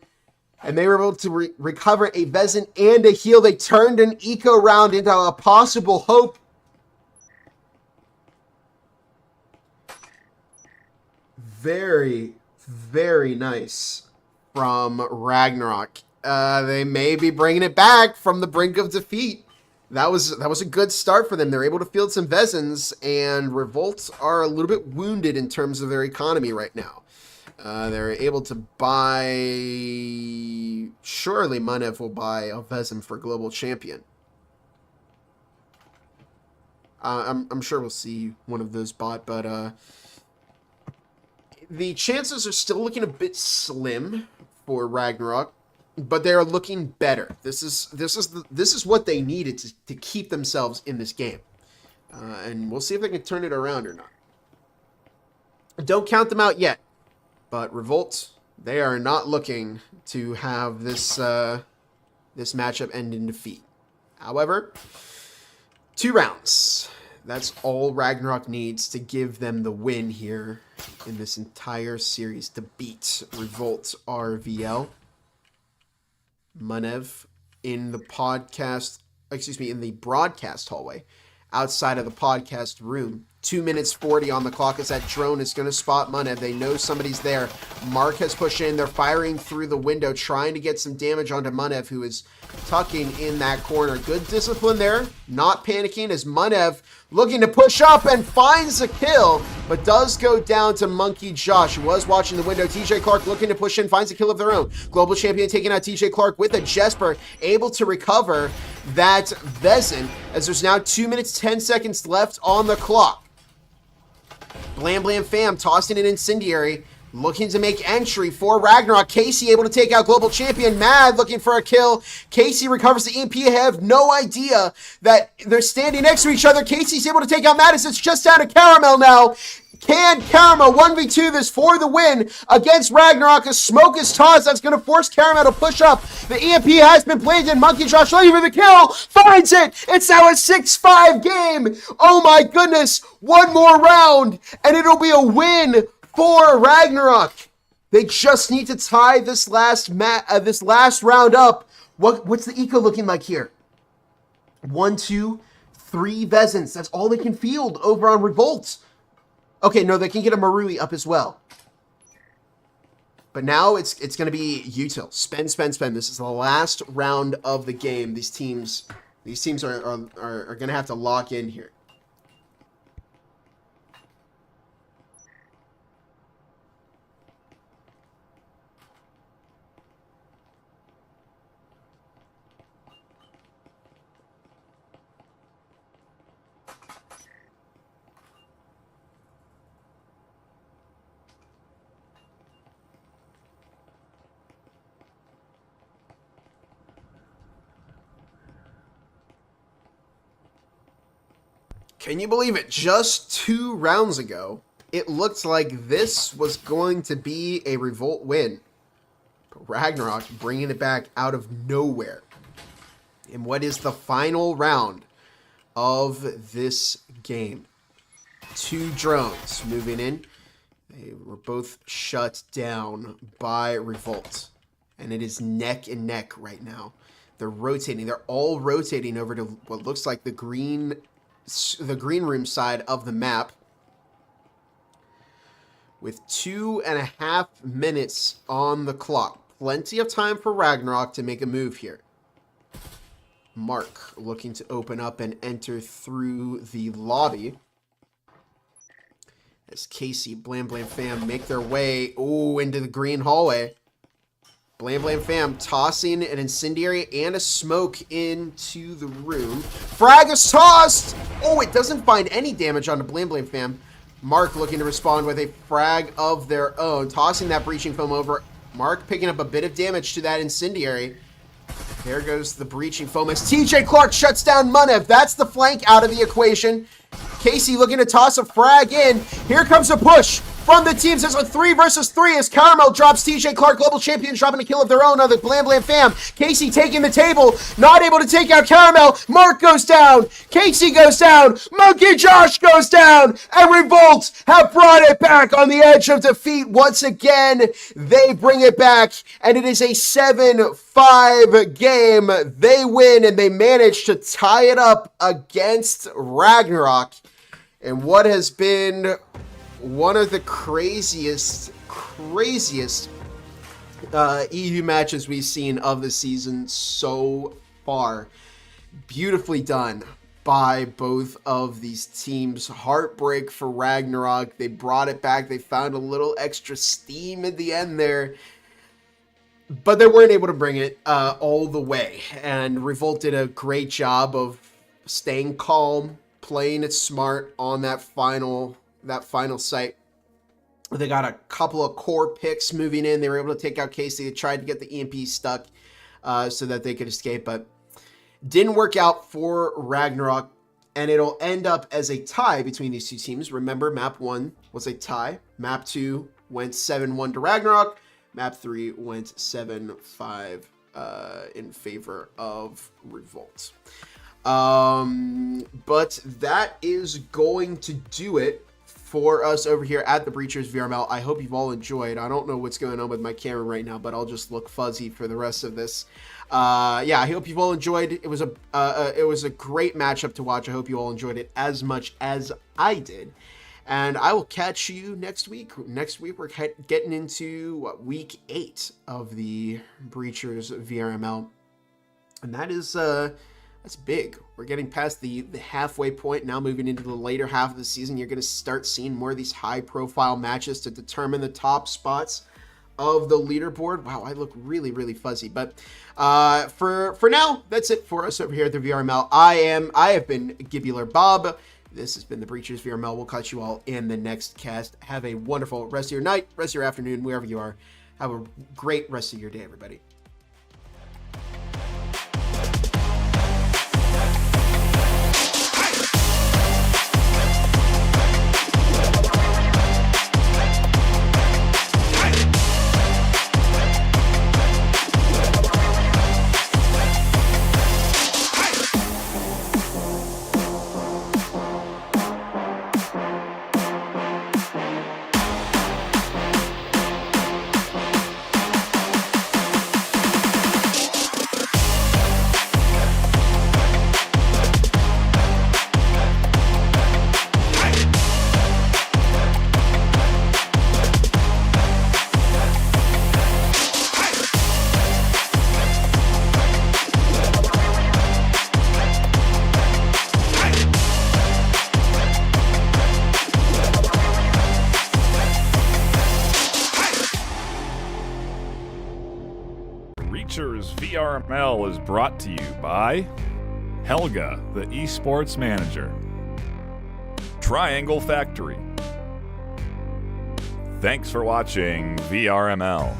And they were able to recover a Vezin and a heal. They turned an eco round into a possible hope. Very, very nice from Ragnarok. They may be bringing it back from the brink of defeat. That was a good start for them. They're able to field some Vezins, and Revolts are a little bit wounded in terms of their economy right now. They're able to buy... Surely Munev will buy a Vezin for Global Champion. I'm sure we'll see one of those bought, but the chances are still looking a bit slim for Ragnarok. But they are looking better. This is what they needed to keep themselves in this game, and we'll see if they can turn it around or not. Don't count them out yet, but Revolt, they are not looking to have this this matchup end in defeat. However, 2 rounds. That's all Ragnarok needs to give them the win here in this entire series to beat Revolt-RVL. Munev in the in the broadcast hallway outside of the podcast room. 2 minutes 40 on the clock as that drone is going to spot Munev. They know somebody's there. Mark has pushed in. They're firing through the window, trying to get some damage onto Munev, who is tucking in that corner. Good discipline there. Not panicking as Munev looking to push up and finds a kill, but does go down to Monkey Josh, who was watching the window. TJ Clark looking to push in, finds a kill of their own. Global Champion taking out TJ Clark with a Jesper, able to recover that Vezin, as there's now 2 minutes 10 seconds left on the clock. Blam Blam Fam tossing an incendiary, looking to make entry for Ragnarok. Casey able to take out Global Champion. Mad looking for a kill. Casey recovers the EMP. I have no idea that they're standing next to each other. Casey's able to take out Mattis. It's just down to Caramel now. Can Caramel 1v2 this for the win against Ragnarok? A smoke is tossed. That's going to force Caramel to push up. The EMP has been planted. Monkey Josh looking for the kill. Finds it. It's now a 6-5 game. Oh my goodness. One more round and it'll be a win for Ragnarok. They just need to tie this last round up. What's the eco looking like here? 1, 2, 3 Vezins. That's all they can field over on Revolt. Okay, no, they can get a Marui up as well. But now it's going to be util. Spend, spend, spend. This is the last round of the game. These teams are going to have to lock in here. Can you believe it? Just 2 rounds ago, it looked like this was going to be a Revolt win. But Ragnarok bringing it back out of nowhere. In what is the final round of this game. 2 drones moving in. They were both shut down by Revolt. And it is neck and neck right now. They're rotating. They're all rotating over to what looks like the green room side of the map. With 2.5 minutes on the clock. Plenty of time for Ragnarok to make a move here. Mark looking to open up and enter through the lobby. As Casey, Blam Blam Fam make their way into the green hallway. Blam Blam Fam tossing an incendiary and a smoke into the room. Frag is tossed! Oh, it doesn't find any damage onto Blam Blam Fam. Mark looking to respond with a frag of their own. Tossing that breaching foam over. Mark picking up a bit of damage to that incendiary. There goes the breaching foam as TJ Clark shuts down Munev. That's the flank out of the equation. Casey looking to toss a frag in. Here comes a push from the teams. There's a 3 versus 3 as Caramel drops TJ Clark, global champions, dropping a kill of their own on the Blam Blam Fam. Casey taking the table, not able to take out Caramel. Mark goes down. Casey goes down. Monkey Josh goes down. And Revolt have brought it back on the edge of defeat once again. They bring it back, and it is a 7-5 game. They win, and they manage to tie it up against Ragnarok. And what has been one of the craziest EU matches we've seen of the season so far. Beautifully done by both of these teams. Heartbreak for Ragnarok. They brought it back. They found a little extra steam at the end there, but they weren't able to bring it all the way. And Revolt did a great job of staying calm, playing it smart on that final site. They got a couple of core picks moving in. They were able to take out Casey. They tried to get the EMP stuck so that they could escape, but didn't work out for Ragnarok, and it'll end up as a tie between these two teams. Remember, map 1 was a tie. Map 2 went 7-1 to Ragnarok. Map 3 went 7-5 in favor of Revolt. But that is going to do it for us over here at the Breachers VRML. I hope you've all enjoyed. I don't know what's going on with my camera right now, but I'll just look fuzzy for the rest of this. Yeah, I hope you've all enjoyed. It was a great matchup to watch. I hope you all enjoyed it as much as I did. And I will catch you next week. Next week, we're getting into week 8 of the Breachers VRML. And that is, that's big. We're getting past the halfway point, now moving into the later half of the season. You're going to start seeing more of these high-profile matches to determine the top spots of the leaderboard. Wow, I look really, really fuzzy. But for now, that's it for us over here at the VRML. I have been Gibular Bob. This has been the Breachers VRML. We'll catch you all in the next cast. Have a wonderful rest of your night, rest of your afternoon, wherever you are. Have a great rest of your day, everybody. VRML is brought to you by Helga, the esports manager, Triangle Factory. Thanks for watching VRML.